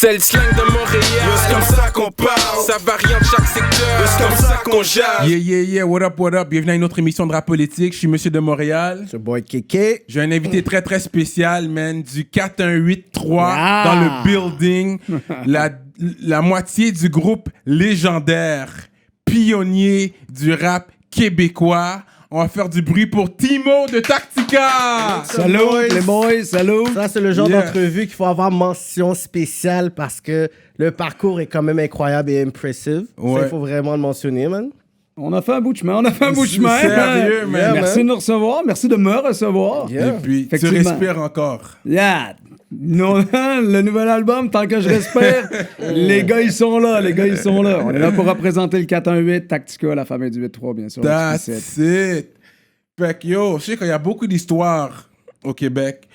C'est le slang de Montréal. C'est comme ça qu'on parle. Ça varie en chaque secteur. C'est comme ça qu'on jase. Yeah, what up? Bienvenue à une autre émission de rap politique. Je suis Monsieur de Montréal. C'est boy Kéké. J'ai un invité très, très spécial, man, du 4183 dans le building. La moitié du groupe légendaire, pionnier du rap québécois. On va faire du bruit pour Timo de Tactica. Salut les boys, salut. Ça, c'est le genre Yeah. d'entrevue qu'il faut avoir mention spéciale parce que le parcours est quand même incroyable et impressive. Ouais. Ça, il faut vraiment le mentionner, man. On a fait un bout de chemin, Sérieux, man. Merci de nous recevoir, merci de me recevoir. Yeah. Et puis, tu Effectivement. respires encore. Yeah. Non, le nouvel album, tant que je respire, les gars, ils sont là, On est là pour représenter le 418, Tactica, la famille du 8-3, bien sûr. That's it. Fait que yo, je sais qu'il y a beaucoup d'histoires au Québec,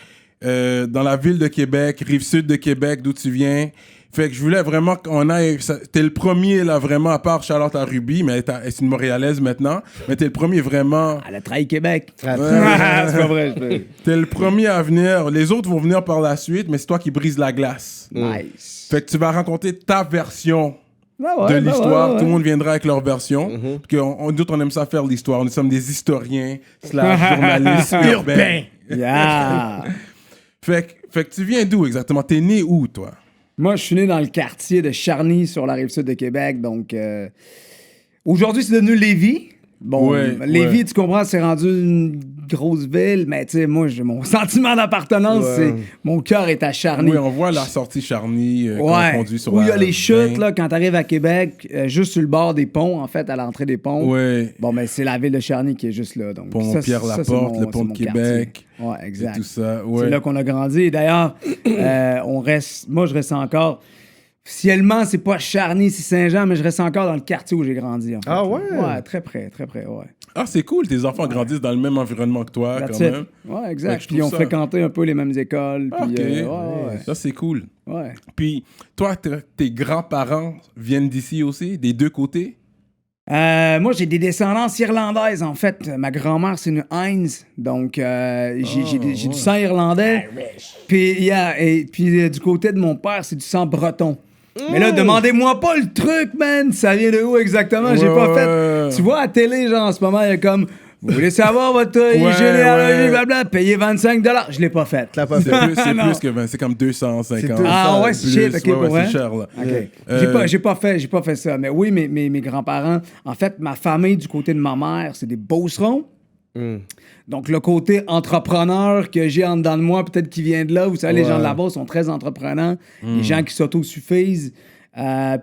dans la ville de Québec, Rive-Sud de Québec, d'où tu viens. Fait que je voulais vraiment qu'on aille... T'es le premier, là, vraiment, à part Charlotte à Ruby, mais elle est une Montréalaise maintenant. Mais t'es le premier vraiment... Elle a trahi Québec. Très, C'est pas vrai. T'es le premier à venir. Les autres vont venir par la suite, mais c'est toi qui brise la glace. Nice. Fait que tu vas raconter ta version Ben de ouais, l'histoire. ouais. Tout le monde viendra avec leur version. Nous autres, on aime ça faire l'histoire. Nous sommes des historiens / journalistes urbains. Yeah. Fait que tu viens d'où exactement? T'es né où, toi? Moi, je suis né dans le quartier de Charny, sur la Rive-Sud de Québec, donc... Aujourd'hui, c'est devenu Lévis. Bon, Ouais, Lévis, ouais. tu comprends, c'est rendu une grosse ville, mais tu sais, moi, j'ai mon sentiment d'appartenance, c'est... Mon cœur est à Charny. Oui, on voit la sortie Charny quand on conduit sur où il y a la les chutes, 20. là, quand t'arrives à Québec, juste sur le bord des ponts, en fait, à l'entrée des ponts. Ouais. Bon, mais c'est la ville de Charny qui est juste là, donc... Pont ça, Pierre-Laporte, c'est mon- le pont c'est de mon Québec. quartier. Ouais, exact. Et tout ça, C'est ouais. là qu'on a grandi. Et d'ailleurs, moi, je reste encore... Officiellement, c'est pas Charny, c'est Saint-Jean, mais je reste encore dans le quartier où j'ai grandi, en fait. Ah ouais? Ouais, très près, ouais. Ah, c'est cool, tes enfants grandissent dans le même environnement que toi, That's quand it. même. Ouais, Fait que exact. je Puis trouve on ça- fréquentait un peu les mêmes écoles. Puis, Ok, ouais. ça c'est cool. Ouais. Puis toi, tes grands-parents viennent d'ici aussi, des deux côtés? Moi, j'ai des descendances irlandaises, en fait. Ma grand-mère, c'est une Heinz, donc j'ai du sang irlandais. Puis, du côté de mon père, c'est du sang breton. Mais là, demandez-moi pas le truc, man! Ça vient de où exactement? J'ai pas fait... Tu vois, à télé, genre, en ce moment, il y a comme... Vous voulez savoir votre généalogie, blablabla, payez 25 $. Je l'ai pas fait. T'as pas C'est fait. plus, c'est Non. plus que 20, c'est comme 250. C'est 200. Ah ouais, c'est shit, Plus, ok, pour vrai? c'est cher, là. OK. J'ai pas fait ça. Mais oui, mes grands-parents... En fait, ma famille, du côté de ma mère, c'est des Beaucerons. Donc, le côté entrepreneur que j'ai en dedans de moi, peut-être qui vient de là. Vous savez, les gens de là-bas sont très entrepreneurs. Les gens qui s'autosuffisent.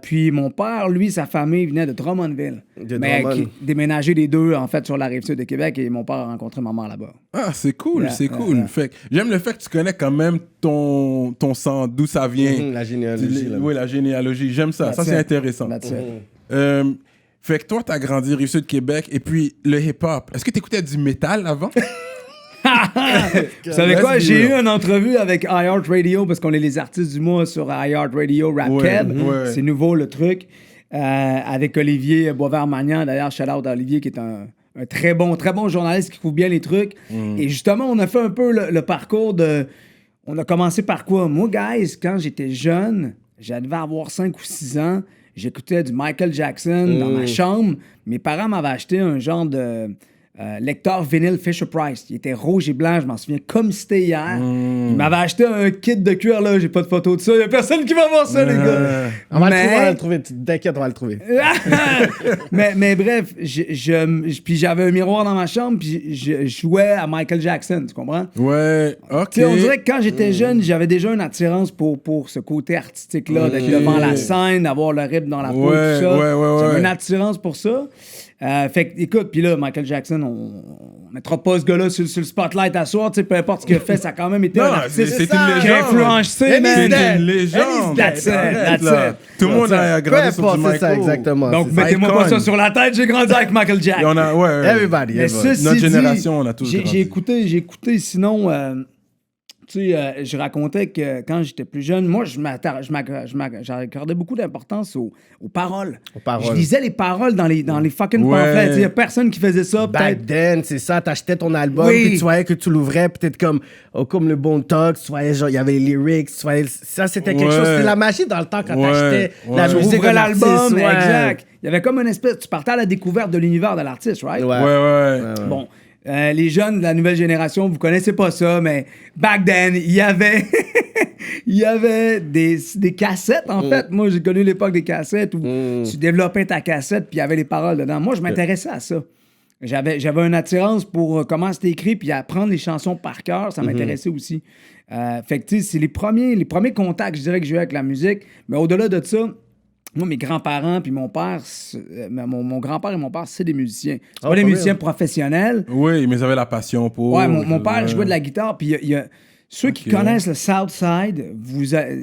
Puis mon père, lui, sa famille venait de Drummondville. Mais Drummond. qui déménagé les deux, en fait, sur la Rive-Sud de Québec. Et mon père a rencontré ma mère là-bas. Ah, c'est cool, Yeah, c'est cool. yeah. Fait que j'aime le fait que tu connais quand même ton sang, d'où ça vient. La généalogie, là. Oui, la généalogie. J'aime ça. Ça, That's c'est it. intéressant. That's it. Fait que toi, t'as grandi Rive-Sud Québec et puis le hip-hop. Est-ce que t'écoutais du métal avant? Vous savez quoi? Let's be J'ai eu real. une entrevue avec iHeartRadio parce qu'on est les artistes du mois sur iHeartRadio Rap Ouais, Keb. ouais. C'est nouveau le truc. Avec Olivier Boisvert-Magnan. D'ailleurs, shout-out à Olivier qui est un très bon journaliste qui couvre bien les trucs. Et justement, on a fait un peu le parcours de... On a commencé par quoi? Moi, guys, quand j'étais jeune, je devais avoir 5 ou 6 ans, j'écoutais du Michael Jackson dans ma chambre. Mes parents m'avaient acheté un genre de... lecteur vinyle Fisher-Price. Il était rouge et blanc, je m'en souviens comme c'était hier. Il m'avait acheté un kit de cuir, là, j'ai pas de photo de ça. Il y a personne qui va voir ça, les gars. On va le trouver. T'inquiète, on va le trouver. mais bref, puis j'avais un miroir dans ma chambre, puis je jouais à Michael Jackson, tu comprends? Ouais, ok. Tu sais, on dirait que quand j'étais jeune, j'avais déjà une attirance pour ce côté artistique-là, d'être devant la scène, d'avoir le rythme dans la peau, Ouais, tout ça. ouais. J'avais une attirance pour ça. Fait que, écoute, puis là, Michael Jackson, on mettra pas ce gars-là sur le spotlight à soir, tu sais, peu importe ce qu'il a fait, ça a quand même été Non, un artiste c'est qui a une légende. influencé, man. C'est une légende. That's it, Arrête, that's là. it. Tout le monde a Peu grandi sur du importe, c'est Michael. ça, exactement. Donc, c'est ça. mettez-moi pas Icon. ça sur la tête, j'ai grandi avec Michael Jackson. Et on a, ouais. Everybody. Mais everybody. ceci Notre dit, génération, on a tous j'ai grandi. écouté sinon Tu sais, je racontais que quand j'étais plus jeune, moi, j'accordais beaucoup d'importance aux paroles. Aux paroles. Je lisais les paroles dans les fucking Ouais. pamphlets. Il n'y a personne qui faisait ça, Back peut-être. then, c'est ça, t'achetais ton album, Oui. puis tu voyais que tu l'ouvrais, peut-être comme le Bon Talk, tu voyais genre, il y avait les lyrics, tu voyais, ça c'était quelque Ouais. chose, c'était la magie dans le temps quand Ouais. t'achetais la Ouais. Tu musique de ouvrais l'album, l'artiste, ouais. exact. Il y avait comme une espèce... Tu partais à la découverte de l'univers de l'artiste, right? Ouais. Ouais. Bon, les jeunes de la nouvelle génération, vous connaissez pas ça, mais back then, il y avait... il y avait des cassettes, en fait. Moi, j'ai connu l'époque des cassettes où tu développais ta cassette, puis il y avait les paroles dedans. Moi, je m'intéressais à ça. J'avais une attirance pour comment c'était écrit, puis apprendre les chansons par cœur, ça m'intéressait aussi. Fait que, tu sais, c'est les premiers contacts, je dirais, que j'ai eu avec la musique. Mais au-delà de ça, moi, mes grands-parents puis mon père, mon grand-père et mon père, c'est des musiciens. C'est pas des musiciens professionnels. Oui, mais ils avaient la passion pour... Ouais, mon père jouait de la guitare, puis il y a ceux qui connaissent le Southside,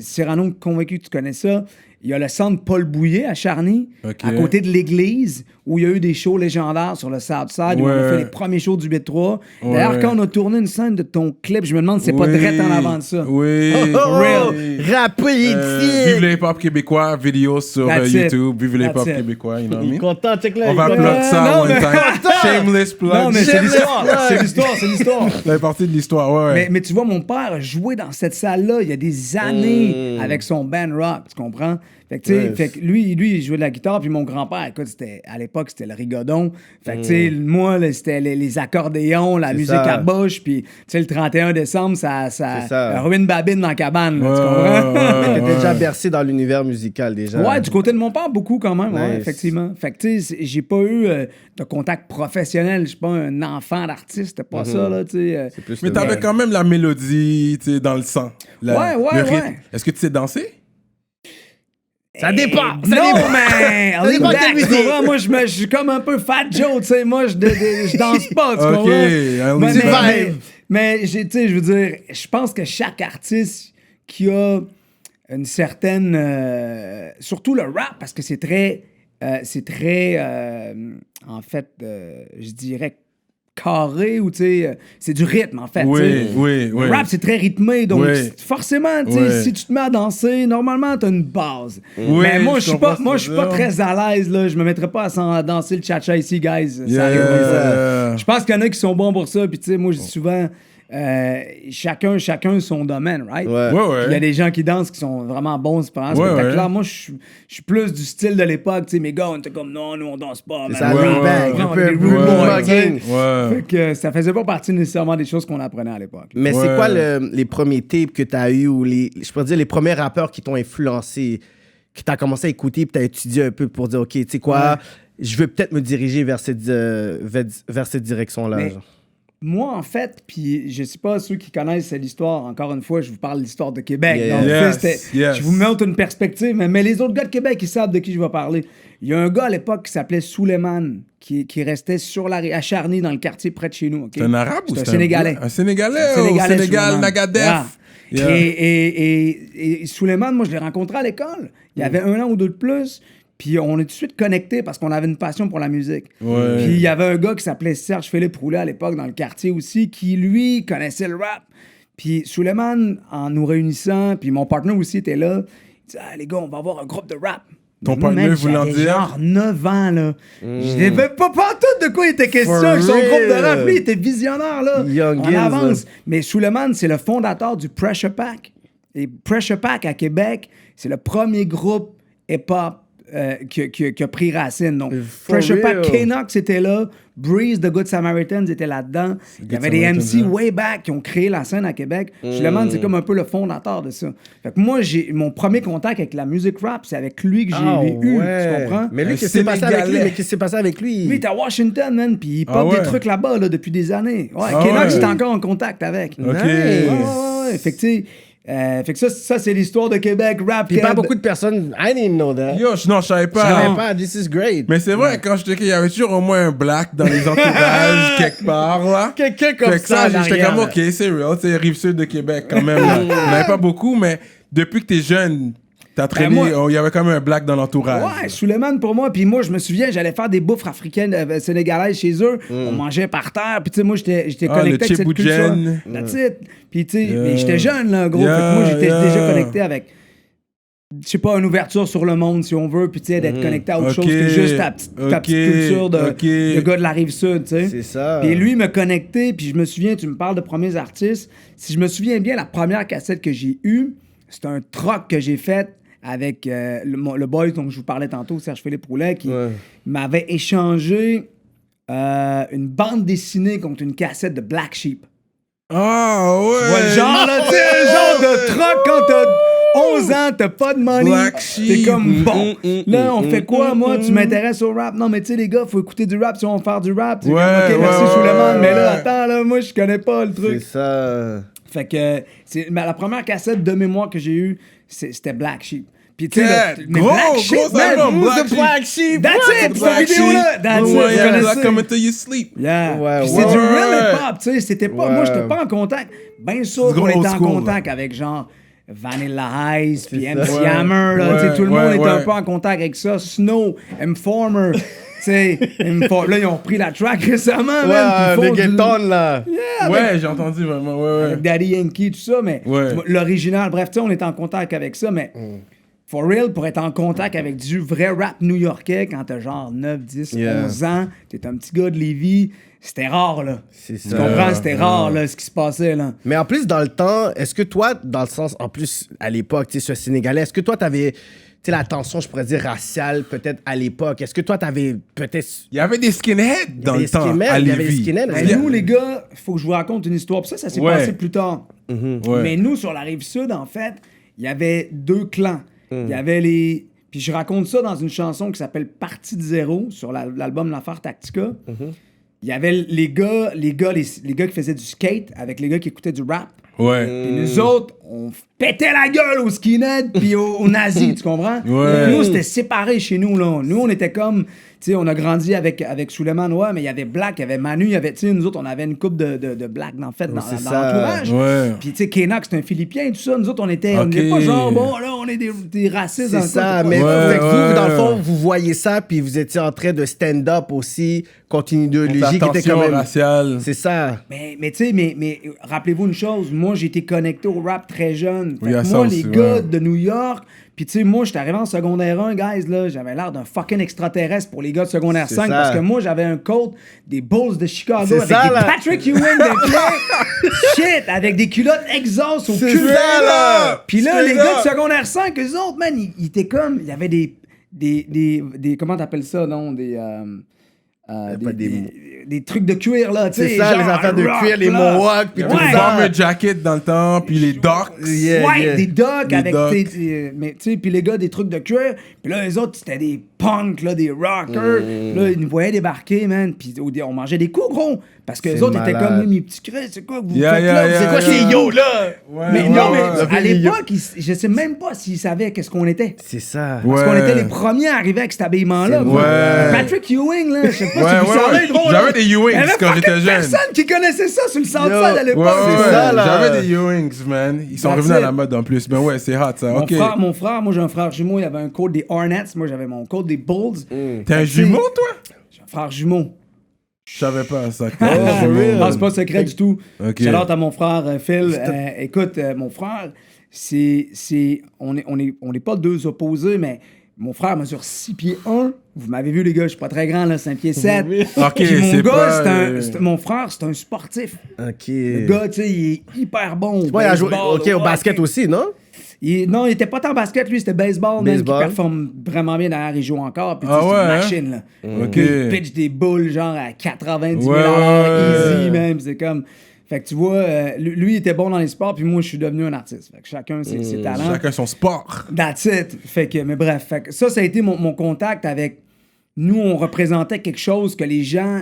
Cyrano, convaincu que tu connais ça, il y a le centre Paul Bouillet à Charny, à côté de l'église, où il y a eu des shows légendaires sur le Southside, où on a fait les premiers shows du 8-3. D'ailleurs, quand on a tourné une scène de ton clip, je me demande si c'est pas direct en avant de ça. Oui. Rap politique! Vive le hip-hop québécois, vidéo sur That's it. YouTube. Vive le hip-hop That's it. québécois, you know what I Il est mean? content, check là. On va il est plug ça non, one mais- time. Shameless plug. Non, mais c'est Shameless l'histoire. plug. C'est l'histoire, c'est l'histoire. Ça fait partie de l'histoire, ouais. Mais tu vois, mon père a joué dans cette salle-là il y a des années avec son band rock, tu comprends? Fait que, tu sais, fait que lui, il jouait de la guitare, puis mon grand-père, écoute, à l'époque, c'était le rigodon. Fait que, tu sais, moi, là, c'était les accordéons, la musique ça. à bouche, puis, tu sais, le 31 décembre, ça ça. ruine babine dans la cabane, là, tu comprends? T'étais déjà bercé dans l'univers musical déjà. Ouais, du côté de mon père, beaucoup quand même, ouais, Nice. effectivement. Fait que, tu sais, j'ai pas eu de contact professionnel. Je suis pas un enfant d'artiste, c'était pas ça, là, tu sais. C'est plus Mais le- t'avais quand même la mélodie, tu sais, dans le sang. Ouais, le rythme. ouais. Est-ce que tu sais danser? Ça dépend! Non, mais Ça dépend lean back, quelle tu musique. comprends? Moi, je suis comme un peu Fat Joe, tu sais. Moi, je danse pas, tu Ok, comprends? I'll Mais, lean back. mais tu sais, je veux dire, je pense que chaque artiste qui a une certaine... surtout le rap, parce que c'est très... en fait, je dirais carré, ou tu sais, c'est du rythme, en fait. Oui, tu sais. oui. Le rap, c'est très rythmé, donc Oui. forcément, tu sais, Oui. si tu te mets à danser, normalement, t'as une base. Oui, mais moi, je je suis comprends pas, ce moi, que je suis tu pas veux dire. très à l'aise, là. Je me mettrais pas à danser le cha-cha ici, guys. Ça Yeah, arrive pas, ça. yeah. Je pense qu'il y en a qui sont bons pour ça, puis tu sais, moi, je dis souvent, chacun son domaine, right? Ouais. Ouais. Il y a des gens qui dansent qui sont vraiment bons pendant ce Ouais, spectacle-là. ouais. Moi, je suis plus du style de l'époque. Tu sais, mes gars, on était comme, non, nous, on danse pas. man. Ça Ouais, rap ouais, back, ouais. un On peu est des rude rude boys, tu sais. mugging. Ouais. Fait que ça faisait pas partie nécessairement des choses qu'on apprenait à l'époque. Mais Ouais. c'est quoi les premiers tapes que t'as eu ou je pourrais dire les premiers rappeurs qui t'ont influencé, que t'as commencé à écouter puis t'as étudié un peu pour dire, OK, tu sais quoi, je veux peut-être me diriger vers cette direction-là. Mais- genre. Moi, en fait, puis je sais pas, ceux qui connaissent l'histoire, encore une fois, je vous parle de l'histoire de Québec. Yeah. Donc, Yes, tu sais, yes. je vous montre une perspective, mais les autres gars de Québec, ils savent de qui je vais parler. Il y a un gars à l'époque qui s'appelait Souleymane, qui restait sur à Charny, dans le quartier près de chez nous. ok? C'est un arabe ou C'est un c'est Sénégalais. Un Sénégalais, Un au Sénégalais, Sénégal, Souleymane. Nagadef. Yeah. Yeah. Et Souleymane, moi, je l'ai rencontré à l'école. Il y avait 1 an ou 2 de plus. Puis on est tout de suite connectés parce qu'on avait une passion pour la musique. Ouais. Puis il y avait un gars qui s'appelait Serge-Philippe Roulet à l'époque dans le quartier aussi, qui lui connaissait le rap. Puis Souleymane, en nous réunissant, puis mon partenaire aussi était là, il dit « les gars, on va avoir un groupe de rap. » Ton Mais moi, partenaire mec, voulant j'avais dire? genre 9 ans, là. Je n'avais pas tout de quoi il était question For avec son real. groupe de rap. Lui, il était visionnaire, là. Young en Gills, avance. là. Mais Souleymane, c'est le fondateur du Pressure Pack. Et Pressure Pack à Québec, c'est le premier groupe hip-hop qui a pris racine. Donc, For Pressure Pack, real. Knox était là, Breeze, The Good Samaritans était là-dedans. Il y Good avait des MC Samaritans, hein. way back qui ont créé la scène à Québec. Souleymane, c'est comme un peu le fondateur de ça. Fait que moi, mon premier contact avec la musique rap, c'est avec lui que j'ai eu, tu comprends? Mais lui, Un qu'est-ce qui s'est passé avec lui? Sénégalais. Mais qu'est-ce qui s'est passé avec lui? Lui, il est à Washington, man, puis il pop Ah ouais? des trucs là-bas là, depuis des années. Ouais, Ah Knox, ouais? j'étais encore en contact avec. Ok. Ouais. Fait que, tu sais, fait que ça c'est l'histoire de Québec, rap. Puis pas Keb. beaucoup de personnes. I didn't know that. Yo, non, je savais Je pas. savais pas. This is great. Mais c'est vrai, quand j'étais il y avait toujours au moins un black dans les entourages, quelque part, là. Quelqu'un comme Fait que ça, en j'étais arrière, comme, là. OK, c'est real, c'est Rive-Sud de Québec, quand même. là. Il n'y en avait pas beaucoup, mais depuis que t'es jeune, T'as traîné, il y avait quand même un black dans l'entourage. Ouais, Suleiman pour moi. Puis moi, je me souviens, j'allais faire des bouffes africaines, sénégalaises chez eux. On mangeait par terre. Puis tu sais, moi, j'étais connecté avec cette culture. That's it. Puis tu sais, mais j'étais jeune, là, gros. Fait que moi, j'étais déjà connecté avec, je sais pas, une ouverture sur le monde, si on veut. Puis tu sais, d'être connecté à autre chose que juste ta petite culture de gars de la Rive-Sud, tu sais. C'est ça. Puis lui me connectait. Puis je me souviens, tu me parles de premiers artistes. Si je me souviens bien, la première cassette que j'ai eue, c'était un troc que j'ai fait avec le boy dont je vous parlais tantôt, Serge-Philippe Roulet, qui m'avait échangé une bande dessinée contre une cassette de Black Sheep. Ah ouais! Tu vois le genre, là, tu sais, le genre de troc quand t'as 11 ans, t'as pas de money. Black Sheep. T'es comme, bon, là, on fait quoi, moi? Tu m'intéresses au rap? Non, mais tu sais, les gars, faut écouter du rap si on veut faire du rap. Tu sais, comme, OK, merci, Suleiman, mais là, attends, là, moi, je connais pas le truc. C'est ça. Fait que la première cassette de mémoire que j'ai eue, c'était Black Sheep. Puis tu sais, Black Sheep, Black Sheep. That's it, cette vidéo-là. That's it, Yeah, vous Black connaissez. Come Until You Sleep. Yeah. Ouais, Puis ouais. c'est du real hip-hop, tu sais. C'était pas... Moi, j'étais pas en contact. Bien sûr C'est qu'on old était en school, contact avec genre Vanilla Ice, puis ça. MC Ouais. Hammer, là. Tu sais, Ouais, tout le monde ouais, était un ouais. peu en contact avec ça. Snow, Informer. Tu sais, là, ils ont repris la track récemment, man. Ouais, puis ils font Reggaeton, là. Yeah, Ouais, j'ai entendu vraiment, ouais. avec Daddy Yankee, tout ça, mais Ouais. l'original, bref, tu sais, on est en contact avec ça, mais for real, pour être en contact avec du vrai rap new-yorkais quand t'as genre 9, 10, 11 ans, t'es un petit gars de Lévis, c'était rare, là. C'est Tu ça. comprends? C'était rare, là, ce qui se passait, là. Mais en plus, dans le temps, est-ce que toi, dans le sens, en plus, à l'époque, tu sais, ce Sénégalais, est-ce que toi, t'avais, tu sais, la tension, je pourrais dire, raciale, peut-être, à l'époque? Est-ce que toi, t'avais, peut-être... Il y avait des skinheads dans le temps à Il y avait des Lévis. skinheads. Mais nous, les gars, il faut que je vous raconte une histoire. Puis ça s'est Ouais. passé plus tard. Ouais. Mais nous, sur la Rive-Sud, en fait, il y avait deux clans. Il y avait les... Puis je raconte ça dans une chanson qui s'appelle Partie de zéro, sur l'album L'Affaire Tactica. Il y avait les gars qui faisaient du skate avec les gars qui écoutaient du rap. Ouais. Puis nous autres, on pétait la gueule aux skinheads puis aux nazis, tu comprends? Ouais. Nous, c'était séparé chez nous, là. Nous, on était comme... Tu sais, on a grandi avec Suleiman, ouais, mais il y avait Black, il y avait Manu, il y avait... Tu sais, nous autres, on avait une couple de Black, en fait, dans c'est ça. l'entourage. Ouais. Puis, tu sais, Kenak, c'est un Philippien, tout ça. Nous autres, on était pas genre, bon, là, on est des racistes. dans C'est le ça, coin, mais Ouais, fait que ouais. vous, dans le fond, vous voyez ça, puis vous étiez en train de stand-up aussi contre une idéologie La qui était tension quand même... raciale. C'est ça. Mais tu sais, mais rappelez-vous une chose, moi j'ai été connecté au rap très jeune. Fait Il y a que ça moi, aussi, les gars ouais. de New York, puis tu sais, moi j'étais arrivé en secondaire 1, guys, là, j'avais l'air d'un fucking extraterrestre pour les gars de secondaire C'est 5 ça. parce que moi j'avais un coat des Bulls de Chicago C'est avec ça, des là. Patrick Ewing de pied. Shit, avec des culottes exhaust au C'est cul. ça, là. Puis là, C'est les ça. gars de secondaire 5, eux autres, man, ils étaient comme, il y avait des comment t'appelles ça, non, pas des trucs de cuir, là, tu sais. C'est ça, genre les affaires de rock, cuir, les là. mohawks, puis Il y tout avait Ouais. des ça. bomber jackets dans le temps, puis les docks. Yeah, Ouais, yeah. des docks Des avec docks. mais tu sais, puis les gars des trucs de cuir, puis là les autres c'était des punks là, des rockers. Là ils nous voyaient débarquer, man, puis on mangeait des coups gros parce que les C'est autres étaient malade. comme mes petits crés, c'est quoi que vous Yeah, faites yeah, là? yeah, C'est quoi yeah. ces yo là? Ouais, Mais ouais, non, ouais. mais à l'époque, je sais même pas s'ils savaient qu'est-ce qu'on était. C'est ça. Ouais. Parce qu'on était les premiers à arriver avec cet habillement-là. C'est quoi. vrai. Patrick Ewing, là, je sais pas Ouais, si vous ouais, savez, ouais. gros, là. J'avais des Ewings Il y avait quand j'étais fucking jeune. personne qui connaissait ça sur le Southside Yo. à l'époque. Ouais, C'est ouais, ça, là. J'avais des Ewings, man. Ils sont That's revenus à it. la mode en plus. Ben ouais, c'est hot ça. Ok. Mon frère, moi j'ai un frère jumeau, il avait un code des Hornets, moi j'avais mon code des Bulls. T'es un jumeau, toi? J'ai un frère jumeau. Je savais pas ça. Ah, c'est pas secret du tout. Ok. Shout-out à mon frère Phil. Écoute, mon frère, on n'est pas deux opposés, mais mon frère mesure 6 pieds 1. Vous m'avez vu, les gars, je suis pas très grand, là, 5 pieds 7. Ok, Puis mon c'est gars, pas... mon frère, c'est un sportif. OK. Le gars, tu sais, il est hyper bon. Ouais, il a joué, baseball, OK, au ouais. basket aussi, non? Non, il était pas tant basket, lui, c'était baseball, man, qui Baseball. performe vraiment bien derrière, il joue encore. Puis, Ah tu sais, ouais, c'est une hein? machine, là. Ok. Il pitch des boules, genre à 90 000 Ouais, ouais. easy, même. C'est comme. Fait que tu vois, lui, il était bon dans les sports, puis moi, je suis devenu un artiste. Fait que chacun ses talents. Chacun son sport. That's it. Fait que, mais bref, fait que ça a été mon contact avec. Nous, on représentait quelque chose que les gens.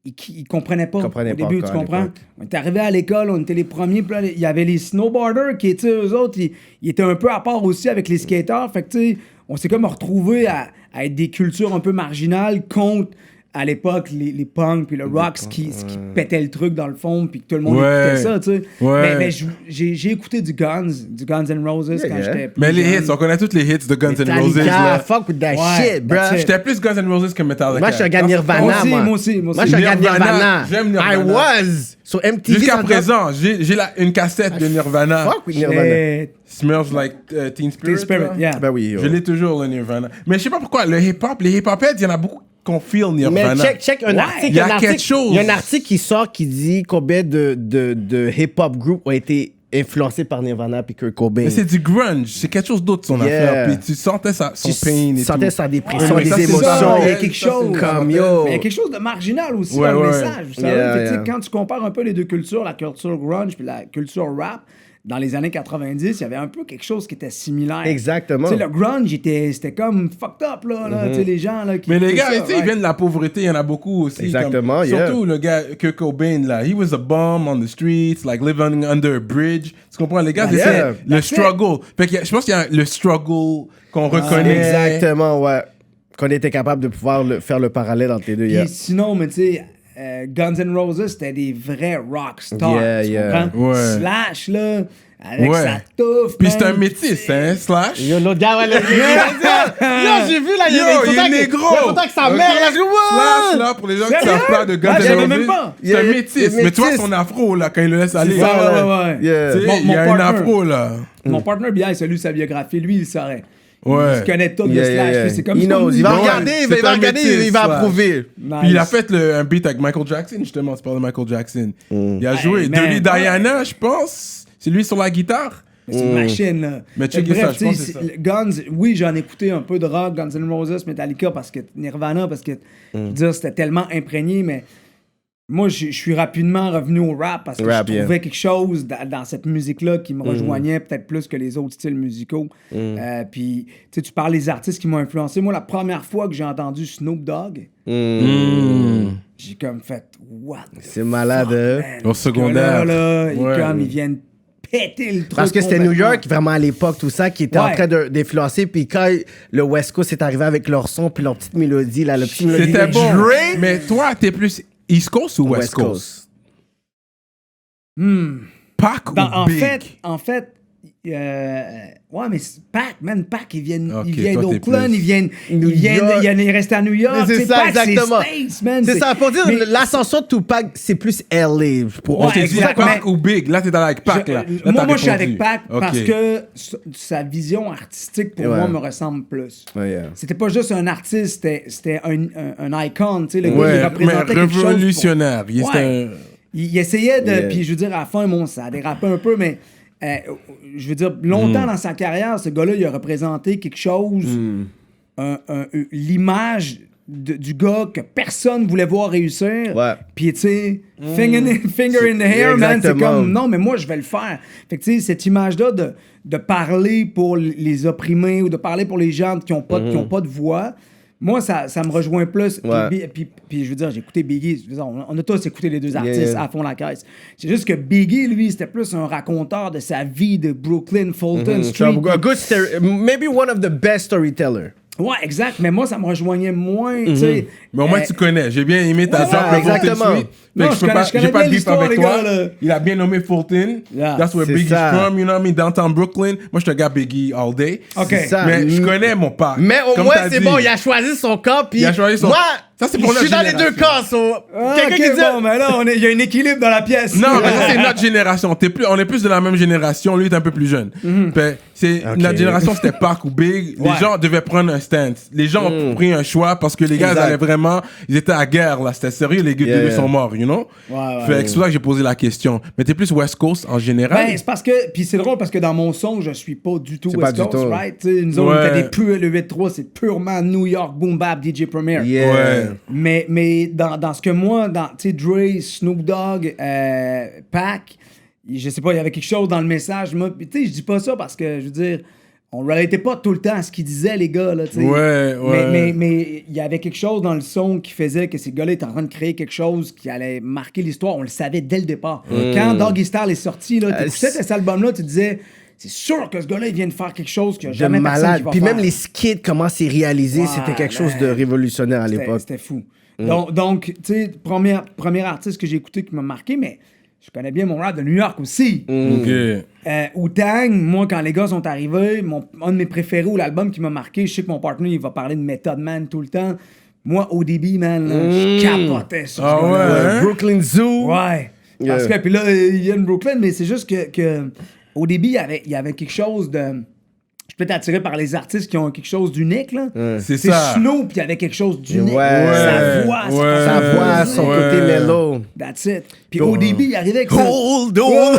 Ils comprenaient pas Comprenaient au pas début, tu encore à comprends? l'époque. On était arrivés à l'école, on était les premiers, puis là, il y avait les snowboarders qui étaient, eux autres, ils étaient un peu à part aussi avec les skaters, fait que tu sais, on s'est comme retrouvés à être des cultures un peu marginales contre à l'époque, les punks puis le rock, ce qui pétait le truc dans le fond, puis que tout le monde écoutait ça, tu sais. Ouais. Mais j'ai écouté du Guns N' Roses quand j'étais plus Mais les jeune. hits, on connaît tous les hits de Guns N' Roses. Metallica, Là. fuck with that Ouais, shit, bro. that's it. J'étais plus Guns N' Roses que Metallica. Moi, je suis un gars Nirvana, Moi aussi. Moi, je suis un gars Nirvana, Nirvana. j'aime Nirvana. I was. Sur MTV. Jusqu'à dans le présent, j'ai une cassette de Nirvana. Fuck with Nirvana. Smells like Teen Spirit. Teen Spirit, là. yeah. Ben oui, yo. Je l'ai toujours, le Nirvana. Mais je sais pas pourquoi, les hip-hop-heads, il y en a beaucoup qu'on feel Mais Nirvana. check un article. Il y a un article- quelque chose. Il y a un article qui sort qui dit combien de hip-hop groups ont été influencés par Nirvana puis Kurt Cobain. Mais c'est du grunge, c'est quelque chose d'autre son affaire. Puis tu sentais son pain et sentais tout. sa dépression, Ouais, les ça, c'est émotions. ça, Il y a ça, quelque c'est chose comme yo. Mais il y a quelque chose de marginal aussi Ouais, dans le ouais. message. Vous savez, Yeah, Fait que, tu sais, yeah. quand tu compares un peu les deux cultures, la culture grunge puis la culture rap, dans les années 90, il y avait un peu quelque chose qui était similaire. Exactement. Tu sais, le grunge, c'était comme fucked up, là. Tu sais, les gens, là, qui Mais les écoutaient gars, ça, tu sais, ils right? viennent de la pauvreté, il y en a beaucoup aussi. Exactement, comme, yeah. Surtout le gars Kurt Cobain, là. He was a bum on the streets, like living under a bridge. Tu comprends? Les gars, Yeah. c'est Yeah. le struggle. Fait que je pense qu'il y a le struggle qu'on reconnaît. Exactement, ouais. Qu'on était capable de pouvoir faire le parallèle entre les deux. Puis Yeah. sinon, mais tu sais, Guns N' Roses, c'était des vrais rock stars. Yeah, tu yeah. comprends? Ouais. Slash, là, avec Ouais. sa touffe. Puis man. c'est un métis, hein, Slash. Yo, l'autre gars, ouais, yo, j'ai vu là, Yo, il est négro. Il est content que sa Ok. mère, là, je Slash, là, pour les gens qui Sérieux? savent pas de Guns Ah, N' j'avais Roses, même pas. c'est un Il est métis. Mais tu vois métis. son afro, là, quand il le laisse aller. ça, là. ouais. Yeah. Tu sais, Mon il y a un partner. afro, là. Mon partner, bien, c'est lui sa biographie. Lui, il saurait. Ouais. Il connaît tout de Yeah, Slash. yeah, yeah. Puis c'est comme He ça. knows. Il va Ouais, regarder, c'est il va un regarder, métis, il va Slash. approuver. Nice. Puis il a fait un beat avec Michael Jackson, justement, tu parles de Michael Jackson. Il a joué man. Dirty Diana, je pense. C'est lui sur la guitare. C'est une machine, là. Mais checker Bref, ça, je tu pense sais, que c'est ça. Guns, oui, j'en ai écouté un peu de rock, Guns N' Roses, Metallica, parce que Nirvana, parce que, je veux dire, c'était tellement imprégné, mais moi, je suis rapidement revenu au rap parce que Rap, je yeah. trouvais quelque chose dans cette musique-là qui me rejoignait peut-être plus que les autres styles musicaux. Puis, tu sais, tu parles des artistes qui m'ont influencé. Moi, la première fois que j'ai entendu Snoop Dogg, j'ai comme fait « What the C'est malade, fuck, hein? man? Au Ce secondaire. gars-là, Ouais. ils viennent péter le truc. Parce que c'était New complètement. York, vraiment à l'époque, tout ça, qui était en Ouais. train d'influencer. Puis quand le West Coast est arrivé avec leur son, puis leur petite mélodie, là, le petit mélodie. C'était de bon. Dre, Mais toi, t'es plus East Coast ou West Coast? Pac En ou Big? fait, ouais, mais Pac, ils viennent, Ok, ils viennent toi, t'es d'Oakland, plus- ils viennent, New York. ils restent à New York. Mais c'est tu sais, ça, Pac, exactement. C'est States, man. c'est ça, pour dire, mais- l'ascension de Tupac, c'est plus LA. Pour, On Ouais, t'a dit exact, Pac mais- ou Big? Là, t'es avec Pac, là. Là, moi, t'as je suis répondu. avec Pac Ok. parce que sa vision artistique, pour Ouais. moi, me ressemble plus. Ouais, yeah. C'était pas juste un artiste, c'était un icon. Tu sais, le gars, il Ouais, mais représentait quelque chose. révolutionnaire. Il était Ouais. Il essayait de. Yeah. Puis je veux dire, à la fin, bon, ça a dérapé un peu, mais je veux dire, longtemps dans sa carrière, ce gars-là, il a représenté quelque chose, l'image du gars que personne voulait voir réussir. Ouais. Puis, tu sais, finger in the hair, man, c'est Exactement. comme, non, mais moi, je vais le faire. Fait que, tu sais, cette image-là de parler pour les opprimés ou de parler pour les gens qui n'ont pas, qui ont pas de voix, moi, ça me rejoint plus. Ouais. Puis, je veux dire, j'ai écouté Biggie. Je veux dire, on a tous écouté les deux artistes Yeah. à fond la caisse. C'est juste que Biggie, lui, c'était plus un raconteur de sa vie de Brooklyn, Fulton Street. A good maybe one of the best storytellers. Ouais, exact. Mais moi, ça me rejoignait moins, tu sais. Mais au moins, tu connais. J'ai bien aimé ta Ouais, zone ouais, de Fulton exactement. Street. Non, Fait que je connais j'ai pas bien de beef l'histoire, avec les toi. gars, là. Il a bien nommé Fulton. Yeah. That's where C'est Biggie's ça. from, you know what I mean, downtown Brooklyn. Moi, je suis un gars Biggie all day. OK. C'est ça. Mais je connais mon Pac. Mais au Comme moins, t'as c'est dit. bon, il a choisi son camp. Puis Il a choisi son- moi, Ça, c'est pour je suis notre dans les deux génération. camps. Ah, Quelqu'un ok, qui dit. bon, mais là, il y a un équilibre dans la pièce. Non, mais ça, c'est notre génération. On est plus de la même génération. Lui, il est un peu plus jeune. Fait, notre génération, c'était Pac ou Big. Les Ouais. gens devaient prendre un stance. Les gens ont pris un choix parce que les gars, ils Exact. allaient vraiment. Ils étaient à guerre, là. C'était sérieux. Les deux Yeah. sont morts, you know? Ouais. Fait que c'est pour ça que j'ai posé la question. Mais t'es plus West Coast en général? Ben, c'est parce que. Puis c'est drôle parce que dans mon son, je suis pas du tout C'est West pas du Coast, tout. right? Tu sais, nous autres, Ouais. on était le 8-3, c'est purement New York, boom bap, DJ Premier. Yeah. Ouais. Mais dans ce que moi, tu sais, Dre, Snoop Dogg, Pac, je sais pas, il y avait quelque chose dans le message. Moi, tu sais, je dis pas ça parce que, je veux dire, on relatait pas tout le temps à ce qu'ils disaient, les gars, là, tu sais. Ouais. Mais il y avait quelque chose dans le son qui faisait que ces gars-là étaient en train de créer quelque chose qui allait marquer l'histoire. On le savait dès le départ. Quand Doggy Style est sorti, là, t'écoutais cet album-là, tu disais... c'est sûr que ce gars-là, il vient de faire quelque chose qu'il n'y a De jamais personne malade. qui va Puis faire. même les skits, comment c'est réalisé, c'était quelque chose de révolutionnaire à l'époque. C'était fou. Donc, tu sais, premier artiste que j'ai écouté qui m'a marqué, mais je connais bien mon rap de New York aussi. Ok. Wu-Tang, moi, quand les gars sont arrivés, un de mes préférés ou l'album qui m'a marqué, je sais que mon partner, il va parler de Method Man tout le temps. Moi, ODB, man, là, je capotais sur ce Ah gars-là. ouais, hein? Brooklyn Zoo. Ouais. Parce que, puis là, il y a une Brooklyn, mais c'est juste que au début, il y avait quelque chose de... Je peux être attiré par les artistes qui ont quelque chose d'unique, là. C'est C'est ça. Snoop, il y avait quelque chose d'unique. Ouais. Sa voix, Ouais. Sa voix, son Ouais. côté mellow. That's it. Puis au début, il arrivait avec ça. Hold Puis on.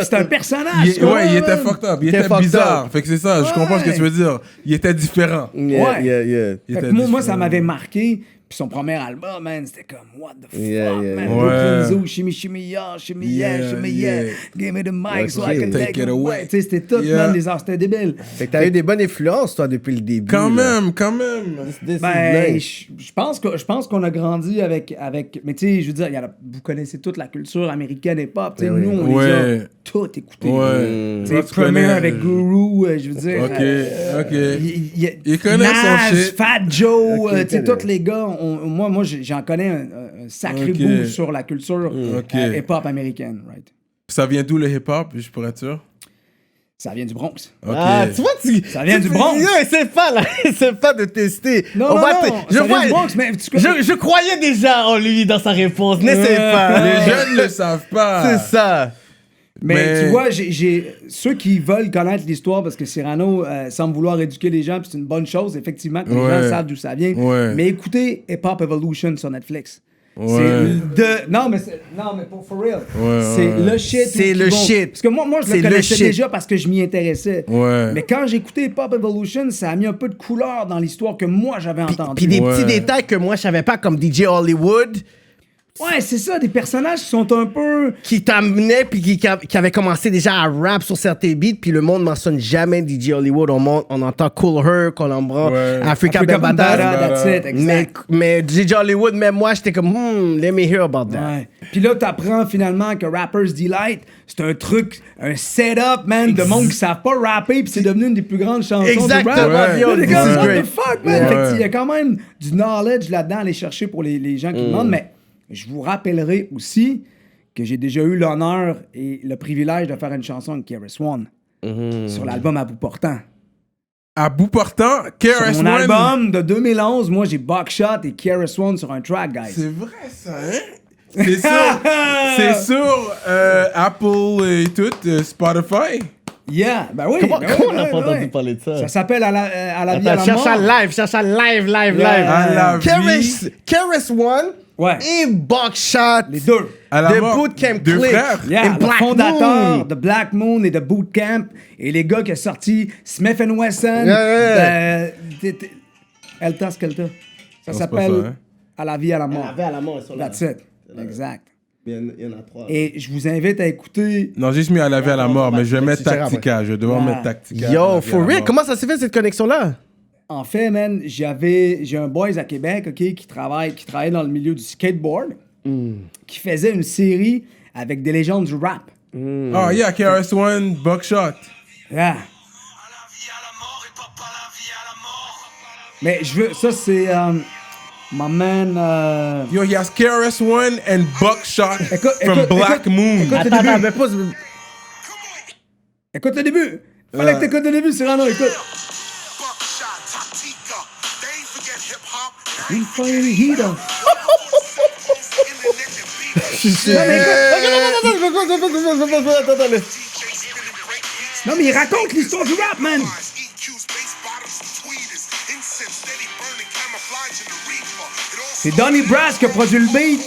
c'était un personnage. Ouais, il était man. fucked up. Il Était était fucked bizarre. up. Fait que c'est ça, je comprends ce que tu veux dire. Il était différent. Yeah, Ouais. yeah, yeah. Il Fait que était moi, ça différent. m'avait marqué. Puis son premier album, man, c'était comme, what the fuck, Yeah, yeah. man. Ouais. Brooklyn Zoo, shimmy, shimmy, yeah, shimmy, yeah, Yeah, shimmy, yeah. yeah. Give me the mic so I Ok. can take it away. Tu sais, c'était tout, Yeah. man, c'était débile. Fait que t'as eu des bonnes influences, toi, depuis le début. Quand là. même. This is Ben, nice. je pense qu'on a grandi avec mais tu sais, je veux dire, vous connaissez toute la culture américaine et pop, tu sais, Ben oui. nous, on Ouais. les a tout écoutés. Ouais. Tu sais, Toi, tu Premier connais- avec Guru, je veux dire. Ok. Il connaît son Nas, shit. Fat Joe, Ok, tu sais, connaît. tous les gars, moi j'en connais un sacré Ok. bout sur la culture Ok. hip-hop américaine, right? Ça vient d'où le hip-hop, je pourrais être sûr? Ça vient du Bronx. Ok. Ah, tu vois, Ça vient du Bronx. C'est pas, là. C'est pas de tester. Non, On non, va non, te- ça vient du Bronx, mais je croyais déjà en lui dans sa réponse. N'essaie pas. Les jeunes le savent pas. C'est ça. Mais tu vois, j'ai ceux qui veulent connaître l'histoire, parce que Cyrano semble vouloir éduquer les gens, puis c'est une bonne chose, effectivement, que les Ouais. gens savent d'où ça vient. Ouais. Mais écoutez Hip Hop Evolution sur Netflix. Ouais. Non, mais for real. Ouais, C'est ouais. le shit. C'est qui le vont- shit. Parce que moi je C'est le le connaissais shit. déjà parce que je m'y intéressais. Ouais. Mais quand j'ai écouté Hip Hop Evolution, ça a mis un peu de couleur dans l'histoire que moi j'avais entendue. Puis des Ouais. petits détails que moi, je savais pas, comme DJ Hollywood, Ouais, c'est ça, des personnages qui sont un peu... qui t'amenait puis qui avait commencé déjà à rap sur certains beats, puis le monde mentionne jamais DJ Hollywood. On entend Cool Herc, on entend Ouais. Africa Afrika Bambaataa. Bambaataa, that's it, exact. Mais DJ Hollywood, même moi, j'étais comme, let me hear about that. Ouais. Puis là, t'apprends finalement que Rapper's Delight, c'est un truc, un setup, man, de monde qui savent pas rapper, puis c'est devenu une des plus grandes chansons Exactement, du rap. Ouais. yo, Là, t'es this comme, is what great. the fuck, man? Ouais. Fait que il y a quand même du knowledge là-dedans à aller chercher pour les gens qui demandent, mais je vous rappellerai aussi que j'ai déjà eu l'honneur et le privilège de faire une chanson avec KRS-One sur l'album À bout portant. À bout portant, Sur KRS-One. mon album de 2011, moi, j'ai Buckshot et KRS-One sur un track, guys. C'est vrai, ça, hein? C'est sur Apple et tout, Spotify. Yeah, ben oui. Comment ben on oui, n'a ben pas oui. entendu parler de ça? Ça s'appelle À la vie, à Attends, la cherche mort. à live. À la vie. KRS-One Ouais. et Buckshot. Les deux. À la The mort. Bootcamp Deux Clique. frères. Yeah, Et le Black fondateur Moon. de Black Moon et de Bootcamp. Et les gars qui ont sorti Smith & Wesson. Yeah. Elta Skelta. Ça c'est s'appelle pas ça, hein? À la vie, à la mort. à la mort, sur la- That's it. Exact. Il y en a trois. Et je vous invite à écouter. Non, j'ai juste mis à la vie à la mort, mais je vais mettre Tu checkes Tactica. Je vais devoir Ah. mettre Tactica. à Yo, la vie à for la real, mort. comment ça s'est fait cette connexion-là? En fait, man, j'ai un boys à Québec, OK, qui travaille dans le milieu du skateboard, qui faisait une série avec des légendes du rap. Oh, yeah, KRS-One, Buckshot. Yeah. Mais je veux. Ça, c'est. My man. Yo, he has KRS-One and Buckshot from écoute, Black écoute, Moon. écoute. Attends, mais pose. Écoute le début. Fallait que t'écoutes le début, Cyrano, écoute. We fire the heat up. Non, mais il raconte l'histoire du rap, man. C'est Donny Brass qui a produit le beat.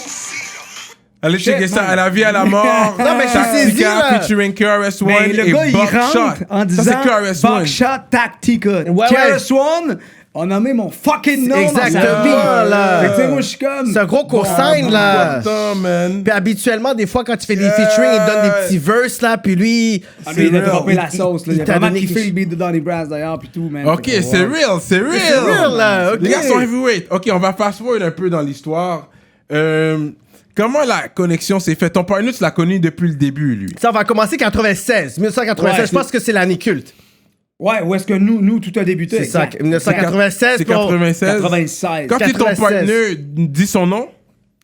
Allez checker Shit, ça, man. à la vie à la mort. Non, mais je suis saisi, Tactica là. featuring KRS-One Mais le et gars, il Buckshot. rentre en Ça, disant c'est KRS-One. Buckshot Tactica. Ouais, KRS-One a nommé mon fucking nom dans sa Exactement, vie. là. Fait que, tu sais, moi, je suis comme... C'est un gros cosign, là. Putain, man. Puis habituellement, des fois, quand tu fais des featuring, il donne des petits verses, là, puis lui... Ah, lui, il a real. droppé la sauce. Là. Il a t'a vraiment donné kiffé quelque le beat de Donny Brass, d'ailleurs, puis tout, man. Ok, Fait que, c'est wow. real, c'est real. real, là, ok. Les gars sont heavyweight. Ok, on va fast forward un peu dans l'histoire. comment la connexion s'est faite? Ton partner, tu l'as connu depuis le début, lui. Ça va commencer 96. 1996, Ouais, je pense que c'est l'année culte. Ouais, où est-ce que nous, tout a débuté? C'est ça, exact. 1996. C'est puis on- 96. 96. Quand tu es ton 96. partner, dis son nom.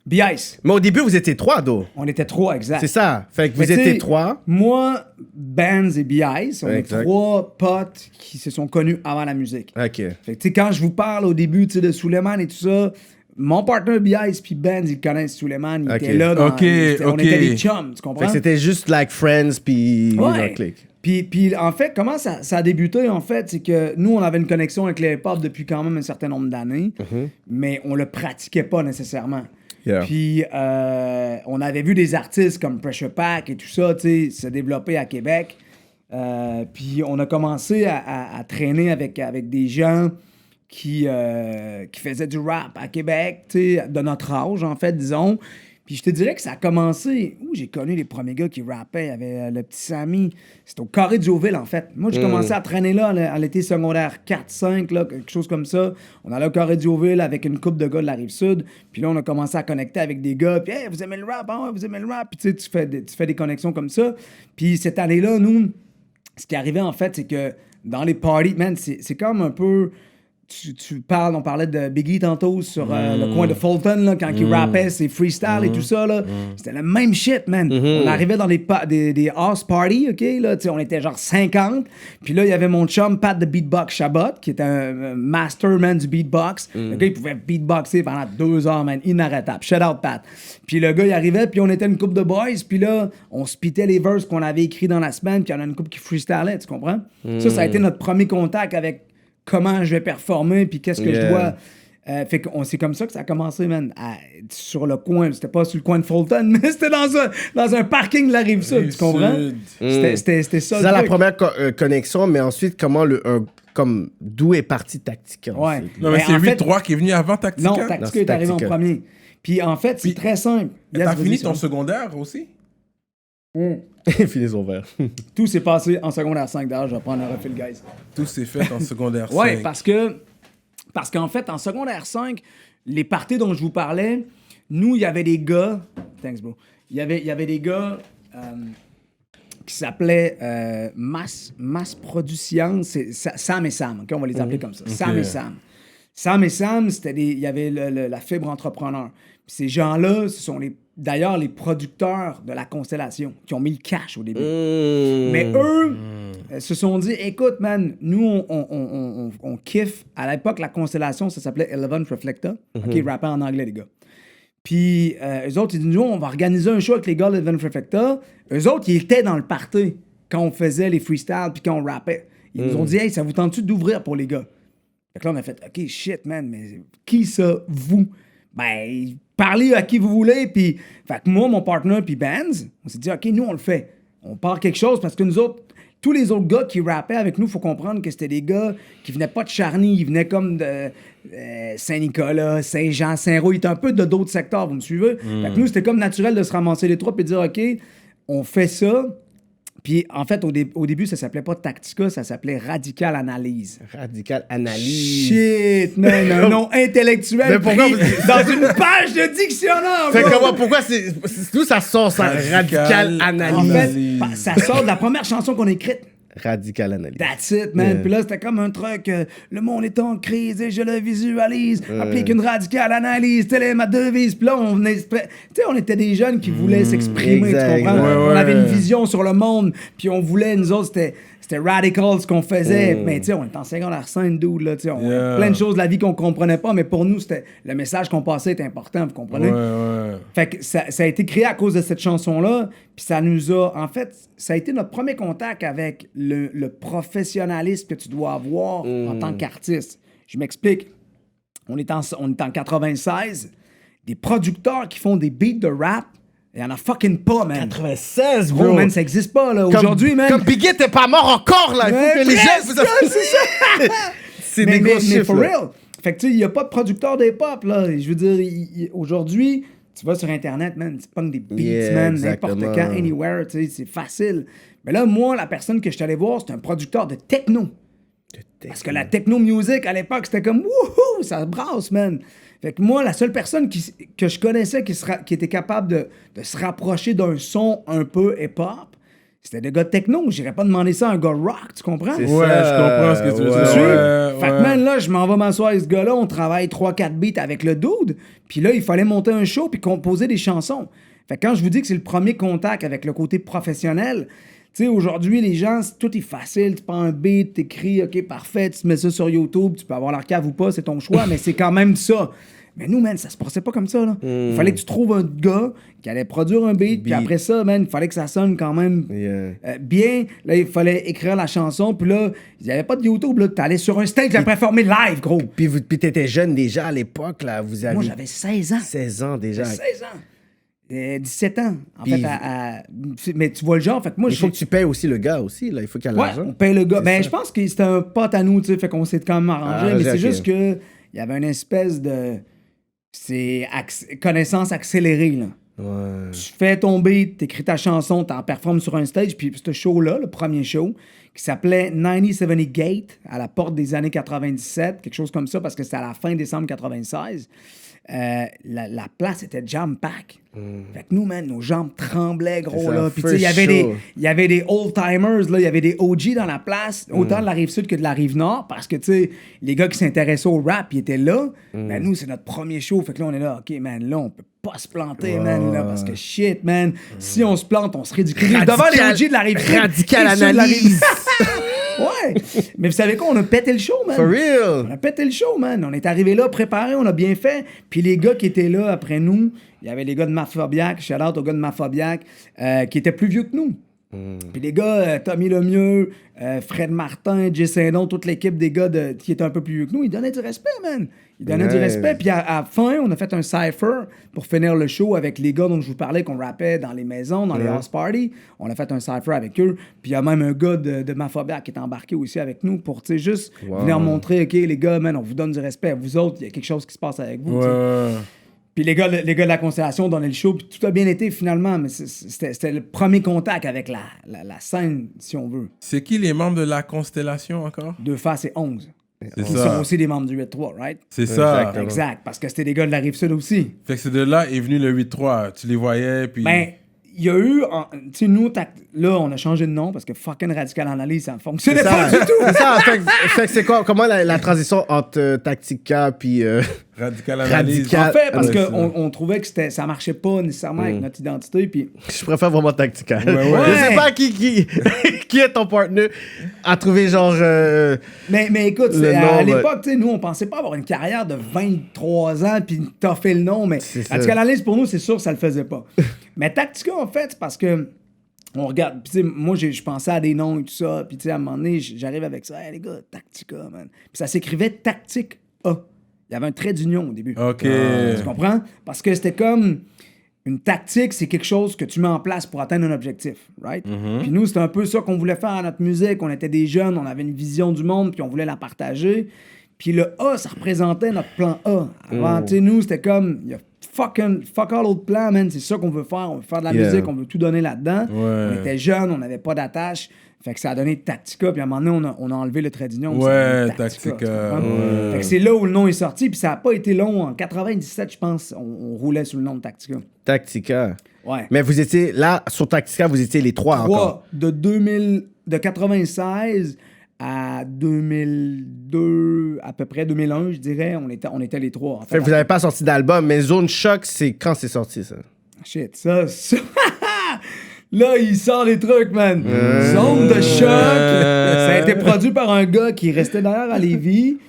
B-Ice. Mais au début, vous étiez 3, Do. On était 3, exact. C'est ça. Fait que Mais vous étiez t'sais, 3. Moi, Benz et B-Ice, on est Exact. 3 potes qui se sont connus avant la musique. OK. Fait que, tu sais, quand je vous parle au début, tu sais, de Suleiman et tout ça, mon partner B-Ice puis Benz, ils connaissent Suleiman, ils Ok. étaient là. Ok, on ok. était des chums, tu Fait comprends? que c'était juste like friends, puis Ouais. click. Puis en fait, comment ça a débuté, en fait, c'est que nous, on avait une connexion avec le hip-hop depuis quand même un certain nombre d'années, mais on le pratiquait pas nécessairement. Yeah. Puis on avait vu des artistes comme Pressure Pack et tout ça, tu sais, se développer à Québec. Puis on a commencé à traîner avec des gens qui faisaient du rap à Québec, tu sais, de notre âge, en fait, disons. Puis je te dirais que ça a commencé où j'ai connu les premiers gars qui rappaient. Il y avait le petit Samy. C'était au Carré de Jouville, en fait. Moi, j'ai commencé à traîner là à l'été secondaire 4-5, là, quelque chose comme ça. On allait au Carré de Jouville avec une couple de gars de la Rive-Sud. Puis là, on a commencé à connecter avec des gars. Puis, hey, vous aimez le rap? Ah ouais, vous aimez le rap? Puis tu sais, tu fais des connexions comme ça. Puis cette année-là, nous, ce qui arrivait, en fait, c'est que dans les parties, man, c'est comme un peu... Tu parles, on parlait de Biggie tantôt sur le coin de Fulton, là, quand il rappait ses freestyles et tout ça, là. C'était le même shit, man. On arrivait dans des house parties, OK, là, tu sais, on était genre 50. Puis là, il y avait mon chum Pat de Beatbox Chabot, qui était un master, man, du beatbox. Le gars, il pouvait beatboxer pendant 2 heures, man, inarrêtable. Shout out, Pat. Puis le gars, il arrivait, puis on était une couple de boys, puis là, on spitait les verses qu'on avait écrits dans la semaine, puis il y en a une couple qui freestylait, tu comprends? Ça a été notre premier contact avec comment je vais performer, puis qu'est-ce que je dois... fait que c'est comme ça que ça a commencé, man, sur le coin. C'était pas sur le coin de Fulton, mais c'était dans un parking de la Rive-Sud, tu comprends? C'était ça. C'est ça la première connexion, mais ensuite, comme d'où est parti Tactica? Ouais. ensuite? Non, mais Mais c'est en fait- 8-3 qui est venu avant Tactica. Non, Non, Tactica c'est est arrivé en Tactica. premier. Puis en fait, c'est très simple. Yes, T'as vas-y, fini ton Simon. secondaire aussi? Finis son verre. Tout s'est passé en secondaire 5, d'ailleurs, je vais prendre un refil, guys. Tout s'est fait en secondaire 5. Ouais, parce qu'en fait, en secondaire 5, les parties dont je vous parlais, nous, il y avait des gars... Thanks, bro. Il y avait des gars qui s'appelaient Mass Production. C'est Sam et Sam, OK? On va les appeler comme ça. Sam et Sam. Sam et Sam, il y avait la fibre entrepreneur. Puis ces gens-là, ce sont d'ailleurs les producteurs de la Constellation qui ont mis le cash au début. Mais eux se sont dit, écoute, man, nous, on kiffe. À l'époque, la Constellation, ça s'appelait Eleven Reflector. OK, ils rappaient en anglais, les gars. Puis eux autres, ils disent, nous, on va organiser un show avec les gars de Eleven Reflector. Eux autres, ils étaient dans le party quand on faisait les freestyles puis quand on rappait. Ils nous ont dit, hey, ça vous tente-tu d'ouvrir pour les gars? Fait que là, on a fait, OK, shit, man, mais qui ça, vous? Ben, parlez à qui vous voulez, puis... Fait que moi, mon partner, puis Benz, on s'est dit, OK, nous, on le fait. On part quelque chose, parce que nous autres, tous les autres gars qui rappaient avec nous, il faut comprendre que c'était des gars qui venaient pas de Charny, ils venaient comme de Saint-Nicolas, Saint-Jean, Saint-Roch, ils étaient un peu de d'autres secteurs, vous me suivez? Fait que nous, c'était comme naturel de se ramasser les trois, puis de dire, OK, on fait ça. Puis, en fait, au début, ça s'appelait pas Tactica, ça s'appelait Radical Analyse. Radical Analyse. Shit, man, un nom intellectuel Mais pourquoi pris vous- dans une page de dictionnaire, Fait bro. pourquoi d'où ça sort, ça? Radical En Analyse. fait, ça sort de la première chanson qu'on a écrite. Radical Analyse. That's it, man. Puis là, c'était comme un truc, le monde est en crise et je le visualise. Applique une radicale analyse, telle est ma devise. Puis là, on était des jeunes qui voulaient s'exprimer, exact. tu comprends? Ouais, On ouais. avait une vision sur le monde, puis on voulait, nous autres, c'était radical ce qu'on faisait. Mais tu sais, on était en secondaire 5, dude, là, tu sais. Yeah. Plein de choses de la vie qu'on comprenait pas, mais pour nous, c'était le message qu'on passait était important, vous comprenez? Ouais. Fait que ça a été créé à cause de cette chanson-là, puis ça nous a... En fait, ça a été notre premier contact avec le professionnalisme que tu dois avoir en tant qu'artiste. Je m'explique. On est en 96, des producteurs qui font des beats de rap, il y en a fucking pas, man. 96, Bro, bro. man, ça existe pas, là. Comme- Aujourd'hui, man... Comme Biggie t'es pas mort encore, là. Il faut que les presque, gens... c'est ça! C'est mais des gros mais chiffres, for là. real. Fait que tu sais, il n'y a pas de producteur d'hip-hop, là. Je veux dire, aujourd'hui, tu vas sur Internet, man, tu pognes des beats, Yeah, man, n'importe exactement. quand, anywhere, tu sais, c'est facile. Mais là, moi, la personne que je suis allé voir, c'est un producteur de techno. Parce que la techno-music, à l'époque, c'était comme, wouhou, ça brasse, man. Fait que moi, la seule personne que je connaissais qui était capable de se rapprocher d'un son un peu hip-hop, c'était des gars de techno. J'irais pas demander ça à un gars rock, tu comprends? Ouais, je comprends ce que tu veux dire. Fait que, man, là, je m'en vais m'asseoir avec ce gars-là, on travaille 3-4 beats avec le dude, puis là, il fallait monter un show puis composer des chansons. Fait que quand je vous dis que c'est le premier contact avec le côté professionnel, tu sais, aujourd'hui, les gens, tout est facile. Tu prends un beat, t'écris, OK, parfait, tu te mets ça sur YouTube, tu peux avoir l'arcade ou pas, c'est ton choix, mais c'est quand même ça. Mais nous, man, ça se passait pas comme ça, là. Il fallait que tu trouves un gars qui allait produire un beat, puis après ça, man, il fallait que ça sonne quand même bien. Là, il fallait écrire la chanson, puis là, il n'y avait pas de YouTube, là. T'allais sur un stage, t'allais performer live, gros. Puis t'étais jeune déjà à l'époque, là. Vous avez... Moi, j'avais 16 ans. 16 ans déjà. 16 ans. 17 ans, en fait. Mais tu vois le genre, fait que moi... Il faut que tu payes aussi le gars, aussi, là. Il faut qu'il y ait l'argent. On paye le gars. Ben, je pense que c'était un pote à nous, tu sais, fait qu'on s'est quand même arrangé, mais c'est juste que il y avait une espèce de... C'est connaissance accélérée, là. Ouais. Tu fais ton beat, t'écris ta chanson, t'en performes sur un stage, puis ce show-là, le premier show, qui s'appelait 9070 Gate, à la porte des années 97, quelque chose comme ça, parce que c'était à la fin décembre 96, la place était jam-pack. Fait que nous, man, nos jambes tremblaient, gros, là. Puis, tu sais, il y avait des old-timers, là, il y avait des OG dans la place, autant de la Rive-Sud que de la Rive-Nord, parce que, tu sais, les gars qui s'intéressaient au rap, ils étaient là. Mais nous, c'est notre premier show. Fait que là, on est là, OK, man, là, on peut pas se planter, man, là, parce que shit, man, si on se plante, on se ridiculise devant les OG de la Rive-Sud. Radical analyse. Ouais. Mais vous savez quoi? On a pété le show, man. For real. On a pété le show, man. On est arrivé là, préparé, on a bien fait. Puis les gars qui étaient là après nous, il y avait les gars de Mafobiac, shout-out aux gars de Mafobiac, qui étaient plus vieux que nous. Puis les gars, Tommy Lemieux, Fred Martin, Jay Saint-Don, toute l'équipe des gars qui étaient un peu plus vieux que nous, ils donnaient du respect, man. Ils donnaient du respect. Puis à la fin, on a fait un cypher pour finir le show avec les gars dont je vous parlais, qu'on rappait dans les maisons, dans les house parties. On a fait un cypher avec eux. Puis il y a même un gars de Mafobiac qui est embarqué aussi avec nous pour, tu sais, juste venir montrer, OK, les gars, man, on vous donne du respect. Vous autres, il y a quelque chose qui se passe avec vous. Puis les gars de la Constellation donnaient le show, puis tout a bien été finalement, mais c'était le premier contact avec la scène, si on veut. C'est qui les membres de la Constellation encore? 2 Faces et 11. C'est Ils ça. sont aussi des membres du 8-3, right? C'est ça. Exact, parce que c'était des gars de la Rive-Sud aussi. Fait que c'est de là est venu le 8-3. Tu les voyais, puis... Ben, il y a eu, tu sais, nous, là, on a changé de nom parce que fucking Radical Analyse, ça ne fonctionnait pas du tout. C'est ça. Fait que c'est quoi, comment la transition entre Tactica puis Radical Analyse. Radical. En fait, parce Ouais, qu'on trouvait que ça marchait pas nécessairement avec notre identité, puis... je préfère vraiment Tactica. Ouais. Je sais pas qui est ton partenaire à trouver genre Mais écoute, le à nom, l'époque, tu sais, nous, on pensait pas avoir une carrière de 23 ans puis toffer le nom, mais C'est ça. Radical Analyse, pour nous, c'est sûr, ça le faisait pas. Mais Tactica, en fait, c'est parce que on regarde, puis tu sais, moi, je pensais à des noms et tout ça, puis tu sais, à un moment donné, j'arrive avec ça, hey, les gars, Tactica, man. Puis ça s'écrivait Tactique A. Il y avait un trait d'union au début. OK. Tu comprends? Parce que c'était comme... Une tactique, c'est quelque chose que tu mets en place pour atteindre un objectif, right? Puis nous, c'était un peu ça qu'on voulait faire à notre musique. On était des jeunes, on avait une vision du monde, puis on voulait la partager. Puis le A, ça représentait notre plan A. Avant, tu sais, nous, c'était comme... Il y a fuck all autre plan, man. C'est ça qu'on veut faire. On veut faire de la musique, on veut tout donner là-dedans. Ouais. On était jeunes, on n'avait pas d'attache. Fait que ça a donné Tactica, puis à un moment donné, on a enlevé le trait d'union. Ouais, Tactica. Tactica, Tu comprends? ouais. Fait que c'est là où le nom est sorti, puis ça n'a pas été long. En 97, je pense, on roulait sous le nom de Tactica. Tactica. Ouais. Mais vous étiez là sur Tactica, vous étiez les trois encore. De 96 à 2002, à peu près 2001, je dirais, on était les trois. En Fait que vous n'avez pas sorti d'album, mais Zone Choc, c'est quand c'est sorti ça? Shit, ça. Là, il sort des trucs, man. Zone de choc. Ça a été produit par un gars qui restait d'ailleurs à Lévis,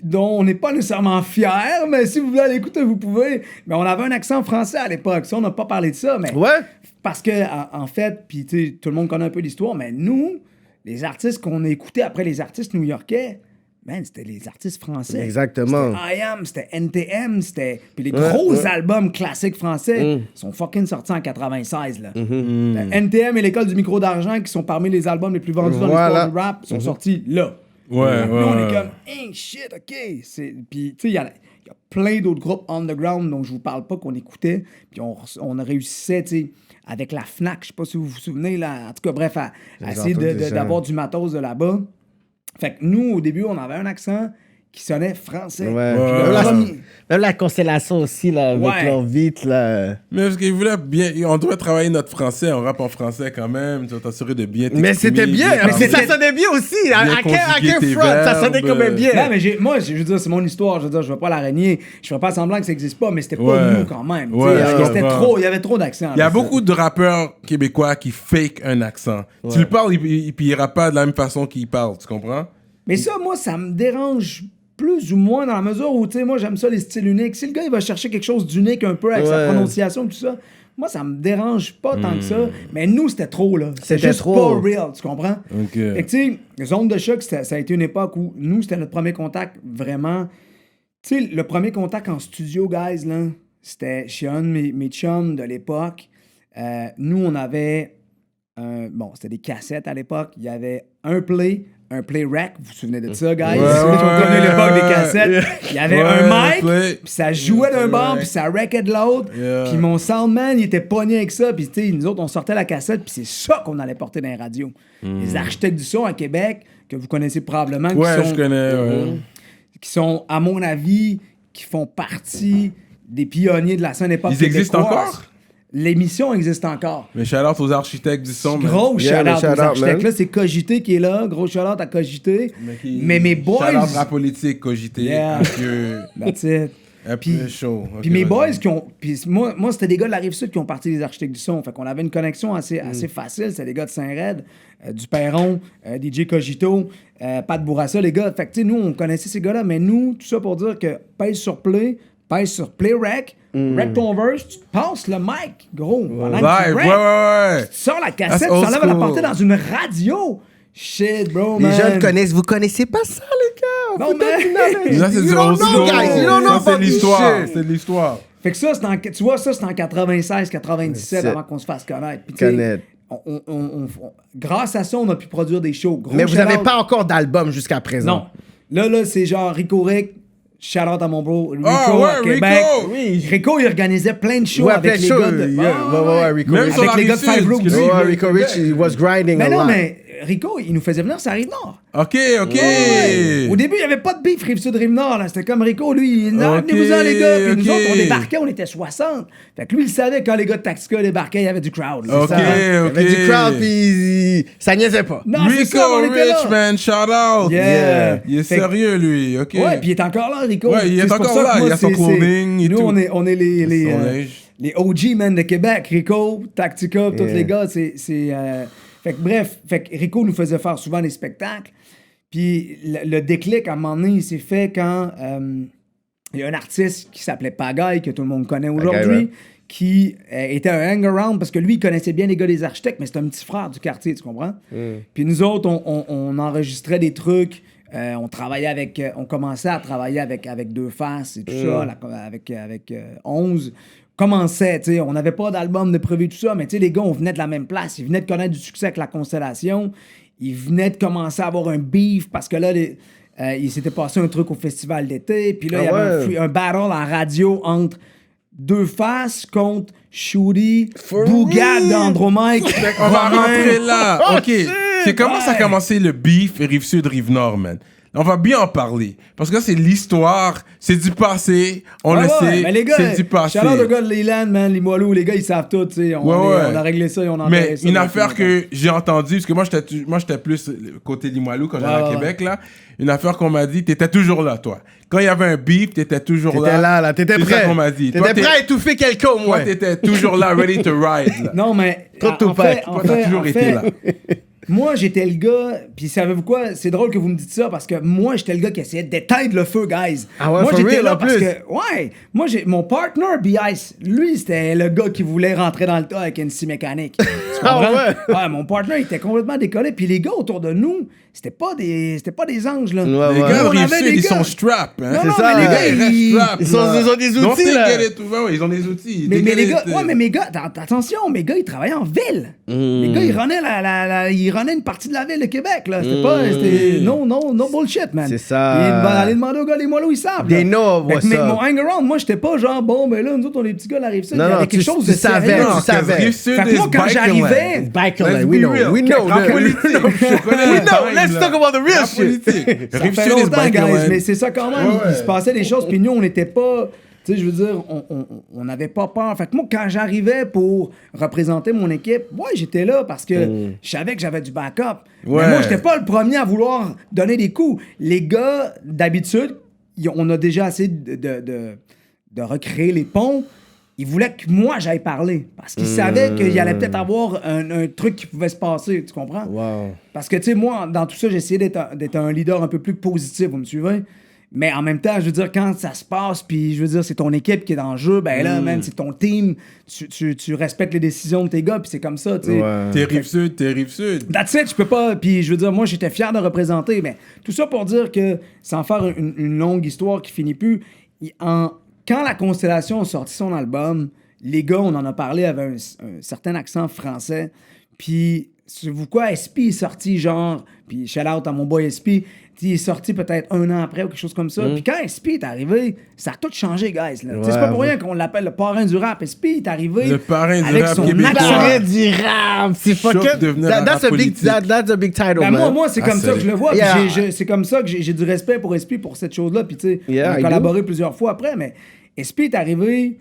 dont on n'est pas nécessairement fier, mais si vous voulez aller écouter, vous pouvez. Mais on avait un accent français à l'époque. Ça, on n'a pas parlé de ça, mais... Ouais? Parce que, en fait, puis tu sais, tout le monde connaît un peu l'histoire, mais nous, les artistes qu'on a écoutés après les artistes new-yorkais, man, c'était les artistes français. Exactement. C'était I.A.M., c'était NTM, c'était... Puis les gros albums classiques français sont fucking sortis en 96, là. NTM et l'École du micro d'argent, qui sont parmi les albums les plus vendus dans l'histoire du rap, sont sortis là. Ouais, Nous, on est ouais. comme, hey, shit, OK. Puis, tu sais, il Il y a plein d'autres groupes underground dont je vous parle pas qu'on écoutait. Puis on a réussi, tu sais, avec la FNAC, je sais pas si vous vous souvenez, là, en tout cas, bref, à essayer d'avoir du matos de là-bas. Fait que nous, au début, on avait un accent qui sonnait français. Ouais. Même la constellation aussi, là, avec leur vite, là. Mais parce qu'ils voulaient bien. On doit travailler notre français, on rappe en français quand même. Tu vas t'assurer de bien t'exprimer. Mais c'était bien. Mais ça sonnait bien aussi. À quel front, ça sonnait quand même bien. Non, mais je veux dire, c'est mon histoire. Je veux dire, je veux pas la renier. Je ferais pas semblant que ça existe pas, mais c'était pas nous quand même. C'était trop. Il y avait trop d'accent. Il y a beaucoup de rappeurs québécois qui fake un accent. Tu le parles, puis il rappe pas de la même façon qu'il parle. Tu comprends? Mais ça, moi, ça me dérange plus ou moins dans la mesure où, tu sais, moi, j'aime ça, les styles uniques. Si le gars, il va chercher quelque chose d'unique un peu avec sa prononciation et tout ça, moi, ça me dérange pas tant que ça. Mais nous, c'était trop, là. C'était juste trop. Pas real, tu comprends? Okay. Fait que, tu sais, Zone de choc, ça a été une époque où, nous, c'était notre premier contact vraiment... Tu sais, le premier contact en studio, guys, là, c'était chez un de mes chums de l'époque. Nous, on avait... c'était des cassettes à l'époque. Il y avait un play rec, vous vous souvenez de ça, guys? Ceux qui ont connu l'époque des cassettes. Il y avait un mic, puis ça jouait d'un bord, puis ça recait de l'autre. Puis mon soundman, il était pogné avec ça. Puis tu sais, nous autres, on sortait la cassette, puis c'est ça qu'on allait porter dans les radios. Les architectes du son à Québec, que vous connaissez probablement. Je connais, qui sont, à mon avis, qui font partie des pionniers de la scène époque québécoise. Ils existent encore? L'émission existe encore. Mais shout-out aux architectes du son. Gros shout-out aux architectes. Là, c'est Cogité qui est là. Gros shout-out à Cogité. Mais mes boys... Shout-out rap politique, Cogité. Yeah. That's it. Puis chaud. Puis mes boys qui ont... Puis moi, c'était des gars de la Rive-Sud qui ont parti des architectes du son. Fait qu'on avait une connexion assez facile. C'était des gars de Saint-Raid, du Perron, DJ Cogito, Pat Bourassa, les gars. Fait que, tu sais, nous, on connaissait ces gars-là. Mais nous, tout ça pour dire que pèse sur play rec, rec ton verse, tu te passes le mic, gros. Live, tu sors la cassette, tu t'enlèves à la portée dans une radio. Shit, bro, man. Les jeunes connaissent, vous connaissez pas ça, les gars. Non, mais... Là, c'est du old school. C'est de l'histoire. C'est de l'histoire. Fait que ça, tu vois, ça, c'était en 96, 97, avant qu'on se fasse connaître. Puis, grâce à ça, on a pu produire des shows. Mais vous n'avez pas encore d'album jusqu'à présent. Non. Là, c'est genre Rico Rick. Shout-out à mon bro Rico à Québec. Rico, il organisait plein de shows avec les gars de... Rico. Même avec les gars de Five Roots. Rico Rich, he was grinding a lot. Mais Rico, il nous faisait venir sur la Rive-Nord. OK. Au début, il n'y avait pas de beef Rive-Sud, Rive-Nord. C'était comme Rico, lui, venez-vous-en, les gars. Puis nous autres, on débarquait, on était 60. Fait que lui, il savait quand les gars de Taxica débarquaient, il y avait du crowd. Il y avait du crowd, puis ça niaisait pas. Non, Rico Rich, man, shout out. Yeah. Il est sérieux, lui. OK. Ouais, puis il est encore là, Rico. Ouais, il est encore là. Il a son clothing et tout. Nous, on est les OG, man, de Québec. Rico, Tactica, tous les gars, Fait que bref, Rico nous faisait faire souvent des spectacles. Puis le déclic, à un moment donné, il s'est fait quand il y a un artiste qui s'appelait Pagaille, que tout le monde connaît aujourd'hui, qui était un hang-around parce que lui, il connaissait bien les gars des architectes, mais c'est un petit frère du quartier, tu comprends? Puis nous autres, on enregistrait des trucs. On commençait à travailler avec Deux Faces et tout ça, avec 11. Commençait, tu sais, on n'avait pas d'album de prévu, tout ça, mais tu sais, les gars, on venait de la même place. Ils venaient de connaître du succès avec La Constellation. Ils venaient de commencer à avoir un beef parce que là, il s'était passé un truc au festival d'été. Puis là, il y avait un battle en radio entre Deux Faces contre Shooty, Bougad d'Andromaque. On va rentrer là. OK. C'est comment ça a commencé le beef Rive-Sud, Rive-Nord, man? On va bien en parler. Parce que là, c'est l'histoire, c'est du passé, on le sait, mais les gars, c'est du passé. Shout-out aux gars de Leland, man, les Moilous, les gars, ils savent tout, tu sais. On a réglé ça et on a Mais une affaire que j'ai entendue, parce que moi, j'étais plus côté Limoilou quand j'allais à Québec, là. Une affaire qu'on m'a dit, t'étais toujours là, toi. Quand il y avait un beef, t'étais toujours là. T'étais là, t'étais prêt. C'est ça qu'on m'a dit. T'étais prêt à étouffer quelqu'un, au moins. Toi, t'étais toujours là, ready to ride, là. Non, mais... Toi, t'as toujours été là. Moi, j'étais le gars, puis savez-vous quoi? C'est drôle que vous me dites ça, parce que moi, j'étais le gars qui essayait d'éteindre le feu, guys. Ah ouais, moi, j'étais là parce que, moi, mon partner, B-Ice, lui, c'était le gars qui voulait rentrer dans le tas avec une scie mécanique. Tu comprends? Ouais, mon partner, il était complètement décollé, puis les gars autour de nous, c'était pas des anges, là. Les gars de Rive-Sud, ils sont strap, hein. Non, c'est ça, mais les gars, ils restent strap. Ils ont des outils, là. Ils ont des outils. Mais les gars, mais mes gars, attention, mes gars, ils travaillaient en ville. Les gars, ils runnaient prenait une partie de la ville de Québec, là. C'était pas... C'était... No bullshit, man. C'est ça. Et il va aller demander aux gars, les mois là où ils savent. They know what's mais up. mon hang-around, moi, j'étais pas genre, bon, ben là, nous autres, on est les petits gars, la Rive-Sud. Non, Il y avait non, quelque chose tu de savais, sérieux. tu savais. Rive-Sud Fait que is moi, quand biking j'arrivais... land. Biker Let's land, be we know. real. We know. Rap politique. Je connais We le know. time, Let's là. talk about the real Rap shit. politique. Ça Rive-Sud fait is longtemps, biking guys, land. mais c'est ça quand même. Ouais, Il se passait des choses, puis nous, on n'était pas... Tu sais, je veux dire, on n'avait pas peur. Fait que moi, quand j'arrivais pour représenter mon équipe, ouais, j'étais là parce que je savais que j'avais du backup. Ouais. Mais moi, j'étais pas le premier à vouloir donner des coups. Les gars, d'habitude, on a déjà essayé de recréer les ponts. Ils voulaient que moi, j'aille parler. Parce qu'ils savaient qu'il y allait peut-être avoir un truc qui pouvait se passer. Tu comprends? Wow. Parce que, tu sais, moi, dans tout ça, j'ai essayé d'être un leader un peu plus positif, vous me suivez? Mais en même temps, je veux dire, quand ça se passe, puis je veux dire, c'est ton équipe qui est en jeu, ben là, man, c'est ton team, tu respectes les décisions de tes gars, puis c'est comme ça, tu sais. Ouais. T'es Rive-Sud, t'es Rive-Sud. That's it, je peux pas. Puis je veux dire, moi, j'étais fier de représenter, mais tout ça pour dire que, sans faire une longue histoire qui finit plus, quand la Constellation a sorti son album, les gars, on en a parlé, avaient un certain accent français, puis, savez-vous quoi, SP est sorti genre, puis shout out à mon boy SP, il est sorti peut-être 1 an après ou quelque chose comme ça. Puis quand SP est arrivé, ça a tout changé, guys. Là. C'est pas pour rien qu'on l'appelle le parrain du rap. SP est arrivé Le parrain du avec rap son québécois. accent. Parrain du rap, c'est fucking... Choc devenir un That's rap a big, politique. that's a big title, Ben, man. moi, c'est Ah, comme ça que je le vois. Yeah. Puis c'est comme ça que j'ai du respect pour SP pour cette chose-là. Puis tu sais, Yeah, on a I collaboré plusieurs fois après, mais SP est arrivé,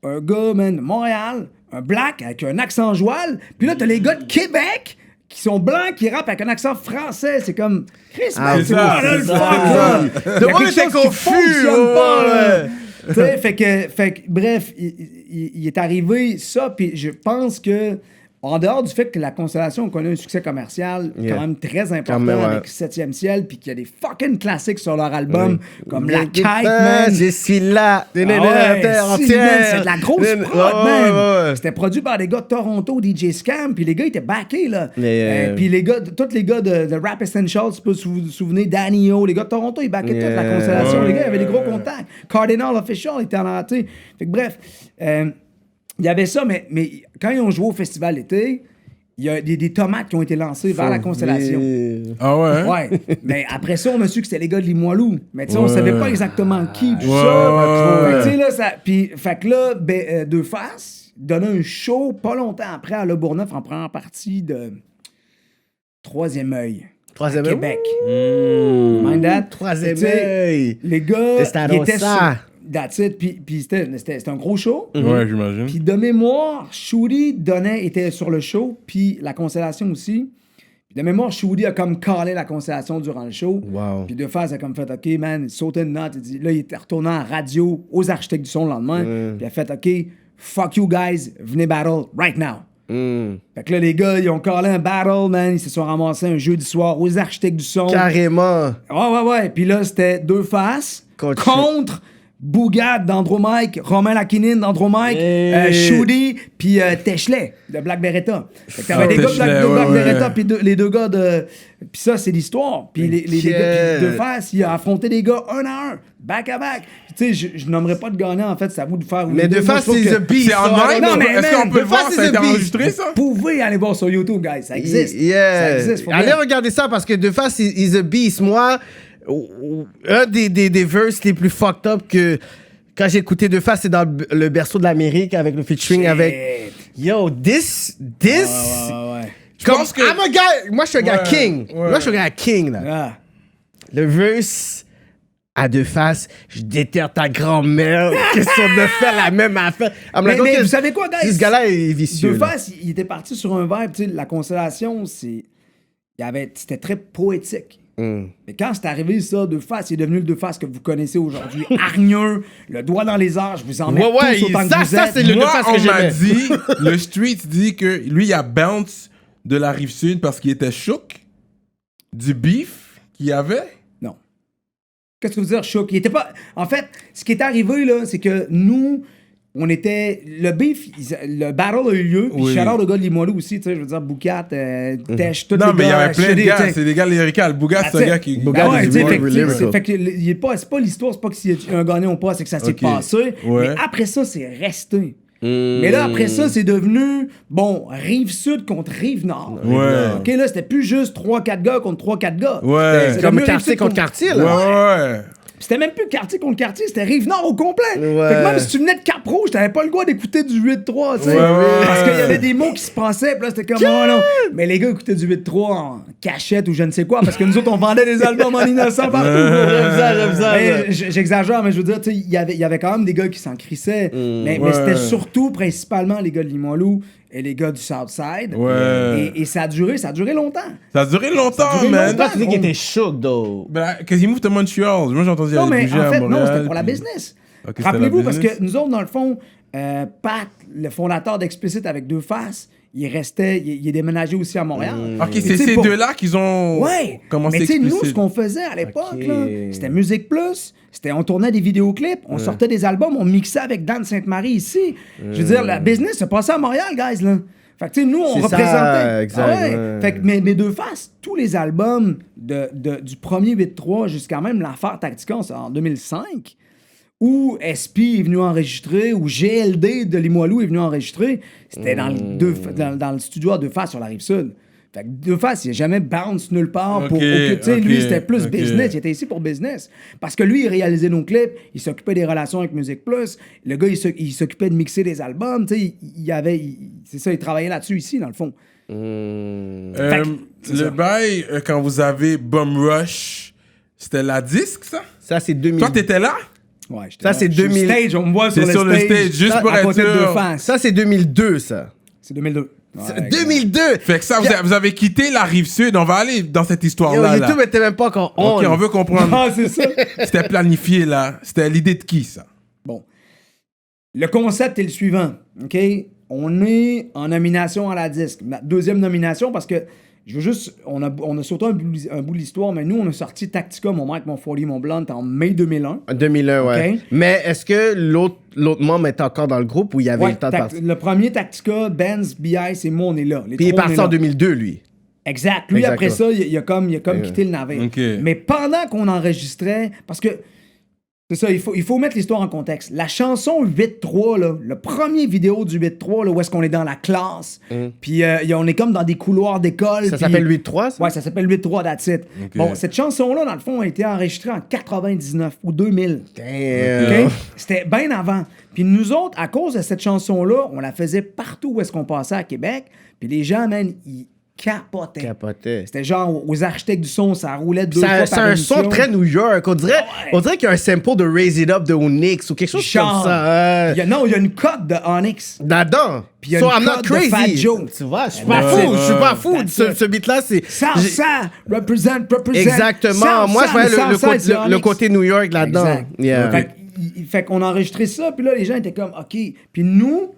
un gars, man, de Montréal, un black avec un accent joual. Puis là, t'as les gars de Québec qui sont blancs, qui rappent avec un accent français. C'est comme... Chris, man, c'est c'est ça, quoi, là, c'est le ça. fuck, là? Il y a Le monde quelque était chose qui confus, fonctionne pas, là. ouais. Tu sais, fait que, bref, il est arrivé ça, puis je pense que, en dehors du fait que la Constellation connaît un succès commercial quand même très important même, ouais. avec 7e ciel, puis qu'il y a des fucking classiques sur leur album, comme La Kite, Ah, man. je suis là. Ah ouais, si, man, c'est de la grosse prod, man. C'était produit par des gars de Toronto, DJ Scam, puis les gars étaient backés, là. Puis les gars, tous les gars de Rap Essentials, tu peux vous souvenir, Danny O, les gars de Toronto, ils backaient toute la Constellation. Les gars, ils avaient des gros contacts. Cardinal Official était en tu sais. Fait que bref, il y avait ça, mais quand ils ont joué au festival d'été, il y a des tomates qui ont été lancées vers la Constellation. Ah ouais? hein? Ouais, mais après ça, on a su que c'était les gars de Limoilou. Mais tu sais, on savait pas exactement qui, tout Ouais, ça. ouais. Fait que, tu sais, là, fait que là, Deux Faces donnait un show pas longtemps après à Le Bourgneuf en première partie de Troisième œil. Troisième à œil. Québec. Mind that? Troisième Tu sais, œil. Les gars, ils étaient sur... ça. That's it. Puis c'était un gros show. Ouais, j'imagine. Puis de mémoire, Shooty était sur le show, puis la Constellation aussi. Puis de mémoire, Shooty a comme callé la Constellation durant le show. Wow. Puis Deux Faces a comme fait, OK, man, il sautait une note. Là, il était retourné en radio aux architectes du son le lendemain. Puis il a fait, OK, fuck you guys, venez battle right now. Fait que là, les gars, ils ont callé un battle, man. Ils se sont ramassés un jeudi soir aux architectes du son. Carrément. Ouais. Puis là, c'était Deux Faces contre Bougat d'Andromike, Romain Lakinine d'Andromike, Shooty, puis Techelet de Black Beretta. Fait que t'avais des gars de Black Beretta, puis les deux gars de... Puis ça, c'est l'histoire. Puis les gars, puis Deux Faces, il a affronté des gars un à un, back à back. Tu sais, je nommerais pas de gagnant, en fait, c'est à vous de faire... Mais Deux Faces, c'est The Beast. C'est online? Non, mais Est-ce qu'on peut le Deux voir? Faces, Ça a c'est été The Beast. enregistré, ça? Vous pouvez aller voir sur YouTube, guys. Ça existe. Yeah. Ça existe. Allez regarder ça parce que Deux Faces is a beast. Moi, un des verses les plus fucked up que quand j'ai écouté Deux Faces, c'est dans le berceau de l'Amérique avec le featuring avec. Yo, this. Ouais. Comme, pense que- I'm a guy. Moi, je suis un gars Ouais, king. ouais. Moi, je suis un gars king, là. Ah. Le verse à Deux Faces, je déterre ta grand-mère. Question de faire la même affaire. I'm like, Mais okay, vous savez quoi, guys? Ce gars-là est vicieux. Deux là. Faces, il était parti sur un vibe, tu sais, la Constellation, c'était très poétique. Mais quand c'est arrivé, ça, Deux Faces, il est devenu le Deux Faces que vous connaissez aujourd'hui. Hargneux, le doigt dans les airs, je vous en mets Ouais, tous autant que vous ça, êtes. c'est le Deux Moi, Faces on que m'a j'aimais. dit, le street dit que lui, il a bounce de la Rive-Sud parce qu'il était choc du beef qu'il y avait. Non. Qu'est-ce que vous dire, choc? Il était pas... En fait, ce qui est arrivé, là, c'est que nous... On était... Le beef, le battle a eu lieu, puis Oui. shout-out au gars de Limoilou aussi, tu sais, je veux dire, Boucat, Tesh, tous Non, les mais il y gars, avait plein de Shitty, gars. tu sais. C'est des gars lyrical. Bougat, c'est un gars qui. Bougat, Ben ouais, is tu sais, very fait que, lyrical. fait que c'est pas l'histoire, c'est pas qu'il y a un gagnant ou pas, c'est que ça s'est Ok. passé. Ouais. Mais après ça, c'est resté. Mais là, après ça, c'est devenu, bon, Rive-Sud contre Rive-Nord. Ouais. OK, là, c'était plus juste 3-4 gars contre 3-4 gars. Ouais. C'est Comme devenu quartier Rive-Sud contre quartier, Ouais, là. ouais. C'était même plus quartier contre quartier, c'était Rive-Nord au complet. Ouais. Fait que même si tu venais de Cap-Rouge, t'avais pas le droit d'écouter du 8-3, tu sais. Ouais, ouais. Parce qu'il y avait des mots qui se passaient, puis là, c'était comme, oh non. Mais les gars écoutaient du 8-3 en cachette ou je ne sais quoi, parce que nous autres, on vendait des albums en innocent partout. J'aime ça. Mais j'exagère, mais je veux dire, tu sais, il y avait quand même des gars qui s'en crissaient. Mais Ouais. c'était surtout, principalement, les gars de Limoilou et les gars du Southside. Ouais. Et ça a duré longtemps. Ça a duré longtemps, duré man. longtemps. Toi, tu dis qu'il était shook, though. Because he moved to Montreal. Moi, j'ai entendu Non, aller mais bouger en à fait, Montréal. non, c'était pour la puis- business. Ok, c'était Rappelez-vous, la parce business. que nous autres, dans le fond, Pat, le fondateur d'Explicit avec Deux Faces, il est déménagé aussi à Montréal. Ok, Et c'est tu sais, ces pour- deux-là qu'ils ont Ouais, commencé mais tu sais, nous, Explicit. ce qu'on faisait à l'époque, Ok. là, c'était Musique Plus, on tournait des vidéoclips, on sortait des albums, on mixait avec Dan Sainte-Marie ici. Je veux dire, la business se passait à Montréal, guys, là. Fait que, tu sais, nous, on C'est ça, représentait. exact, Ah ouais. ouais. Fait que, mais Deux Faces, tous les albums du premier 8-3 jusqu'à même l'affaire Tactica en 2005, où SP est venu enregistrer, ou GLD de Limoilou est venu enregistrer, c'était dans le studio à Deux Faces sur la Rive-Sud. Fait que Deux Faces, il n'a jamais bounce nulle part pour... Ok, tu sais, lui, ok, c'était plus ok. business. Il était ici pour business. Parce que lui, il réalisait nos clips, il s'occupait des relations avec Musique Plus, le gars, il s'occupait de mixer des albums, tu sais, c'est ça, il travaillait là-dessus ici, dans le fond. Fait que, c'est ça. Le bail, quand vous avez Bum Rush, c'était la disque, ça? Ça, c'est 2000. Toi, t'étais là? Ouais, j'étais Ça, là. c'est Je suis 2000. stage, on me voit C'est sur le stage, juste ça, pour à être côté de Deux sûr. Faces. Ça, c'est 2002, ça. C'est 2002. Ouais, 2002! Fait que ça, vous avez quitté la Rive-Sud. On va aller dans cette Yo, histoire-là. là. YouTube était même pas encore on. Ok, on veut comprendre. Ah, c'est ça. C'était planifié, là. C'était l'idée de qui, ça? Bon. Le concept est le suivant, OK? On est en nomination à la disque. Ma deuxième nomination, parce que je veux juste... On a sauté un bout de l'histoire, mais nous, on a sorti Tactica, mon Mike, mon 40, mon Blunt, en mai 2001. 2001, ouais. Ok. Mais est-ce que l'autre membre était encore dans le groupe ou il y avait Ouais, le temps de partir? le premier Tactica, Benz, BI, c'est moi, on est là. Les Puis il est trois, on parti là. en 2002, lui. Exact. Lui, après ça, Exactement. il a comme quitté le navire. Ok. Mais pendant qu'on enregistrait, parce que c'est ça, il faut mettre l'histoire en contexte. La chanson 8-3, là, le premier vidéo du 8-3, là, où est-ce qu'on est dans la classe, puis on est comme dans des couloirs d'école. Ça puis- s'appelle 8-3, ça? Ouais, ça s'appelle 8-3, that's it. Ok. Bon, cette chanson-là, dans le fond, a été enregistrée en 99 ou 2000. Damn. OK? C'était bien avant. Puis nous autres, à cause de cette chanson-là, on la faisait partout où est-ce qu'on passait à Québec. Puis les gens, man, ils capotaient. Capotait. C'était genre aux architectes du son, ça roulait deux fois C'est par un émission. son très New York. On dirait qu'il y a un sample de Raise It Up de Onyx ou quelque chose Genre. comme ça. Il y a une cote de Onyx. Là-dedans. Puis il y a So, une I'm not cote de Fat crazy. Joe. Tu vois, je suis pas Ouais, fou. Je suis pas fou. That's it. Ce beat-là, c'est. j'ai- Ça, represent. Exactement. Moi, je voyais le côté New York là-dedans. Exact. Yeah. Fait qu'on a enregistré ça, puis là, les gens étaient comme, OK. Puis nous,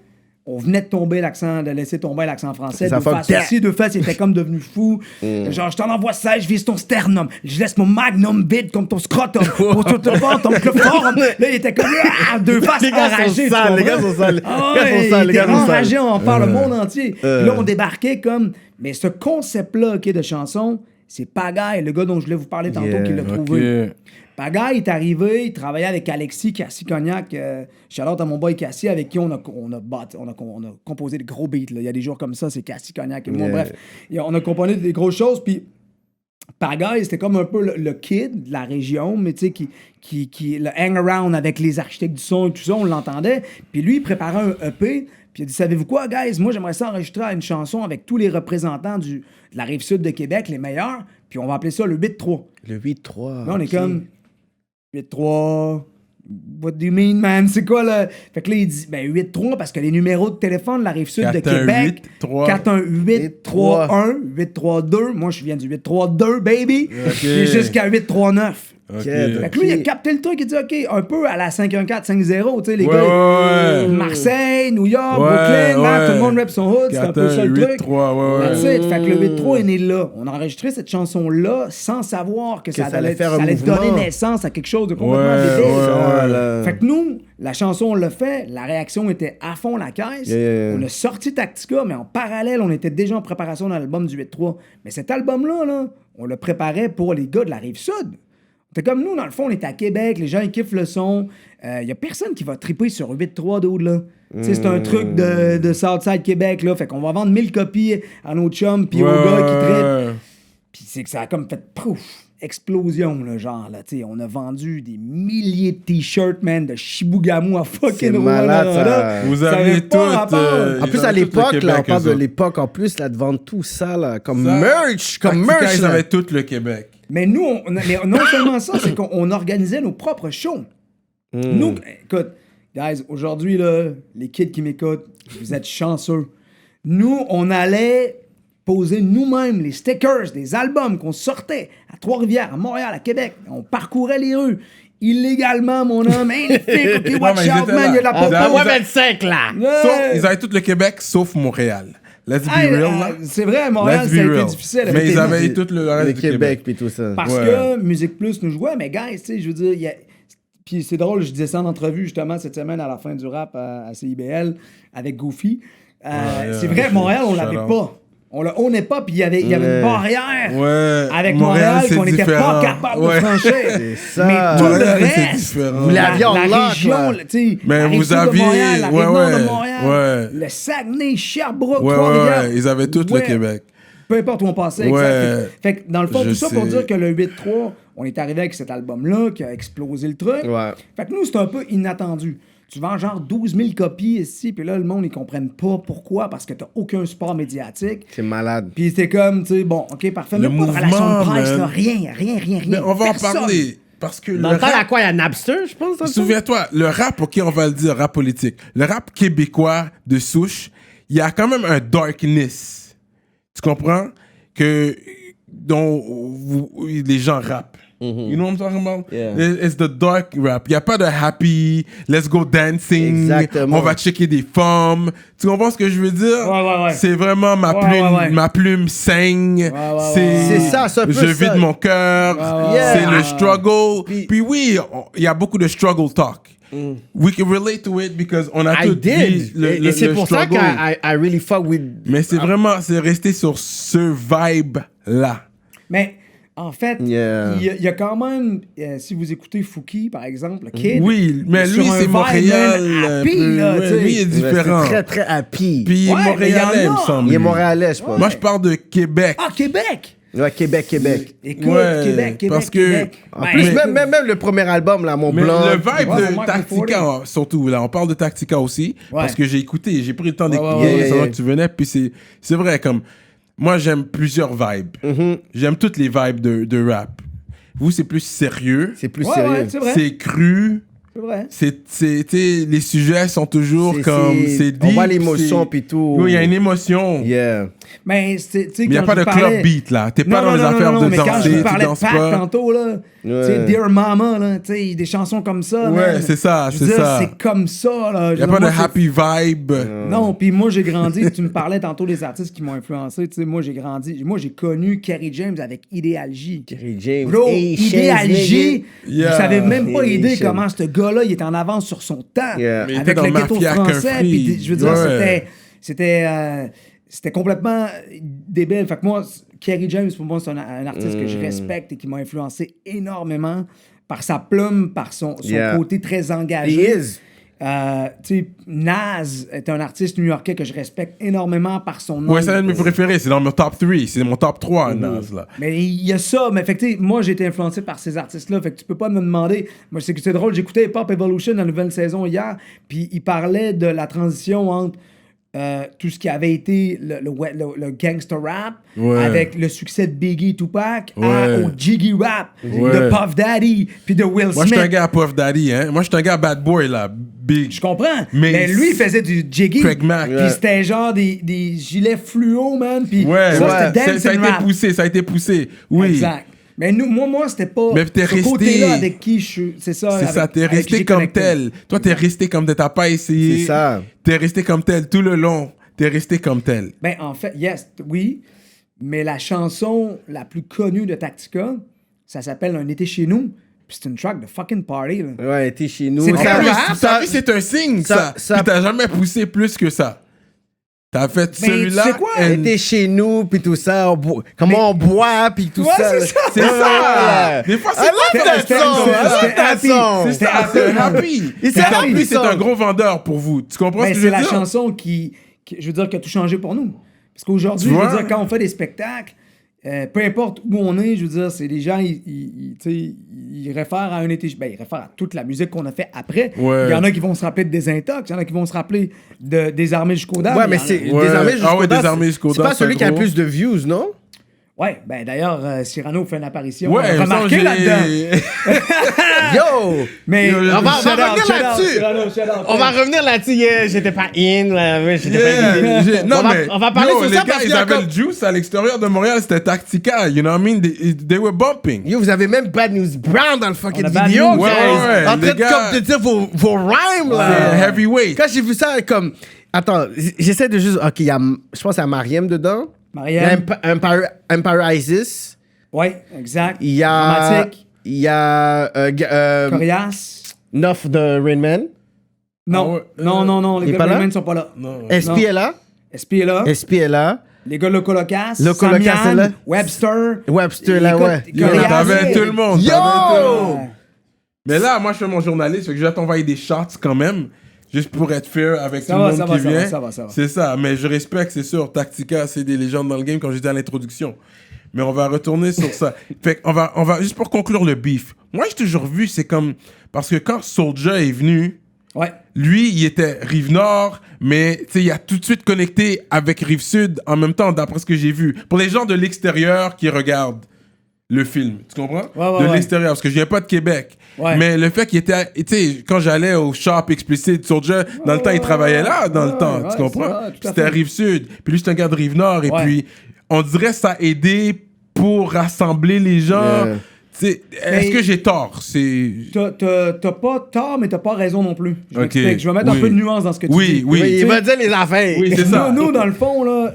on venait de laisser tomber l'accent français. Ça Deux fuck Faces that. aussi, Deux Faces, il était comme devenu fou. Genre, je t'en envoie 16, je vise ton sternum. Je laisse mon magnum vide comme ton scrotum. Pour tout te vendre, ton chloroforme. Là, il était comme, ah, Deux Faces Les gars sont enragés. tu sales, les comprends? gars sont sales. Ah Les gars ouais, sont sales, il les gars était sont sales. enragé, on parle le monde entier. Puis là, on débarquait comme, mais ce concept-là, OK, de chanson, c'est Pagaille, le gars dont je voulais vous parler tantôt, Yeah. qui l'a trouvé. Ok. Pagaille est arrivé, il travaillait avec Alexis Cassie-Cognac, shout-out à mon boy Cassie, avec qui on a composé des gros beats. Là. Il y a des jours comme ça, c'est Cassie-Cognac. Et moi, Yeah. bref, on a composé des grosses choses, puis Pagaille, c'était comme un peu le kid de la région, mais tu sais, qui le hang-around avec les architectes du son et tout ça, on l'entendait. Puis lui, il préparait un EP, puis il a dit, savez-vous quoi, guys? Moi, j'aimerais ça enregistrer une chanson avec tous les représentants de la Rive-Sud de Québec, les meilleurs, puis on va appeler ça le 8-3. Le 8-3. Là, on est ok. comme 8-3. What do you mean, man? C'est quoi le. Fait que là, il dit, ben 8-3 parce que les numéros de téléphone de la Rive-Sud de 418, Québec. 3. 418-3-1, 8-3-2. Moi, je viens du 8-3-2, baby. Et jusqu'à 8-3-9. Ok. Fait que lui, il a capté le truc, il dit, OK, un peu à la 5-1-4-5-0, tu sais, les Ouais, gars. ouais, ouais. Marseille, New York, Ouais, Brooklyn, là, ouais. tout le monde rap son hood, c'est un peu ça le truc. 4-1-8-3, ouais, That's ouais. it. Fait que le 8-3 est né là. On a enregistré cette chanson-là sans savoir que ça ça allait allait faire un donner mouvement. naissance à quelque chose de complètement Ouais, débile. ouais, ouais. Fait que nous, la chanson, on l'a fait, la réaction était à fond la caisse. Yeah. On a sorti Tactica, mais en parallèle, on était déjà en préparation d'un album du 8-3. Mais cet album-là, là, on le préparait pour les gars de la Rive-Sud. On C'est comme nous, dans le fond, on est à Québec, les gens, ils kiffent le son. Il y a personne qui va triper sur 8-3 d'autres, là. Tu sais, c'est un truc de Southside Québec, là. Fait qu'on va vendre 1000 copies à nos chums puis aux gars qui trippent. Puis c'est que ça a comme fait explosion, là, genre, là. Tu sais, on a vendu des milliers de t-shirts, man, de Chibougamau à fucking malade, Rwanda, ça. là. Vous Ça aviez avait pas tout. rapport. En plus, à l'époque, là, on parle de l'époque en plus, là, de vendre tout ça, là, comme merch, Ils là. avaient tout le Québec. Mais nous, mais non seulement ça, c'est qu'on organisait nos propres shows. Nous, écoute, guys, aujourd'hui, là, les kids qui m'écoutent, vous êtes chanceux. Nous, on allait poser nous-mêmes les stickers des albums qu'on sortait à Trois-Rivières, à Montréal, à Québec. On parcourait les rues. Illégalement, mon homme. Hey, les filles, OK, watch mais ils out, étaient man, là. il y a de la Ils popo. avaient- Moi, 25, là. Ils avaient tout le Québec, sauf Montréal. Let's be Hey, real, là. c'est vrai, Montréal, Let's ça a be été real. difficile. Mais avec ils les- avaient tout le reste Le du Québec, puis tout ça. Parce que Musique Plus nous jouait, mais guys, tu sais, je veux dire, puis c'est drôle, je disais ça en entrevue justement cette semaine à la fin du rap à CIBL avec Goofy. C'est vrai, Montréal, on l'avait shout-out. pas. On n'est pas, puis il y avait une barrière Ouais. avec Montréal c'est qu'on n'était pas différent. capable Ouais. de franchir. C'est ça. Mais tout le Montréal, c'est reste, différent. Vous l'aviez en la lock, région, là. là, tu sais, Mais la rive vous sud de aviez- Montréal, la rive ouais, nord de ouais, Montréal, ouais. le Saguenay, Sherbrooke, Ouais, Trois-Rivières. ouais, ils avaient tout le Ouais. Québec. Peu importe où on passait. Ouais. Exact. Fait que dans le fond, Je tout ça pour sais. dire que le 8-3, on est arrivé avec cet album-là qui a explosé le truc. Ouais. Fait que nous, c'est un peu inattendu. Tu vends genre 12 000 copies ici, puis là, le monde, ils comprennent pas pourquoi, parce que t'as aucun support médiatique. C'est malade. Puis c'est comme, tu sais, bon, OK, parfait. Le Même pas de relation de mouvement, presse, man. là, rien. Mais on va Personne. en parler. Parce que Dans le le temps, à rap, quoi? Il y a Napster, je pense. dans le temps? souviens-toi, le rap, ok, on va le dire, rap politique. Le rap québécois de souche, il y a quand même un darkness. Tu comprends? Dont les gens rappent. You know what I'm talking about? Yeah. It's the dark rap. Il n'y a pas de happy, let's go dancing, Exactement. on va checker des femmes. Tu comprends ce que je veux dire? Ouais. C'est vraiment ma Ouais, plume, ouais. ma plume saigne. C'est ça, c'est un peu Je ça. vide mon cœur. ouais. C'est le struggle. Puis- Puis oui, il y a beaucoup de struggle talk. We can relate to it because on a I tout did. dit Et c'est pour ça que I really fuck with... Mais c'est vraiment, c'est resté sur ce vibe-là. Mais en fait, Yeah. il y a quand même, si vous écoutez Fouki, par exemple, le Kid. Oui, mais sur lui, un c'est vibe, Montréal. man, un happy, peu, là, ouais, tu sais. lui, il est différent. C'est très, très happy. Puis Ouais, mais Montréalais, il y en il me a. semble. Il est lui. montréalais, je pense. Moi, je parle de Québec. Ah, Québec! Ouais, Québec. Écoute, Ouais, Québec, parce que- Québec. En Ben, plus, écoute, même le premier album, là, Mon Mais Blanc. le vibe Ouais, de Mike Tactica, surtout, là, on parle de Tactica aussi, Ouais. parce que j'ai écouté, j'ai pris le temps d'écouter ouais, récemment ouais. que tu venais, puis c'est vrai, comme, moi, j'aime plusieurs vibes. J'aime toutes les vibes de rap. Vous, c'est plus sérieux, C'est plus Ouais, sérieux. ouais, c'est vrai. c'est cru, C'est vrai. les sujets sont toujours c'est On deep, voit l'émotion, c'est- puis tout. Oui, il y a une émotion. Yeah. Mais, tu sais, Mais il n'y a quand pas je de parlais- club beat, là. T'es pas Non, dans les non, affaires non, de mais quand danser, je tu parlais de danses Pat pas. tantôt, là, tu sais, Dear Mama, là, tu sais, des chansons comme ça. Ouais, man. c'est ça, Je c'est veux dire, ça. C'est comme ça, là. Il n'y a pas de happy vibe. Non, puis moi, j'ai grandi. Tu me parlais tantôt des artistes qui m'ont influencé. Tu sais, moi, j'ai grandi. Moi, j'ai connu Kerry James avec Idéal J. Kerry James. Bro, Hey, Idéal James, J, Yeah. vous savez même pas Hey, idée Shane. comment ce gars-là, il est en avance sur son temps. Yeah. Mais il Avec était dans le ghetto Mafia français. Country. Puis, je veux dire, Ouais. c'était complètement débile. Fait que moi, Kerry James, pour moi, c'est un artiste que je respecte et qui m'a influencé énormément par sa plume, par son Yeah. côté très He engagé. is. Tu sais, Nas est un artiste new-yorkais que je respecte énormément par son nom. Ouais, c'est un de mes préférés. C'est dans mon top 3. C'est mon top 3, Nas, là. Mais il y a ça, mais fait que, tu sais, moi j'ai été influencé par ces artistes-là, fait que tu peux pas me demander. Moi, c'est drôle, j'écoutais Pop Evolution, la nouvelle saison hier, puis il parlait de la transition entre tout ce qui avait été le gangster rap, Ouais. avec le succès de Biggie Tupac, Ouais. au Jiggy rap, Ouais. de Puff Daddy, puis de Will Moi, je suis un Smith. gars à Puff Daddy, hein. Moi, je suis un gars à Bad Boy, là. Big. Je comprends. Mais Mais lui, il faisait du Jiggy. Craig Mack. Puis c'était genre des gilets fluo, man. Puis Ouais, ça, ouais. c'était Ça a dancing été rap. poussé, ça a été poussé. Oui. Exact. Mais nous, moi, c'était pas Mais t'es ce resté- côté-là avec qui je suis. C'est ça. C'est avec- ça, t'es avec qui resté j'ai comme connecté. tel. Toi, t'es resté comme tel. T'as pas essayé. C'est ça. T'es resté comme tel tout le long. T'es resté comme tel. Ben, en fait, yes, oui. Mais la chanson la plus connue de Tactica, ça s'appelle Un été chez nous. Puis c'est une track de fucking party, là. Ouais, t'es chez nous. C'est En très plus, rap, ça, c'est un signe, ça. ça- Puis t'as jamais poussé plus que ça. T'as fait Mais celui-là. tu sais quoi? and- T'es chez nous, puis tout ça, comment on boit, puis tout Ouais, ça. c'est ça. C'est ça. Des fois, c'est I love that C'était- song. c'était- I love c'était that happy. song. C'est ça, c'est happy. Il C'est s'est happy, happy c'est song. un gros vendeur pour vous. Tu comprends Mais ce que je c'est veux la dire? chanson je veux dire, qui a tout changé pour nous. Parce qu'aujourd'hui, Tu je veux vois? dire, quand on fait des spectacles, peu importe où on est, je veux dire, c'est les gens, tu sais, ils réfèrent à un été. Ben, ils réfèrent à toute la musique qu'on a fait après. Ouais. Il y en a qui vont se rappeler de Désintox, il y en a qui vont se rappeler des armées jusqu'aux dames. Ouais, il y mais en a- c'est Ouais. Désarmé jusqu'au Ah ouais, dents, Désarmé jusqu'au c'est dents, pas c'est celui qui a le gros. plus de views, non? Ouais, ben d'ailleurs, Cyrano fait une apparition. Ouais, Remarquez là-dedans. Yo! Mais Yo, on va shout out, revenir shout out, là-dessus. Cyrano, shout out. On va revenir là-dessus. Yeah, j'étais pas in, là, j'étais Yeah, pas in. non, on, mais on va parler yo, sur les ça gars, parce ils qu'il y a avaient comme... le juice à l'extérieur de Montréal, c'était Tactica, you know what I mean? They were bumping. Yo, vous avez même Bad News Brown dans le fucking On a Bad vidéo, News, guys. ouais, En les train de, gars. comme, de dire vos rhymes, là. C'est heavyweight. Quand j'ai vu ça, comme... Attends, j'essaie de juste... OK, il y a... Je pense qu'il y a Mariam dedans. Il y a Mariam. Empire Isis. Ouais, exact. Il y a... Dramatique. Il y a... Corias. Nof de Rain Man. Non, Ah ouais, non, il les est gars pas de là? Rayman ne sont pas là. Non. SP est là. SP est là. SP est là. Les gars de Loco Locas. Loco Locas est là. Webster. Webster, là, ouais. Yo, Corias, t'avais tout le monde. Yo! t'avais tout le monde. Ouais. Mais là, moi, je fais mon journaliste, fait que je vais t'envoyer des shots quand même, juste pour être fair avec Ça tout va, le ça monde va, qui ça va, vient. ça va, ça va. C'est ça, mais je respecte, c'est sûr. Tactica, c'est des légendes dans le game, comme je disais à l'introduction. Mais on va retourner sur ça. Fait qu'on va, juste pour conclure le beef. Moi, j'ai toujours vu, c'est comme, parce que quand Soulja est venu, Ouais. lui, il était Rive-Nord, mais tu sais, il a tout de suite connecté avec Rive-Sud en même temps, d'après ce que j'ai vu. Pour les gens de l'extérieur qui regardent le film, tu comprends? Ouais, de ouais. l'extérieur, parce que je viens pas de Québec. Ouais. Mais le fait qu'il était, tu sais, quand j'allais au shop explicite Soulja, dans le temps, il travaillait là, dans le temps, ouais, tu comprends? c'est ça, tout à C'était fait. Rive-Sud. Puis lui, c'est un gars de Rive-Nord, et Ouais. puis on dirait que ça a aidé pour rassembler les gens. Yeah. Tu sais, est-ce Mais- que j'ai tort? C'est... T'as pas tort, mais t'as pas raison non plus. Je Ok. m'explique. Je vais mettre Oui. un peu de nuance dans ce que tu Oui, dis. oui. Oui, Tu il sais, va dire les affaires. Oui, c'est ça. Nous, dans le fond, là,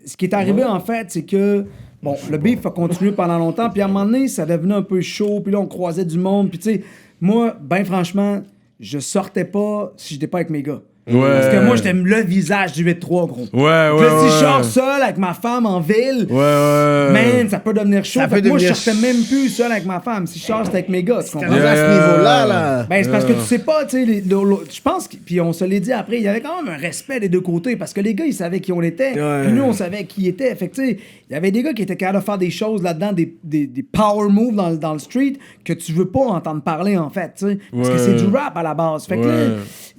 ce qui est arrivé, en fait, c'est que, bon, le beef a continué pendant longtemps, puis à un moment donné, ça devenait un peu chaud, puis là, on croisait du monde, puis tu sais, moi, ben franchement, je sortais pas si j'étais pas avec mes gars. Ouais. Parce que moi, j'étais le visage du 8-3, gros. Ouais, Puis ouais, là, si je ouais. sors seul avec ma femme en ville, Ouais. man, ça peut devenir chaud. Ça Fait peut que moi, je devenir sortais même plus seul avec ma femme. Si je sors, c'était avec mes gars, tu comprends? Rendu à ce niveau-là, là. Ben, c'est parce que tu sais pas, tu sais, je pense, puis on se l'est dit après, il y avait quand même un respect des deux côtés, parce que les gars, ils savaient qui on était, puis nous, on savait qui était. Fait que, tu sais, il y avait des gars qui étaient capables de faire des choses là-dedans, des power moves dans le street, que tu veux pas entendre parler, en fait, tu sais, parce que Ouais. c'est du rap à la base. Fait que là, Ouais.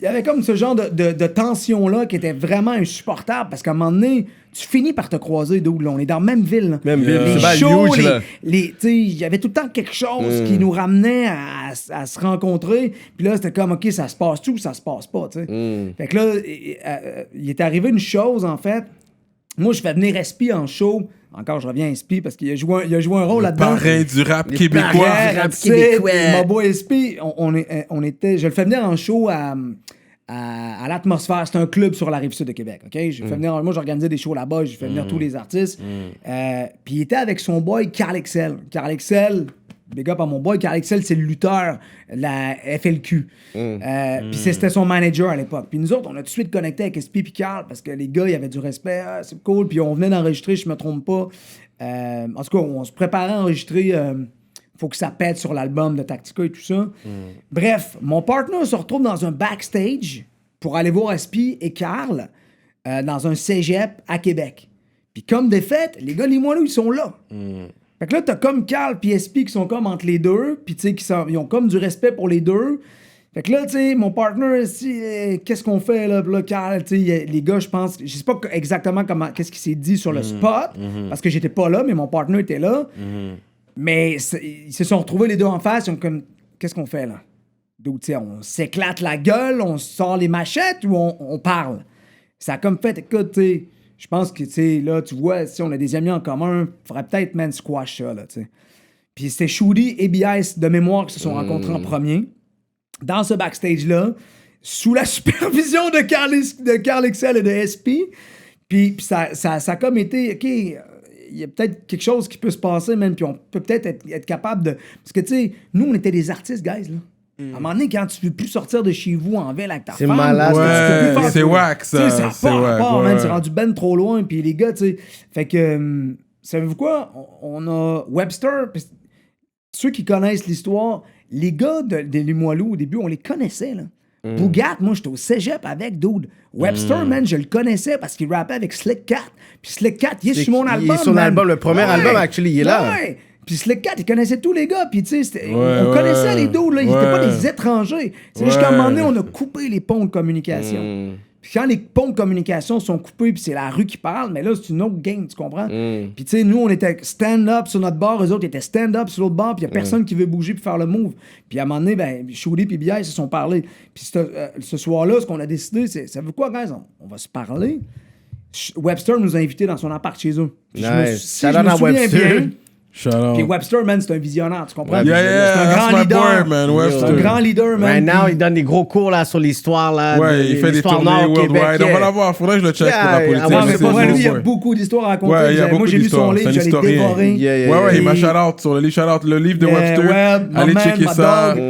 il y avait comme ce genre de tension-là qui était vraiment insupportable, parce qu'à un moment donné, tu finis par te croiser, d'où là, on est dans la même ville. là. Même ville, Les c'est pas shows, huge, là. tu sais, il y avait tout le temps quelque chose qui nous ramenait à se rencontrer. Puis là, c'était comme, OK, ça se passe tout ou ça se passe pas, tu sais. Fait que là, il est arrivé une chose, en fait. Moi, je fais venir SP en show. Encore, je reviens à SP parce qu'il a joué un rôle là-dedans. Parrain du rap Les québécois. parrains. Yeah, rap that's québécois. it. My boy SP, on était... Je le fais venir en show à l'Atmosphère. C'est un club sur la Rive-Sud de Québec, OK? Je fais venir, moi, j'organisais des shows là-bas. J'ai fait venir tous les artistes. Puis il était avec son boy Carl Excel. Carl Excel... Big up à mon boy, Carl Excel, c'est le lutteur de la FLQ. Puis c'était son manager à l'époque. Puis nous autres, on a tout de suite connecté avec SP et Carl parce que les gars, il y avait du respect, c'est cool. Puis on venait d'enregistrer, je me trompe pas. En tout cas, on se préparait à enregistrer. Faut que ça pète sur l'album de Tactica et tout ça. Bref, mon partner se retrouve dans un backstage pour aller voir SP et Carl dans un cégep à Québec. Puis comme des fêtes, les gars, les mois là, ils sont là. Fait que là, t'as comme Carl et SP qui sont comme entre les deux, puis tu sais, ils ont comme du respect pour les deux. Fait que là, tu sais, mon partner, qu'est-ce qu'on fait là? Puis là, Carl, tu sais, les gars, je pense, je sais pas exactement qu'est-ce qui s'est dit sur le spot, parce que j'étais pas là, mais mon partner était là. Mais ils se sont retrouvés les deux en face, ils ont comme, qu'est-ce qu'on fait là? Donc, tu sais, on s'éclate la gueule, on sort les machettes ou on parle? Ça a comme fait, écoute, tu sais, je pense que, tu sais, là, tu vois, si on a des amis en commun, il faudrait peut-être, man, squash ça, là, tu sais. Puis c'était Shooty et BIS de mémoire qui se sont rencontrés en premier. Dans ce backstage-là, sous la supervision de Carl Excel et de SP. Puis ça a comme été, OK, il y a peut-être quelque chose qui peut se passer, même, puis on peut peut-être être capable de... Parce que, tu sais, nous, on était des artistes, guys, là. À un moment donné, quand tu veux plus sortir de chez vous en ville avec ta C'est femme, malade, tu peux plus Ouais, faire c'est ça. wack, Tu sais, ça. ça C'est part, wack, part, man, ouais. c'est rendu ben trop loin, puis les gars, tu sais. Fait que, savez-vous quoi? On a Webster, pis ceux qui connaissent l'histoire, les gars de Limoilou, au début, on les connaissait, là. Bougat, moi, j'étais au cégep avec, dude. Webster, man, je le connaissais parce qu'il rappait avec Slick Cat. Puis Slick Cat, il est sur mon album, Il est sur man. l'album, le premier album, actually, il est là. Ouais. Puis Slick Cat, il connaissait tous les gars. Puis, tu sais, on ouais, connaissait les dudes, là. Ils étaient pas ouais. des étrangers. C'est juste qu'à un moment donné, on a coupé les ponts de communication. Puis quand les ponts de communication sont coupés, puis c'est la rue qui parle, mais là, c'est une autre game, tu comprends? Puis tu sais, nous, on était stand-up sur notre bar, eux autres étaient stand-up sur l'autre bar, puis il y a personne qui veut bouger puis faire le move. Puis à un moment donné, ben, Shoudy puis Biaï se sont parlé. Puis ce soir-là, ce qu'on a décidé, c'est, ça veut quoi, guys? On va se parler. Webster nous a invités dans son appart chez eux. Puis Nice. je me souviens Webster. bien... Shout out. Puis Webster, man, c'est un visionnaire, tu comprends? Yeah, yeah, c'est un that's grand my leader. boy, man, C'est Webster. un grand leader, man. Right now, Puis- il donne des gros cours là, sur l'histoire. Là, Ouais, il fait des l'histoire tournées nord au worldwide. Québec, On va l'avoir, faudrait que je le check pour la Yeah, politique. ouais, Ouais, mais c'est pour vrai, bon, lui, il y a ouais. beaucoup d'histoires à raconter. Ouais, il y a Moi, beaucoup j'ai lu son d'histoires. livre, C'est un je l'ai historien. dévoré. Yeah, Ouais, ouais, il m'a Et- shout-out sur le livre, shout-out le livre de Yeah, Webster. Web, my Allez man, checker my ça. dog.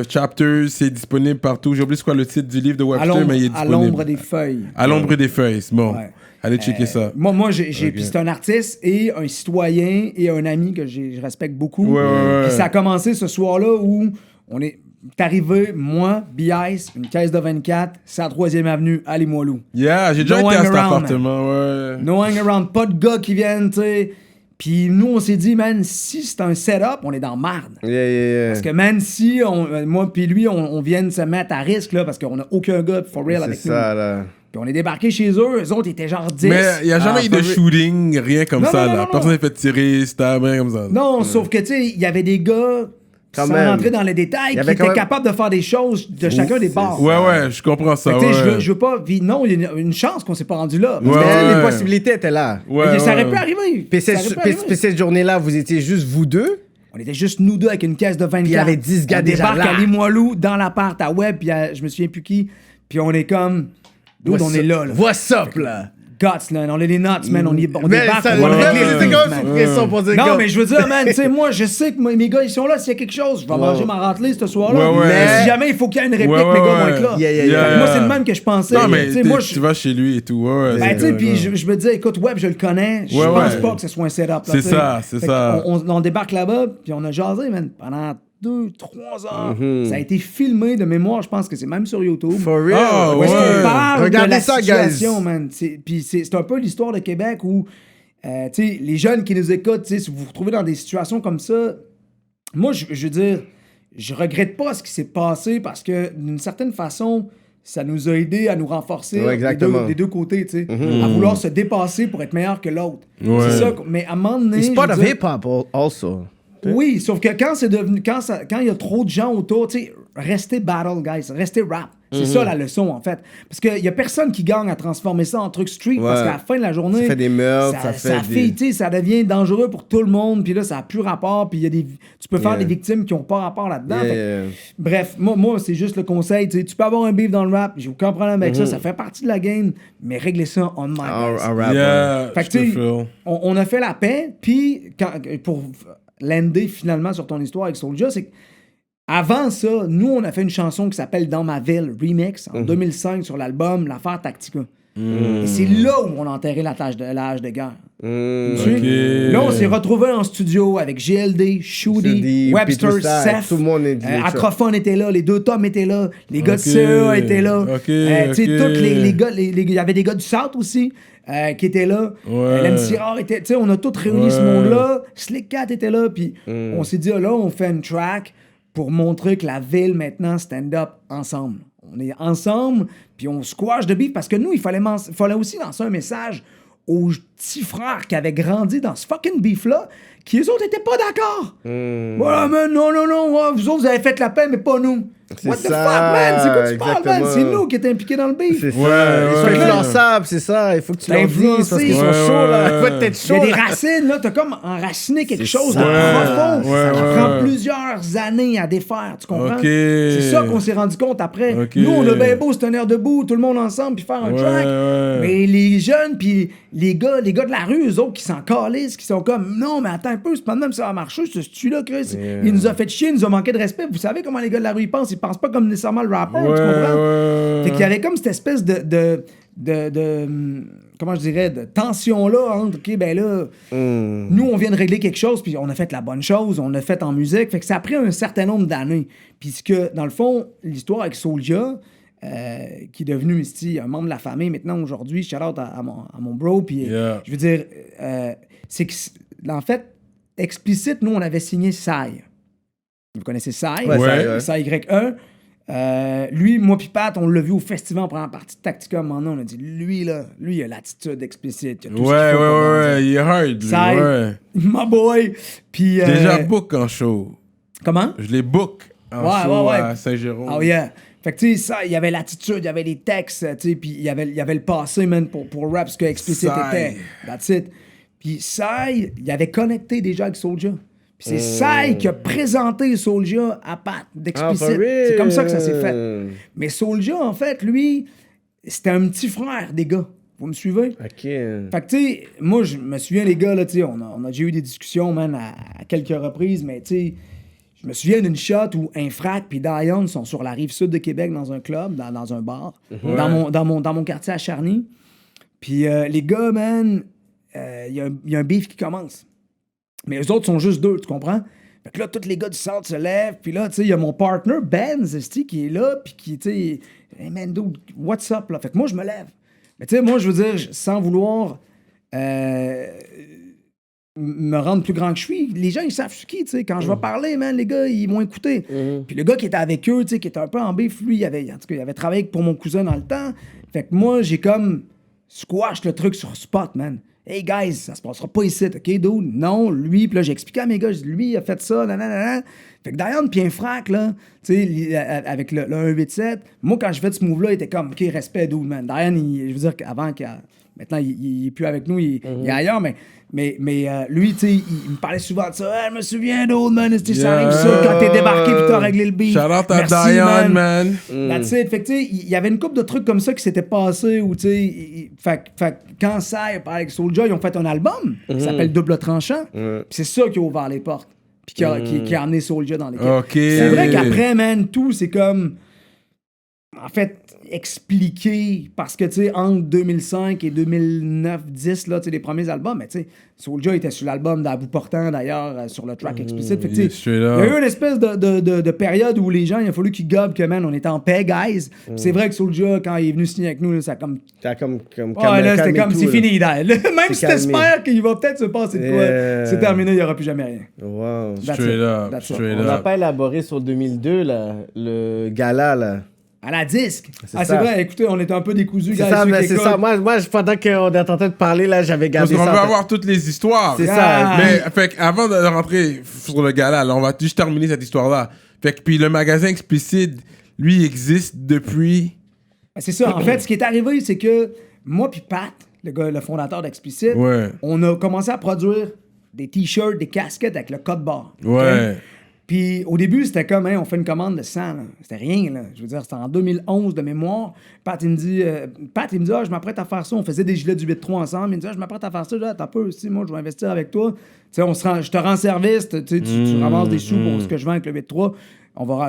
Chapters, c'est disponible partout. J'ai oublié c'est quoi le titre du livre de Webster, mais il est À disponible. l'ombre des feuilles. À l'ombre des feuilles, c'est bon. Ouais. Allez checker ça. Moi j'ai puis c'est un artiste et un citoyen et un ami que je respecte beaucoup. Ouais, ouais, ouais. Puis ça a commencé ce soir-là où on est arrivé, moi, B.I.C., une caisse de 24, c'est à 3e avenue, à Limoilou. Yeah, j'ai déjà No été à hang cet around, appartement, ouais. No hang around, pas de gars qui viennent, tu sais. Puis nous, on s'est dit, man, si c'est un setup, on est dans marde. Yeah. Parce que, man, si moi puis lui, on vient de se mettre à risque, là, parce qu'on n'a aucun gars for real avec C'est nous. ça, là. Puis on est débarqué chez eux, eux autres étaient genre 10. Mais il n'y a jamais eu de pas- shooting, rien comme Non, ça, non, là. non, Personne non. n'est fait tirer, stab, rien comme ça. Non, sauf que, tu sais, il y avait des gars, Quand sans même. rentrer dans les détails, Il y qui avait étaient quand même- capables de faire des choses de chacun des bars. Ouais, je comprends ça, Fait que, tu sais, ouais. je veux pas... Puis non, il y a une chance qu'on s'est pas rendu là. Ouais, Mais ouais. les possibilités étaient là. Ouais, Ça aurait ouais. pu arriver. Puis Ça aurait pu arriver. cette journée-là, vous étiez juste vous deux. On était juste nous deux avec une caisse de 24. Puis il y avait 10 gars on déjà débarque là. à Limoilou, dans l'appart, à Web, puis je me souviens plus qui. Puis on est comme... Dude, on est là. What's up, là? Guts, là. On est les nuts, man. On Mais débarque, ça, on va le régler, c'était man. comme une pression pour dire Non, que- mais je veux dire, man, tu sais, moi, je sais que mes gars, ils sont là. S'il y a quelque chose, je vais manger ma raclée ce soir-là. Ouais, ouais. Mais si jamais il faut qu'il y ait une réplique, Ouais, ouais, mes gars vont ouais. être là. Yeah, yeah, Fait que yeah. moi, c'est le même que je pensais. Non, mais Tu sais, moi, tu vas chez lui et tout, ouais. ben, tu sais, puis je me disais, écoute, Web, je le connais. Je Ouais, pense ouais. pas que ce soit un setup. là, C'est tu sais. ça, c'est Fait ça. On débarque là-bas, puis on a jasé, man, pendant 2-3 heures. Ça a été filmé de mémoire, je pense que c'est même sur YouTube. For real? Ah, Où est-ce qu'on ouais. parle Regardez de la ça, situation, guys. man. Puis c'est un peu l'histoire de Québec où, tu sais, les jeunes qui nous écoutent, tu sais, si vous vous retrouvez dans des situations comme ça, moi, je veux dire, je regrette pas ce qui s'est passé parce que, d'une certaine façon, ça nous a aidé à nous renforcer Ouais, exactement. des deux côtés, tu sais, à vouloir se dépasser pour être meilleur que l'autre. Ouais. C'est ça, mais à un moment donné... It's part je of veux dire- hip-hop also. oui, sauf que quand c'est devenu, quand il y a trop de gens autour, tu sais, restez battle, guys, restez rap. C'est ça la leçon, en fait. Parce qu'il y a personne qui gagne à transformer ça en truc street, parce qu'à la fin de la journée... Ça fait des meurtres, ça fait des- tu sais, ça devient dangereux pour tout le monde, puis là, ça n'a plus rapport, puis il y a tu peux faire Yeah. des victimes qui n'ont pas rapport là-dedans. Yeah, Fait que, yeah. bref, moi c'est juste le conseil, tu sais, tu peux avoir un beef dans le rap, j'ai aucun problème avec ça fait partie de la game, mais réglez ça on mic, guys. Un rapper. Yeah, Fait que, je te tu sais, feel. on a fait la paix, puis pour lander finalement sur ton histoire avec Soulja, c'est que avant ça, nous, on a fait une chanson qui s'appelle Dans ma ville, remix, en 2005 sur l'album L'Affaire Tactica. Et c'est là où on a enterré la hache de guerre. Tu sais? Ok. Là, on s'est retrouvés en studio avec GLD, Shoudy, Shoudy, Webster, puis tout ça, Seth. tout le monde est- Acrophone était là, les deux tomes étaient là, les gars de Ok. CEA étaient là. Ok, Tu sais, ok. tous les gars, il y avait des gars du South aussi qui étaient là. Ouais. L'MC Rare était. Tu sais, on a tous réuni ce Ouais. monde-là. Slick Cat était là, puis on s'est dit, là, on fait une track pour montrer que la ville, maintenant, stand-up ensemble. On est ensemble, puis on squash de beef, parce que nous, il fallait aussi lancer un message aux petits frères qui avaient grandi dans ce fucking beef-là, qui, eux autres, étaient pas d'accord. Voilà, man, non, ouais, vous autres, vous avez fait la paix, mais pas nous. C'est What the ça, fuck, man? C'est quoi tu parles, man? exactement. C'est nous qui étions impliqués dans le beef. C'est ça. Ouais, Ils sont ouais. influençables, c'est ça. Il faut que tu T'es leur dises parce influencé. qu'ils sont Ouais, chauds, là. ouais. Il faut être Il y a chaud, des là. racines, là, t'as comme enraciné quelque chose de ça. profond. Ouais, ça ouais, prend plusieurs années à défaire, tu comprends? Ok. C'est ça qu'on s'est rendu compte après. Ok. Nous, on a bien beau se tenir debout, tout le monde ensemble, puis faire un track. ouais. Mais les jeunes, puis les gars de la rue, eux autres, qui s'en calissent, qui sont comme, non, mais attends un peu, c'est pas de même ça va marcher, ce style-là, Chris. Il nous a fait chier, il nous a manqué de respect. Vous savez comment les gars de la rue, ils pensent pas comme nécessairement le rappeur, tu comprends? Fait qu'il y avait comme cette espèce de comment je dirais, de tension-là entre, OK, ben là, nous, on vient de régler quelque chose, puis on a fait la bonne chose, on l'a fait en musique. Fait que ça a pris un certain nombre d'années. Puis que, dans le fond, l'histoire avec Soulja, qui est devenu ici un membre de la famille maintenant, aujourd'hui, shout-out à mon bro, puis je veux dire, c'est que, en fait, explicite, nous, on avait signé Sai. Vous connaissez Sai? Ouais. Sai Y1. Lui, moi pis Pat, on l'a vu au festival en première partie de Tacticum. On a dit, lui, il a l'attitude explicite. Il a tout ce qu'il faut pour il est hard. Lui, Sai, my boy. Puis, J'ai déjà book en show. Comment? Je l'ai book en show à Saint-Jérôme. Oh yeah. Fait que, tu sais, ça, il y avait l'attitude, il y avait les textes, tu sais, puis il y avait le passé, man, pour rap, ce que explicite était. That's it. Puis Sai, il avait connecté déjà avec Soulja. Puis c'est Sai qui a présenté Soulja à Pat d'explicite. C'est comme ça que ça s'est fait. Mais Soulja, en fait, lui, c'était un petit frère des gars. Vous me suivez? OK. Fait que, tu sais, moi, je me souviens, les gars, là, tu sais, on a déjà eu des discussions, man, à quelques reprises, mais tu sais, je me souviens d'une shot où Infrac puis Dion sont sur la rive sud de Québec dans un club, dans un bar, dans mon quartier à Charny. Puis les gars, man, il y a un beef qui commence. Mais eux autres sont juste deux, tu comprends? Fait que là, tous les gars du centre se lèvent, puis là, tu sais, il y a mon partner, Benz, qui est là, puis qui, tu sais, hey man, dude, what's up, là? Fait que moi, je me lève. Mais tu sais, moi, je veux dire, sans vouloir me rendre plus grand que je suis, les gens, ils savent je suis qui, tu sais. Quand je vais parler, man, les gars, ils m'ont écouté. Puis le gars qui était avec eux, tu sais, qui était un peu en beef, lui, en tout cas, il avait travaillé pour mon cousin dans le temps. Fait que moi, j'ai comme squash le truc sur spot, man. Hey guys, ça se passera pas ici, OK, dude? Non, lui, puis là, j'ai expliqué à mes gars, lui, il a fait ça, nanana. Fait que Diane puis un frac, là, tu sais, avec le 187, moi, quand j'ai fait ce move-là, il était comme, OK, respect, dude, man. Diane, je veux dire qu'avant, maintenant, il est plus avec nous, il est ailleurs, mais lui, tu sais, il me parlait souvent de ça. Hey, je me souviens d'autres, man, ça arrive ça, quand t'es débarqué puis t'as réglé le beat. Shout out à Diane, man. That's it. Fait que, tu sais, il y avait une couple de trucs comme ça qui s'étaient passés où, tu sais, fait quand Sai parlait avec Soulja, ils ont fait un album qui s'appelle Double Tranchant. Puis c'est ça qui a ouvert les portes. Puis qui a amené Soulja dans l'équipe. Okay. C'est vrai qu'après, man, tout, c'est comme. En fait, expliqué parce que, tu sais, entre 2005 et 2009-10, là, tu sais, les premiers albums, mais tu sais, Soulja était sur l'album d'À bout portant, d'ailleurs, sur le track explicite. Fait que, tu sais, il y a eu une espèce de période où les gens, il a fallu qu'ils gobent que, man, on était en paix, guys. C'est vrai que Soulja, quand il est venu signer avec nous, là, ça a comme... T'as comme là, c'était comme, tout, c'est là. fini, là. Même si t'espères qu'il va peut-être se passer de quoi, c'est terminé, il n'y aura plus jamais rien. Wow. Straight On n'a up. pas élaboré sur 2002, là, le gala, là. À la disque. C'est ça. vrai, écoutez, on était un peu décousus, C'est gars. ça, ceux mais qui c'est écoutent. ça. Moi, pendant qu'on est en train de parler, là, j'avais Parce gardé qu'on ça. veut avoir toutes les histoires. C'est ça. Mais, fait avant de rentrer sur le gala, là, on va juste terminer cette histoire-là. Fait que, puis le magasin explicite, lui, il existe depuis... C'est ça. En fait, ce qui est arrivé, c'est que moi puis Pat, le fondateur d'Explicite, on a commencé à produire des t-shirts, des casquettes avec le code barre. Ouais. Okay? Puis au début, c'était comme, on fait une commande de 100. Là. C'était rien, là. Je veux dire, c'était en 2011 de mémoire. Pat, il me dit, je m'apprête à faire ça. On faisait des gilets du 8-3 ensemble. Il me dit, je m'apprête à faire ça. T'as peu aussi, moi, je vais investir avec toi. Tu sais, je te rends service. Tu ramasses des sous pour ce que je vends avec le 8-3.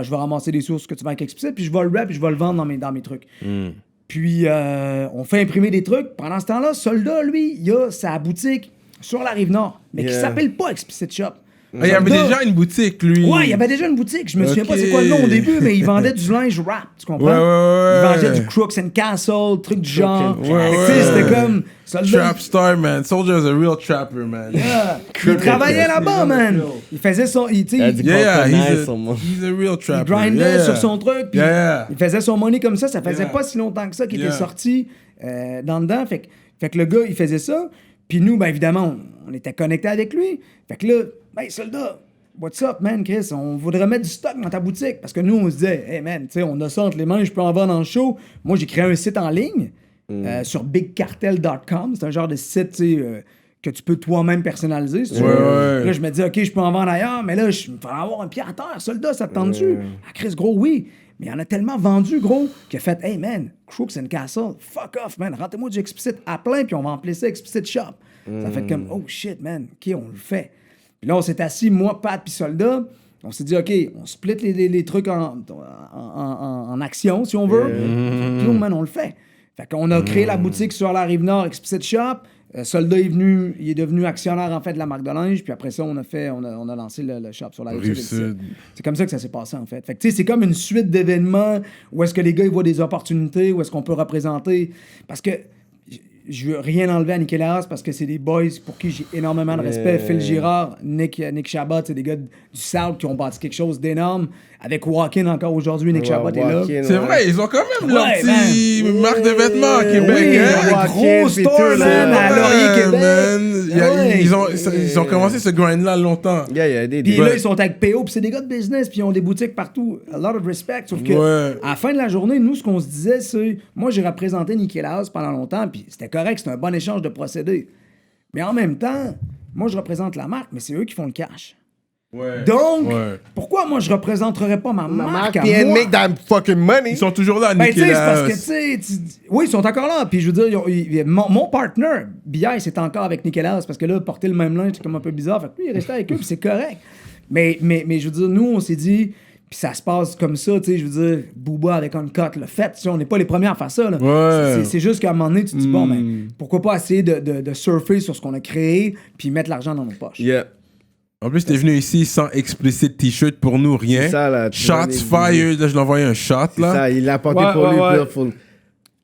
Je vais ramasser des sous sur ce que tu vends avec Explicit. Puis je vais le rap, puis je vais le vendre dans mes trucs. Puis on fait imprimer des trucs. Pendant ce temps-là, Soldat, lui, il a sa boutique sur la Rive-Nord, mais qui s'appelle pas Explicit Shop. Ah, il y avait déjà une boutique, lui. Ouais, il y avait déjà une boutique. Je me souviens pas c'est quoi le nom au début, mais il vendait du linge rap, tu comprends? Ouais. Il vendait du Crooks and Castle, truc du genre. Ouais. C'était comme... Trap star, man. Soulja's a real trapper, man. Yeah. Il travaillait là-bas, man. Il faisait son... He's a real trapper. Il grindait sur son truc, puis Yeah. il faisait son money comme ça. Ça faisait pas si longtemps que ça qu'il était sorti dans dedans. Fait que le gars, il faisait ça. Puis nous, ben évidemment, on était connectés avec lui. Fait que là, hey, soldat, what's up, man, Chris? On voudrait mettre du stock dans ta boutique. Parce que nous, on se disait, hey, man, tu sais, on a ça entre les mains, je peux en vendre dans le show. Moi, j'ai créé un site en ligne sur bigcartel.com. C'est un genre de site, tu sais, que tu peux toi-même personnaliser, si tu veux. Ouais. Là, je me dis, OK, je peux en vendre ailleurs, mais là, je vais avoir un pied à terre, soldat, ça te tente-tu? Ah, Chris, gros, oui. Mais il y en a tellement vendu, gros, qu'il a fait, hey, man, Crooks and Castle, fuck off, man, rentrez-moi du Explicit à plein, puis on va emplier ça Explicit Shop. Ça fait comme, oh shit, man, OK, on le fait. Puis là, on s'est assis, moi, Pat, puis soldat. On s'est dit, OK, on split les trucs en action, si on veut. Puis là, man, on le fait. Fait qu'on a créé la boutique sur la Rive-Nord, Explicit Shop. Soldat il est devenu actionnaire, en fait, de la marque de linge. Puis après ça, on a lancé le shop sur la Rive-Sud. C'est comme ça que ça s'est passé, en fait. Fait que, tu sais, c'est comme une suite d'événements où est-ce que les gars, ils voient des opportunités, où est-ce qu'on peut représenter. Parce que je veux rien enlever à Nicolas parce que c'est des boys pour qui j'ai énormément de respect. Phil Girard, Nick Chabot, c'est des gars du South qui ont bâti quelque chose d'énorme. Avec Walkin encore aujourd'hui, Nick Chabot est là. C'est vrai, ils ont quand même leur Ouais, petit marque de vêtements à Québec. Oui, hein? un gros store, man, à Laurier, Québec. Man. Ils ont commencé ce grind-là longtemps. Il y a des... Puis là, ils sont avec PO, puis c'est des gars de business, puis ils ont des boutiques partout. A lot of respect. Sauf que, à la fin de la journée, nous, ce qu'on se disait, c'est... Moi, j'ai représenté Nicolas pendant longtemps, puis c'était correct, c'était un bon échange de procédés. Mais en même temps, moi, je représente la marque, mais c'est eux qui font le cash. Ouais. Donc, pourquoi moi, je représenterais pas ma marque à and moi? make that fucking money. Ils sont toujours là, Ben, tu sais, c'est Nicolas. parce que, tu sais, oui, ils sont encore là. Puis, je veux dire, mon partner, BI, c'est encore avec Nicolas. Parce que là, porter le même linge, c'est comme un peu bizarre. Fait que lui, il est resté avec eux, puis c'est correct. Mais, je veux dire, nous, on s'est dit, puis ça se passe comme ça, tu sais, je veux dire, Booba avec Uncut l'a fait. Tu sais, on n'est pas les premiers à faire ça, là. Ouais. C'est juste qu'à un moment donné, tu te dis, bon, ben, pourquoi pas essayer de surfer sur ce qu'on a créé, puis mettre l'argent dans nos poches. Yeah. En plus, t'es venu ici sans explicit t-shirt pour nous, rien. C'est ça, là, tu vois, Shots les- fired, là, je l'ai envoyé un shot, là. Ça, il l'a porté Ouais, pour lui, ouais. Beautiful.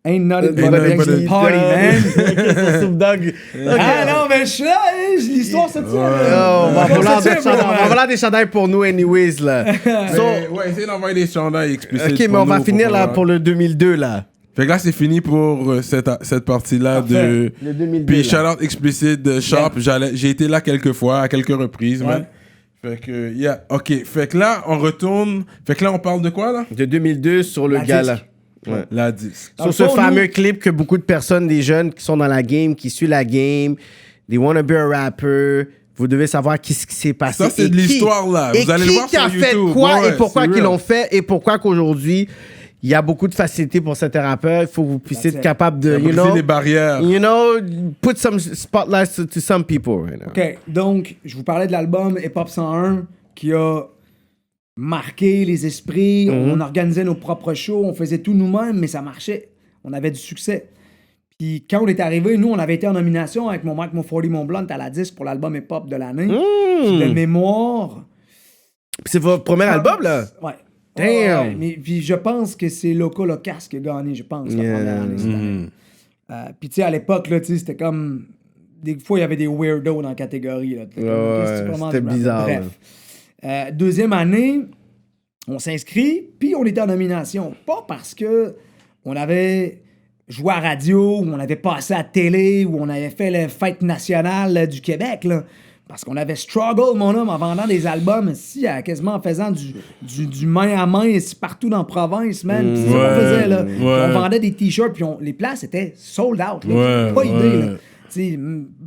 Ain't nothing but nothing a but a- party, man. Snoop Dogg. Ah non, mais je suis là, hein, l'histoire se tient. Oh, on va vouloir des chandails pour nous, anyways, là. Ouais, essayez d'envoyer des chandails explicit. Ok, mais pour on va nous, finir là pouvoir- pour le 2002, là. Fait que là, c'est fini pour cette partie-là de. Le 2002, Puis là. shout-out explicit de Shop. J'ai été là quelques fois, à quelques reprises, man. Fait que, yeah, ok. Fait que là, on retourne. Fait que là, on parle de quoi, là? De 2002 sur le La gala. disque. Ouais. La disque. Dans le Sur ce fond, fameux nous- clip que beaucoup de personnes, des jeunes qui sont dans la game, qui suivent la game, they wanna be a rapper, vous devez savoir qu'est-ce qui s'est passé. Ça, c'est et de qui- l'histoire, là. Et Vous allez le qui voir qui a sur fait YouTube. quoi Ouais, et pourquoi c'est qu'ils real. l'ont fait et pourquoi qu'aujourd'hui, il y a beaucoup de facilité pour certains rappeurs. Il faut que vous puissiez That's être it. capable de, you Briser know, les barrières. put some spotlights to some people right now. OK, donc, je vous parlais de l'album Hip Hop 101 qui a marqué les esprits. On organisait nos propres shows, on faisait tout nous-mêmes, mais ça marchait. On avait du succès. Puis quand on est arrivé, nous, on avait été en nomination avec mon Mike, mon 40 Mont Blanc à la disque pour l'album Hip Hop de l'année. Puis de mémoire... C'est votre premier album, là? Ouais. Damn. Ouais, mais puis je pense que c'est Loco Locas qui a gagné, je pense, la première année cette année. Puis tu sais, à l'époque, là, tu sais, c'était comme... Des fois, il y avait des weirdos dans la catégorie. Là. T'es comme, qu'est-ce que tu commandes c'était du rap? bizarre, Bref. Deuxième année, on s'inscrit, puis on était en nomination. Pas parce que on avait joué à radio, ou on avait passé à la télé, ou on avait fait la fête nationale du Québec, là. Parce qu'on avait struggle, mon homme, en vendant des albums ici, quasiment en faisant du main à main ici, partout dans la province, man. Puis c'est ça qu'on faisait, là. Puis on vendait des t-shirts, puis les places étaient sold out, là. Pas idée, là. T'sais,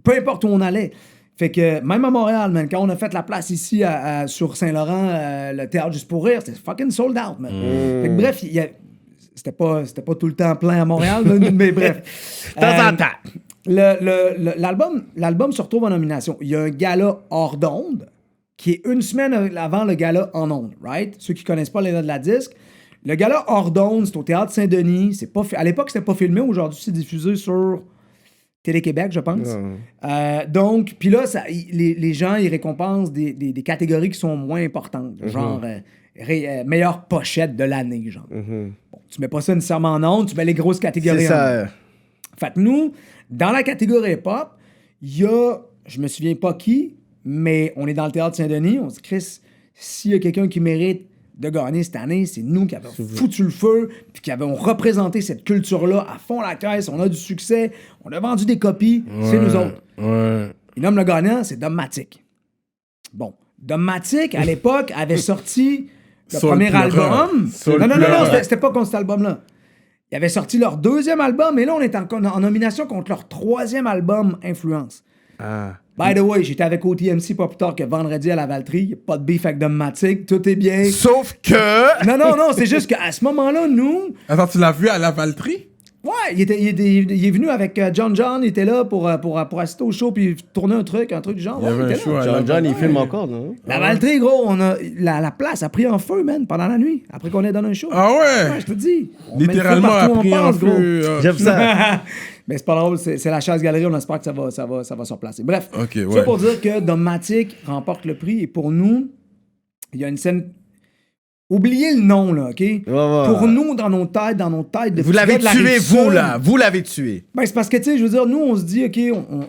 peu importe où on allait. Fait que même à Montréal, man, quand on a fait la place ici sur Saint-Laurent, le Théâtre Juste pour rire, c'était fucking sold out, man. Fait que bref, c'était pas tout le temps plein à Montréal, mais bref. De temps en temps. L'album se retrouve en nomination. Il y a un gala hors d'onde qui est une semaine avant le gala en onde, right? Ceux qui connaissent pas les noms de la disque. Le gala hors d'onde, c'est au Théâtre Saint-Denis. À l'époque, c'était pas filmé. Aujourd'hui, c'est diffusé sur Télé-Québec, je pense. Donc, puis là, les gens, ils récompensent des catégories qui sont moins importantes. Genre, meilleure pochette de l'année, genre. Bon, tu mets pas ça nécessairement en ondes, tu mets les grosses catégories C'est en ça. ondes. Fait que nous, dans la catégorie hip-hop, il y a, je me souviens pas qui, mais on est dans le Théâtre Saint-Denis, on se dit, Chris, s'il y a quelqu'un qui mérite de gagner cette année, c'est nous qui avons foutu le feu, puis qui avons représenté cette culture-là à fond la caisse, on a du succès, on a vendu des copies, c'est nous autres. Ouais. Il nomme le gagnant, c'est Dogmatic. Bon, Dogmatic, à l'époque, avait sorti le Soul premier Pleureur. album. Soul Non, Pleureur. c'était pas contre cet album-là. Ils avaient sorti leur deuxième album, et là, on est en nomination contre leur troisième album, Influence. By the way, j'étais avec OTMC pas plus tard que vendredi à la Valtrie. Y a pas de beef avec Dogmatic. Tout est bien. Sauf que... Non, c'est juste qu'à ce moment-là, nous... Attends, tu l'as vu à la Valtrie? Ouais, il est venu avec John. Il était là pour assister au show puis tourner un truc du genre. Il y avait un était show là. à la John, il Valtrie. filme encore, non? La Valtrie, gros, la place a pris en feu, man, pendant la nuit, après qu'on ait donné un show. Ah ouais? Ouais, je te dis. On met le feu Littéralement, partout a où on pris en passe, gros. feu. J'aime ça. Mais c'est pas drôle, c'est la chasse-galerie, on espère que ça va se replacer. Bref, Ok, ça ouais. pour dire que Dogmatic remporte le prix et pour nous, il y a une scène... Oubliez le nom, là, OK? Pour nous, dans nos têtes de Vous l'avez de la tué, Rive-Sud, vous, là. Vous l'avez tué. Ben, c'est parce que, tu sais, je veux dire, nous, on se dit, OK,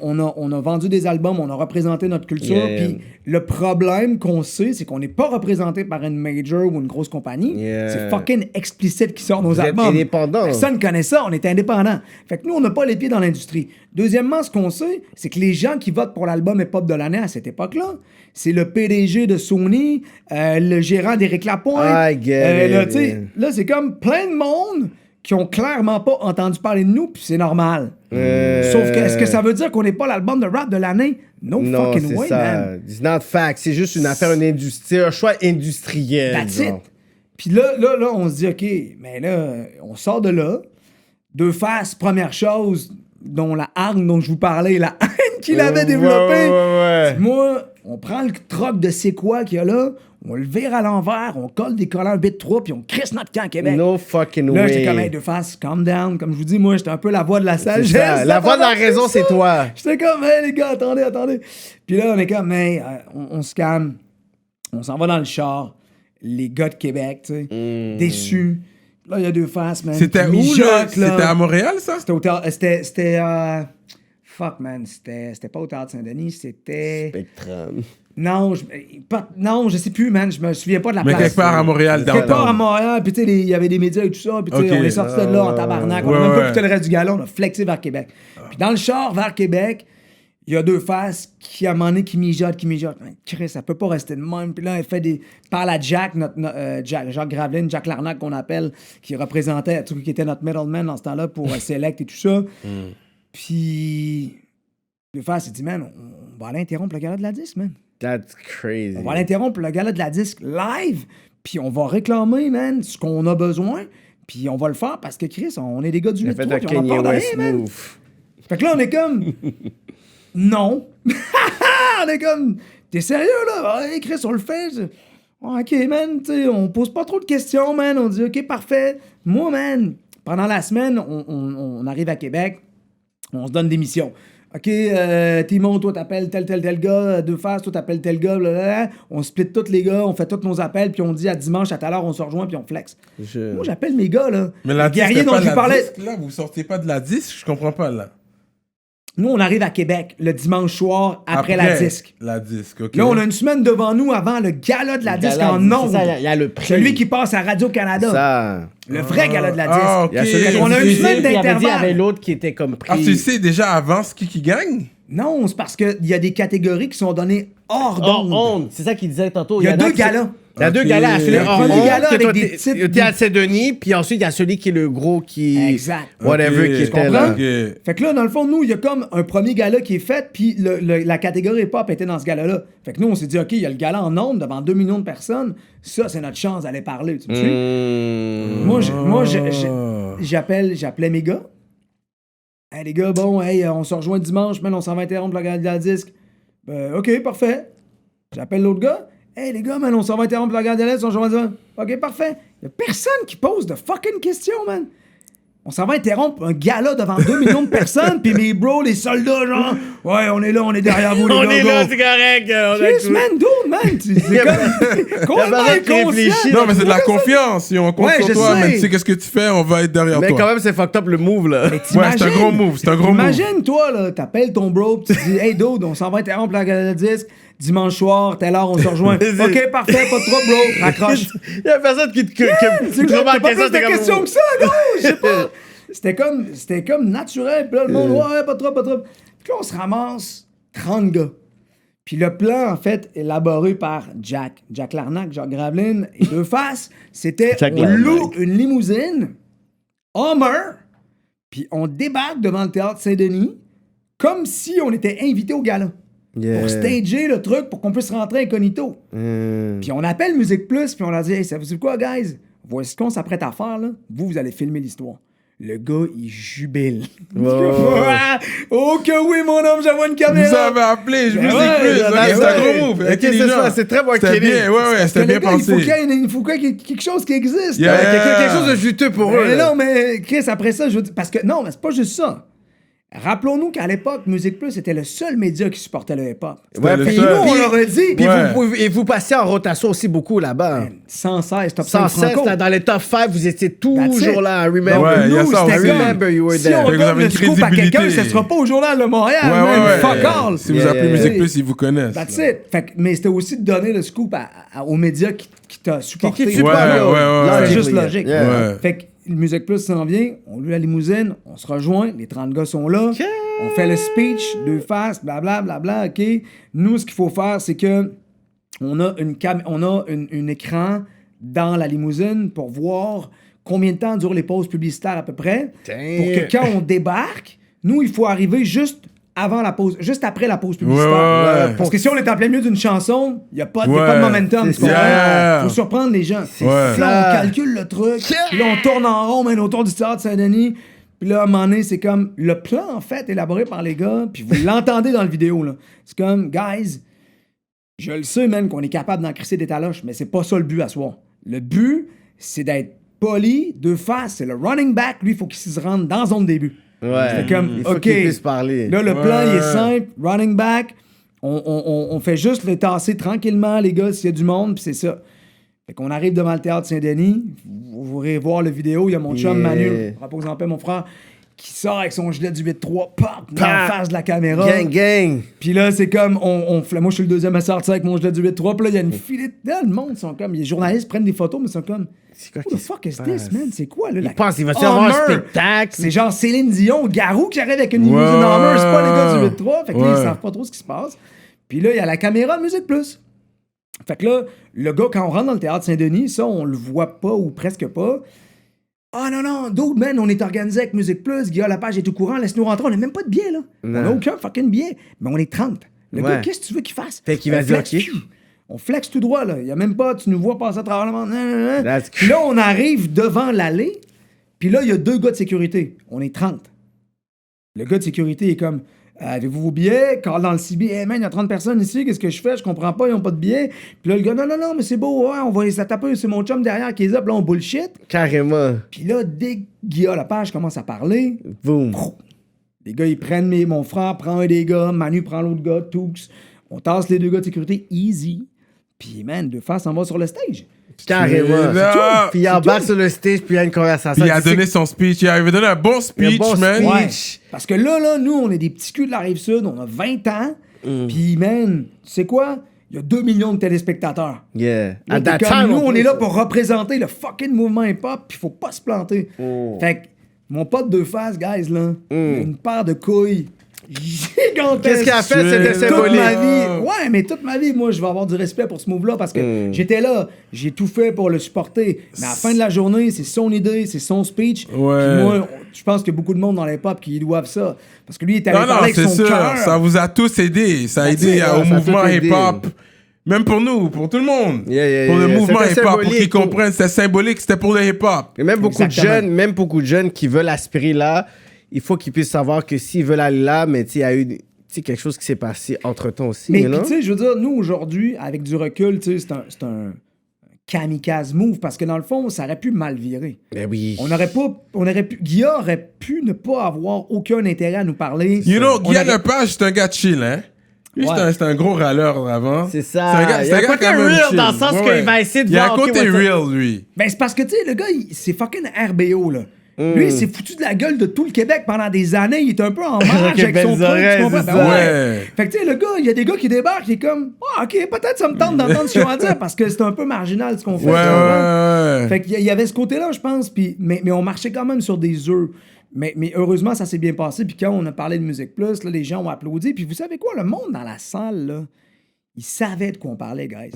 on a vendu des albums, on a représenté notre culture, Yeah. puis le problème qu'on sait, c'est qu'on n'est pas représenté par une major ou une grosse compagnie. Yeah. C'est fucking explicite qui sort nos Vous êtes albums. indépendant. Personne connaît ça, on est indépendant. Fait que nous, on n'a pas les pieds dans l'industrie. Deuxièmement, ce qu'on sait, c'est que les gens qui votent pour l'album hip-hop de l'année à cette époque-là, c'est le PDG de Sony, le gérant d'Éric Lapointe. I get Là, it. tu sais, là, c'est comme plein de monde qui ont clairement pas entendu parler de nous, puis c'est normal. Sauf que, est-ce que ça veut dire qu'on n'est pas l'album de rap de l'année? No Non, fucking c'est way, ça. man. It's not fact. C'est juste une affaire, une industrie, un choix industriel. That's it. genre. Puis là, on se dit, OK, mais là, on sort de là. Deux faces, première chose, dont la hargne dont je vous parlais, la haine qu'il avait développée. Ouais. Moi, on prend le troc de c'est quoi qu'il y a là, on le vire à l'envers, on colle des collants bit 3 puis on crisse notre camp à Québec. No fucking Là, way. j'étais comme, hey, deux faces, calm down. Comme je vous dis, moi, j'étais un peu la voix de la C'est sagesse. ça. La voix de la raison, c'est toi. J'étais comme, hey, les gars, attendez. Puis là, on est comme, hey, on se calme. On s'en va dans le char. Les gars de Québec, tu sais, déçus. Là, il y a deux faces, man. C'était qui où, là? mijotent, C'était à Montréal, ça? C'était au fuck, man. C'était pas au Théâtre Saint-Denis, c'était... Spectrum. Non, je sais plus, man. Je me souviens pas de la Mais place. quelque part à Montréal, Quelque part à downtown. Montréal, puis tu sais, il y avait des médias et tout ça, puis tu sais, Ok. on est sorti de là en tabarnak. On a Ouais, même pas ouais. écouté le reste du gala, on a flexé vers Québec. Puis dans le char vers Québec, il y a deux faces qui, à un moment donné, qui mijotent. Man, Chris, ça peut pas rester de même. Puis là, elle fait des... Parle à Jack, Jacques Graveline, Jack Larnac qu'on appelle, qui représentait, qui était notre middleman dans ce temps-là pour Select et tout ça. Puis... Deux faces, il dit, man, on va aller interrompre le gala de la disque, man. That's crazy. On va l'interrompre le gala de la disque live, puis on va réclamer, man, ce qu'on a besoin, puis on va le faire parce que, Chris, on est des gars du Il a fait 8-3, un puis on a Kanye peur de rien, West man. move. Fait que là, on est comme... non. On est comme... T'es sérieux, là? Hey, Chris, on le fait. OK, man, tu sais, on pose pas trop de questions, man. On dit, OK, parfait. Moi, man, pendant la semaine, on arrive à Québec, on se donne des missions. OK, Timon, toi, t'appelles tel gars, Deux Faces, toi, t'appelles tel gars, blablabla. On split tous les gars, on fait tous nos appels, puis on dit à dimanche, à telle heure, on se rejoint, puis on flex. Moi, j'appelle mes gars, là. Mais la les disque, guerriers c'était dont pas je vous la parlais. disque, là? Vous sortez pas de la disque? Je comprends pas, là. Nous, on arrive à Québec le dimanche soir, après la disque. La disque, OK. Là, on a une semaine devant nous avant le gala de la disque Gala, en c'est ondes. ça, il y a le prix. Celui qui passe à Radio-Canada. Ça. Le vrai gala de la disque. Ah, OK. Il y a celui qui On a une semaine il avait dit, il y d'intervalle. avait l'autre qui était comme pris. Ah, tu sais déjà avant ce qui gagne? Non, c'est parce qu'il y a des catégories qui sont données hors Hors d'onde. onde. C'est ça qu'il disait tantôt. Il y a en a deux qui- galas. Il y a deux Ok. galas à filer hors Il y a des onde, galas que avec toi, des t'es- titres- T'es à Saint-Denis, puis ensuite, il y a celui qui est le gros qui... Exact. Whatever Ok, qui je était là. comprends. Ok. Fait que là, dans le fond, nous, il y a comme un premier gala qui est fait, puis la catégorie hip-hop était dans ce gala-là. Fait que nous, on s'est dit, OK, il y a le gala en ondes devant 2 millions de personnes. Ça, c'est notre chance d'aller parler. Tu me suis? Moi, j'appelais mes gars. Hey, les gars, bon, hey, on se rejoint dimanche, man, on s'en va interrompre le gala de la disque. Ben, OK, parfait. J'appelle l'autre gars. Hey, les gars, man, on s'en va interrompre le gala de la disque, on se rejoint. OK, parfait. Il y a personne qui pose de fucking questions, man. On s'en va interrompre un gala devant 2 millions de personnes, puis mes bros, les soldats, genre, ouais, on est là, on est derrière vous, les gars. On est là, go. c'est correct. On a Chris, tout. man, dude, man, c'est comme... complètement personne qui inconscient. réfléchit. Non, mais c'est de la confiance. Si on compte Ouais, sur je toi, sais. mais tu sais qu'est-ce que tu fais, on va être derrière Mais toi. quand même, c'est fucked up le move, là. Ouais, c'est un gros move, c'est un gros move. Imagine, toi, là, t'appelles ton bro, pis tu dis, hey, dude, on s'en va interrompre la gala de disque. Dimanche soir, telle heure, on se rejoint. OK, parfait, pas de trouble, bro. Raccroche. Il y a personne qui te C'est te quoi, remarque t'as pas ça, plus de c'est comme- questions que ça, gros? Je sais pas. C'était comme naturel. Puis là, le monde, ouais, pas de trouble, pas de trouble. Puis là, on se ramasse 30 gars. Puis le plan, en fait, élaboré par Jack Larnac, Jacques Graveline et Deux Faces, c'était Jack on Larnac. loue une limousine, Hummer, puis on débarque devant le théâtre Saint-Denis, comme si on était invité au gala. Pour stager le truc, pour qu'on puisse rentrer incognito. Puis on appelle Musique Plus, puis on leur dit, hey, ça vous dit quoi, guys? Voici ce qu'on s'apprête à faire, là. Vous allez filmer l'histoire. Le gars, il jubile. Oh que oui, mon homme, j'avais une caméra. Vous avez appelé, je vous ouais, c'est un gros move. C'est très C'était marketing. bien, c'était bien pensé. Il faut qu'il y ait quelque chose qui existe. Quelque chose de juteux pour eux. Mais non, mais Chris, après ça, je veux dire, parce que non, mais c'est pas juste ça. Rappelons-nous qu'à l'époque, Musique Plus était le seul média qui supportait le hip-hop. Ouais, le puis seul. nous, on leur a dit. Puis vous passez en rotation aussi beaucoup là-bas. 116, top 5 116, franco. là, dans les top 5, vous étiez That's toujours it. là. I remember. Ouais, il y a Nous, ça c'était aussi. comme, Remember you were si there. on Fait que vous donne avez le une scoop à quelqu'un, crédibilité. ce sera pas au Journal de Montréal, man. Fuck all. Si vous appelez Musique Plus, ils vous connaissent. That's it. Fait que, mais c'était aussi de donner le scoop aux médias qui t'a supporté. Qui supportent, ouais. C'est juste logique. Yeah. Ouais. Fait que Musique Plus s'en vient, on loue la limousine, on se rejoint, les 30 gars sont là, on fait le speech, 2 faces, blablabla, OK. Nous, ce qu'il faut faire, c'est que on a un écran dans la limousine pour voir combien de temps durent les pauses publicitaires à peu près. Pour que quand on débarque, nous, il faut arriver juste avant la pause, juste après la pause publicitaire. Ouais. Parce que si on est en plein milieu d'une chanson, il n'y a pas de Ouais. momentum. C'est tu comprends? ça. Faut surprendre les gens. Ouais. Puis là, on calcule le truc. Puis là, on tourne en rond, man, autour du théâtre Saint-Denis. Puis là, à un moment donné, c'est comme le plan, en fait, élaboré par les gars. Puis vous l'entendez dans le vidéo, là. C'est comme, guys, je le sais, man, qu'on est capable d'en crisser des taloches, mais c'est pas ça le but à soi. Le but, c'est d'être poli, 2 faces. C'est le running back, lui, il faut qu'il se rende dans zone début. Ouais. C'est comme, Il faut OK. qu'ils puissent parler. Là, le plan, il est simple. Running back, on fait juste les tasser tranquillement, les gars, s'il y a du monde, puis c'est ça. Fait qu'on arrive devant le théâtre Saint-Denis. Vous pourrez voir la vidéo. Il y a mon chum Manu, repose en paix, mon frère, qui sort avec son gilet du 8-3, pop, dans la face de la caméra. Gang. Puis là, c'est comme, moi, je suis le deuxième à sortir avec mon gilet du 8-3. Puis là, il y a une filée. Là, le monde sont comme, les journalistes prennent des photos, mais ils sont comme, who the fuck is this, man? C'est quoi, là? Il pense qu'il va y avoir un spectacle. C'est genre Céline Dion, Garou qui arrive avec une limousine en main. C'est pas les gars du 8-3. Fait que là, ils savent pas trop ce qui se passe. Puis là, il y a la caméra de Musique Plus. Fait que là, le gars, quand on rentre dans le théâtre Saint-Denis, ça, on le voit pas ou presque pas. Ah non, dude, man, on est organisé avec Musique Plus, Guillaume Lapage est au courant, laisse-nous rentrer, on n'a même pas de billet, là. On n'a aucun fucking billet, mais on est 30. Le gars, qu'est-ce que tu veux qu'il fasse? Fait qu'il va dire, OK. On flex tout droit, là. Il y a même pas, tu nous vois passer à travers le monde. Puis là, on arrive devant l'allée, puis là, il y a 2 gars de sécurité. On est 30. Le gars de sécurité est comme, avez-vous vos billets? Carl dans le CB, hey man, il y a 30 personnes ici, qu'est-ce que je fais? Je comprends pas, ils ont pas de billets. Puis là, le gars, non, mais c'est beau, ouais, on va les taper, c'est mon chum derrière qui est là, puis là, on bullshit. Carrément. Puis là, dès que Guillaume Lapage commence à parler, Boom. les gars, ils prennent mon frère prend un des gars, Manu prend l'autre gars, Tooks. On tasse les 2 gars de sécurité, easy. Puis, man, 2 faces, on va sur le stage. Carrément. tout. Puis il embarque sur le stage, puis il y a une conversation. Puis il a donné son speech. Il avait donné un bon speech, man. Ouais. Parce que là, nous, on est des petits culs de la Rive-Sud, on a 20 ans. Puis, man, tu sais quoi? Il y a 2 millions de téléspectateurs. Yeah. Là, At that t'es comme, time, nous, en on plus, est là ça. pour représenter le fucking mouvement hip-hop, puis faut pas se planter. Fait que, mon pote 2 faces, guys, là, il a une paire de couilles gigantesque. Qu'est-ce qu'il a fait? C'était Toute symbolique. ma vie. Ouais, mais toute ma vie, moi, je vais avoir du respect pour ce move-là parce que j'étais là, j'ai tout fait pour le supporter. Mais à la fin de la journée, c'est son idée, c'est son speech. Ouais. Puis moi, je pense qu'il y a beaucoup de monde dans l'hip-hop qui lui doivent ça. Parce que lui, il est allé Non, parler avec c'est son sûr. cœur. Ça vous a tous aidé. Ça a aidé ça, au ça a mouvement tout aidé. hip-hop. Même pour nous, pour tout le monde. Yeah. Pour le mouvement C'était hip-hop, pour symbolique qu'ils pour- comprennent, c'était symbolique, c'était pour le hip-hop. Et même beaucoup Exactement. de jeunes qui veulent aspirer là, il faut qu'ils puissent savoir que s'ils veulent aller là, mais tu sais, il y a eu quelque chose qui s'est passé entre-temps aussi. Mais you know? puis, tu sais, je veux dire, nous, aujourd'hui, avec du recul, tu sais, c'est un kamikaze move parce que dans le fond, ça aurait pu mal virer. Ben oui. Guillaume aurait pu ne pas avoir aucun intérêt à nous parler. You know, On Guillaume aurait- Lepage, c'est un gars chill, hein? Lui, Ouais. c'est un gros râleur avant. C'est ça. C'est un gars, Il y a un côté quand même real chill. dans le sens Ouais, qu'il ouais. va essayer de Il y a un voir, ok, côté what's up. real, lui. Ben, c'est parce que, tu sais, le gars, c'est fucking RBO, là. Lui, il s'est foutu de la gueule de tout le Québec pendant des années. Il est un peu en marge avec son belles truc, oreilles, tu comprends? c'est Ben ça. Ouais. Fait que, tu sais, le gars, il y a des gars qui débarquent, il est comme, ah, OK, peut-être ça me tente d'entendre ce qu'ils ont à dire parce que c'est un peu marginal ce qu'on fait. Ouais, tu comprends? ouais. Fait qu'il y avait ce côté-là, je pense, mais on marchait quand même sur des œufs. Mais heureusement, ça s'est bien passé. Puis quand on a parlé de Musique Plus, là, les gens ont applaudi. Puis vous savez quoi? Le monde dans la salle, là, il savait de quoi on parlait, guys.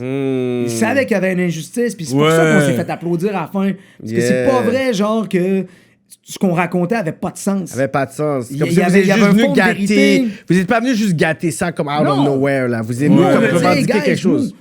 Il savait qu'il y avait une injustice. Puis c'est pour ça qu'on s'est fait applaudir à la fin. Parce que c'est pas vrai, genre, que ce qu'on racontait avait pas de sens. Ça avait pas de sens. Il Comme y si vous avait- êtes il y avait juste un venu fond de gâter. vérité. Vous n'êtes pas venu juste gâter ça comme out of Non. nowhere, là. Vous êtes venu Ouais, comme mais tu sais, revendiquer guys, quelque chose.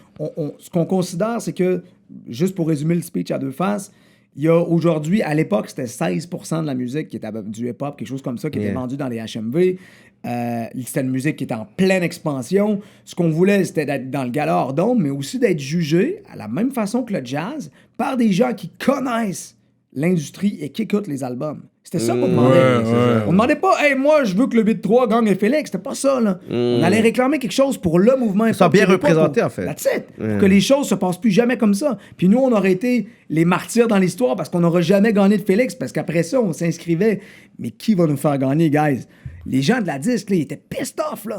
ce qu'on considère, c'est que, juste pour résumer le speech à deux faces, il y a aujourd'hui, à l'époque, c'était 16% de la musique qui était du hip-hop, quelque chose comme ça, qui était vendu dans les HMV. C'était une musique qui était en pleine expansion. Ce qu'on voulait, c'était d'être dans le gala hors d'onde, mais aussi d'être jugé à la même façon que le jazz par des gens qui connaissent l'industrie et qui écoutent les albums. C'était ça qu'on demandait. ouais. On demandait pas, hey, moi, je veux que le beat 3 gagne un Félix. C'était pas ça, là. On allait réclamer quelque chose pour le mouvement hip-hop. Soit bien québécois représenté, pour- en fait. That's it. Pour que les choses se passent plus jamais comme ça. Puis nous, on aurait été les martyrs dans l'histoire parce qu'on n'aurait jamais gagné de Félix. Parce qu'après ça, on s'inscrivait. Mais qui va nous faire gagner, guys? Les gens de la disque, là, ils étaient pissed off, là.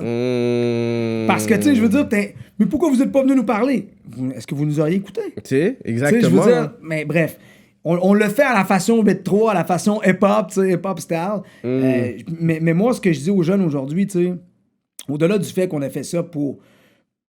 Parce que, tu sais, je veux dire, mais pourquoi vous êtes pas venu nous parler? Est-ce que vous nous auriez écouté? Tu sais, Tu sais, je exactement. veux dire, mais bref, on le fait à la façon Beat 3, à la façon hip-hop, tu sais, hip-hop style. Mais moi, ce que je dis aux jeunes aujourd'hui, tu sais, au-delà du fait qu'on a fait ça pour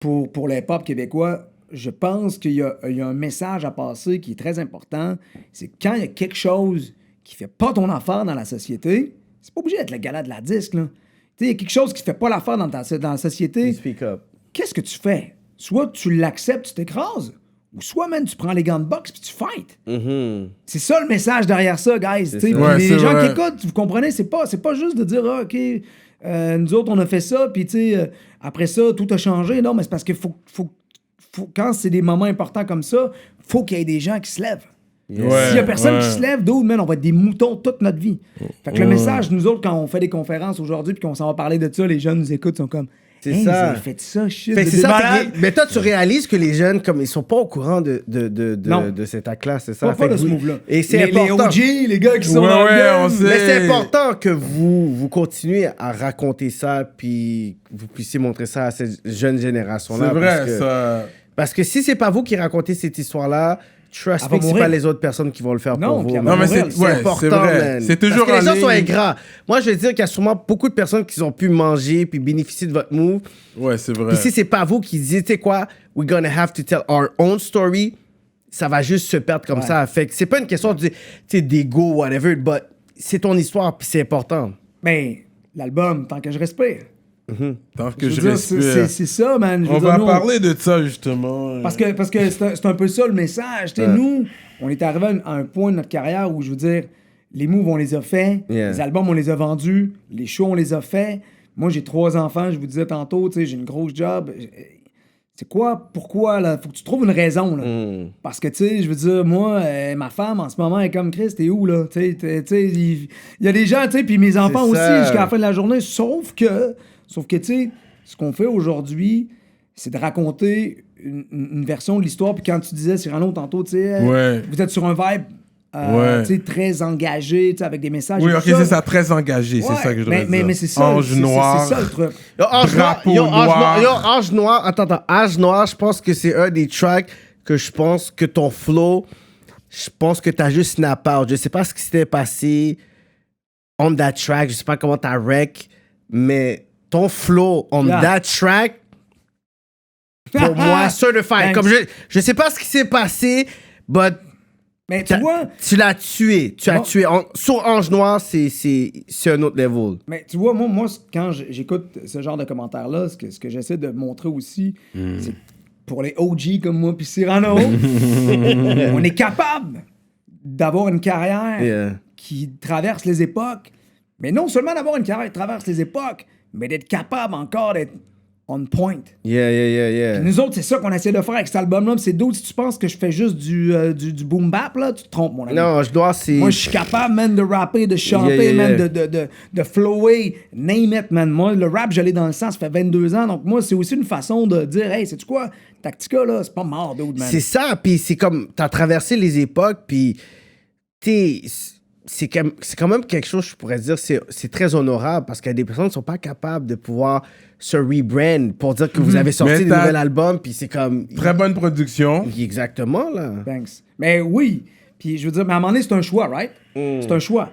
le hip-hop québécois, je pense qu'il y a un message à passer qui est très important. C'est que quand il y a quelque chose qui fait pas ton affaire dans la société, c'est pas obligé d'être le gala de la disque, là. Tu sais, il y a quelque chose qui fait pas l'affaire dans la société. Speak up. Qu'est-ce que tu fais? Soit tu l'acceptes, tu t'écrases, ou soit, man, tu prends les gants de boxe puis tu fights. C'est ça le message derrière ça, guys. Tu sais, ça. puis Ouais, les c'est gens vrai. qui écoutent, vous comprenez, c'est pas juste de dire, ah, OK, nous autres, on a fait ça, puis tu sais, après ça, tout a changé. Non, mais c'est parce que quand c'est des moments importants comme ça, faut qu'il y ait des gens qui se lèvent. Ouais, S'il y a personne ouais. qui se lève, d'autres, man, on va être des moutons toute notre vie. Fait que le message, nous autres, quand on fait des conférences aujourd'hui puis qu'on s'en va parler de ça, les jeunes nous écoutent, sont comme, C'est hey, ça. Vous avez fait ça, shit. Fait que vous c'est êtes ça, des malades. mais toi, tu réalises que les jeunes, comme ils sont pas au courant de Non. cet acte-là, c'est ça? Pas Fait de que ce vous- move-là. Et c'est les important. OG, les gars qui sont Ouais, dans le ouais, game. on sait. Mais c'est important que vous continuez à raconter ça, puis vous puissiez montrer ça à cette jeune génération-là. C'est vrai, parce que, ça. Parce que si c'est pas vous qui racontez cette histoire-là, trust Elle me va que c'est mourir. pas les autres personnes qui vont le faire Non, pour vous. puis elle man. va Non, mais mourir. c'est ouais, important, c'est vrai. man. C'est toujours Parce que les en gens sont ligne. ingrats. Moi, je veux dire qu'il y a sûrement beaucoup de personnes qui ont pu manger puis bénéficier de votre move. Ouais, c'est vrai. Puis si c'est pas vous qui dites, tu sais quoi, we're gonna have to tell our own story, ça va juste se perdre comme ça. Fait que c'est pas une question de, tu sais, d'ego, whatever, but c'est ton histoire puis c'est important. Mais l'album, tant que je respire. Tant que je veux dire, respire. c'est ça, man. Je veux On dire, va nous, parler de ça, justement. Parce que c'est un peu ça le message. Tu sais, nous, on est arrivé à un point de notre carrière où, je veux dire, les moves, on les a faits, Yeah. les albums, on les a vendus, les shows, on les a faits. Moi, j'ai 3 enfants, je vous disais tantôt, tu sais, j'ai une grosse job. C'est quoi, pourquoi, là? Faut que tu trouves une raison, là. Parce que, tu sais, je veux dire, moi, ma femme, en ce moment, elle est comme Chris, t'es où, là? Tu sais, il y a des gens, tu sais, puis mes enfants aussi, ça. jusqu'à la fin de la journée, sauf que, tu sais, ce qu'on fait aujourd'hui, c'est de raconter une version de l'histoire. Puis quand tu disais, Cyrano, tantôt, tu sais, Ouais. vous êtes sur un vibe, tu sais, très engagé, tu sais, avec des messages. Oui, et ok, tout c'est ça, très engagé, Ouais, c'est ça que je voudrais mais dire. c'est ça, Ange noir. c'est ça le truc. Yo, Ange Noir, Drapeau noir. Ange Noir, attends, Ange Noir, je pense que c'est un des tracks que je pense que ton flow, je pense que t'as juste snap out. Je sais pas ce qui s'était passé on that track, je sais pas comment t'as wreck, mais ton flow on Yeah. that track, pour moi, certified. Thanks. Comme je sais pas ce qui s'est passé, but Mais tu vois, tu l'as tué. Tu as Bon. tué. Sur Ange Noir, c'est un autre level. mais tu vois, moi quand j'écoute ce genre de commentaires-là, ce que j'essaie de montrer aussi, c'est pour les OG comme moi puis Cyrano, on est capable d'avoir une carrière Yeah. qui traverse les époques, mais non seulement d'avoir une carrière qui traverse les époques, mais d'être capable encore d'être on point. Yeah. Nous autres, c'est ça qu'on essaie de faire avec cet album-là. C'est d'autres, si tu penses que je fais juste du boom bap, là, tu te trompes, mon ami. Non, je dois, c'est. Moi, je suis capable, man, de rapper, de chanter, Yeah. man, de flower, name it, man. Moi, le rap, je l'ai dans le sang, ça fait 22 ans. Donc, moi, c'est aussi une façon de dire, hey, sais-tu quoi? Tactica, là, c'est pas mort d'autre, man. C'est ça, puis c'est comme, t'as traversé les époques, puis c'est quand même quelque chose, je pourrais dire, c'est très honorable, parce qu'il y a des personnes qui ne sont pas capables de pouvoir se rebrand pour dire que vous avez sorti Mais des t'as- nouveaux albums, puis c'est comme... Très bonne production. Exactement, là. Thanks. Mais oui. Puis, je veux dire, mais à un moment donné, c'est un choix, right? C'est un choix.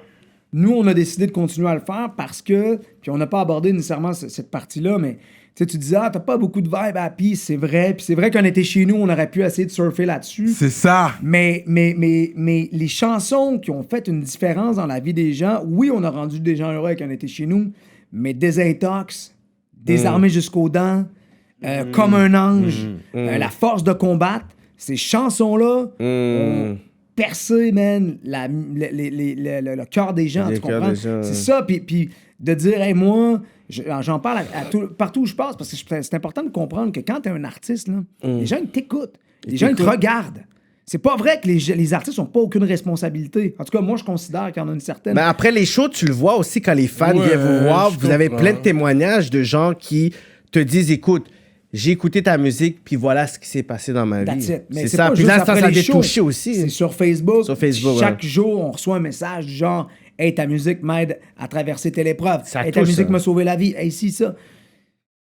Nous, on a décidé de continuer à le faire parce que, puis on n'a pas abordé nécessairement cette partie-là, mais tu disais, t'as pas beaucoup de vibe happy, c'est vrai. Puis c'est vrai qu'on était chez nous, on aurait pu essayer de surfer là-dessus. C'est ça. Mais les chansons qui ont fait une différence dans la vie des gens, oui, on a rendu des gens heureux quand on était chez nous, mais Désintox, Désarmé jusqu'aux dents, Comme un ange, La force de combattre, ces chansons-là ont percé, man, le cœur des gens, tu comprends? C'est ça, puis de dire, hey, moi, j'en parle partout où je passe, parce que c'est important de comprendre que quand t'es un artiste, là, les gens, ils t'écoutent. Les gens, ils te regardent. C'est pas vrai que les artistes n'ont pas aucune responsabilité. En tout cas, moi, je considère qu'il y en a une certaine. Mais après les shows, tu le vois aussi quand les fans viennent vous voir. Vous avez plein de témoignages de gens qui te disent, écoute, j'ai écouté ta musique, puis voilà ce qui s'est passé dans ma vie. C'est ça. Pas Puis juste là, ça après a les touché shows. aussi. C'est sur Facebook. Chaque ouais. jour, on reçoit un message du genre, hey, ta musique m'aide à traverser telle épreuve. Ça Hey, ta touche, musique ça. m'a sauvé la vie. Hey, si, ça.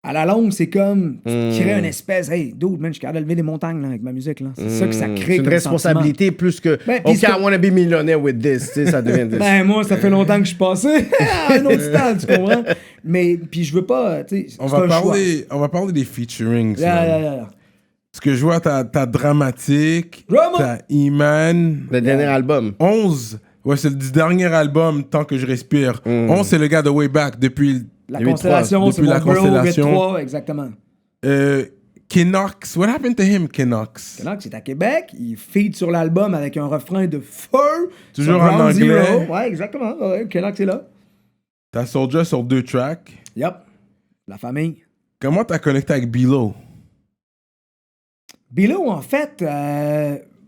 À la longue, c'est comme, tu crées une espèce, hey, dude, man, je suis capable de lever des montagnes là, avec ma musique. Là. C'est ça que ça crée. C'est une comme responsabilité plus que, Ben, OK, puis I wanna be millionaire with this. Tu sais, ça devient this. Ben, moi, ça fait longtemps que je suis passé à un autre stade, tu comprends? Mais, puis je veux pas, tu sais, On va parler des featurings. Yeah. Parce que je vois ta dramatique, Drama. ta Iman. Le dernier album. 11, ouais, c'est le dernier album, Tant que je respire. 11, c'est le gars de Way Back, depuis La constellation, c'est depuis mon la bro, constellation. 3, exactement. Kenox, what happened to him, Kenox? Kenox est à Québec, il feed sur l'album avec un refrain de feu. Toujours sur en Ground anglais. Zero. Ouais, exactement. Ouais, Kenox est là. T'as Soulja sur 2 tracks. Yup. La famille. Comment t'as connecté avec Bilo? Bilo, en fait,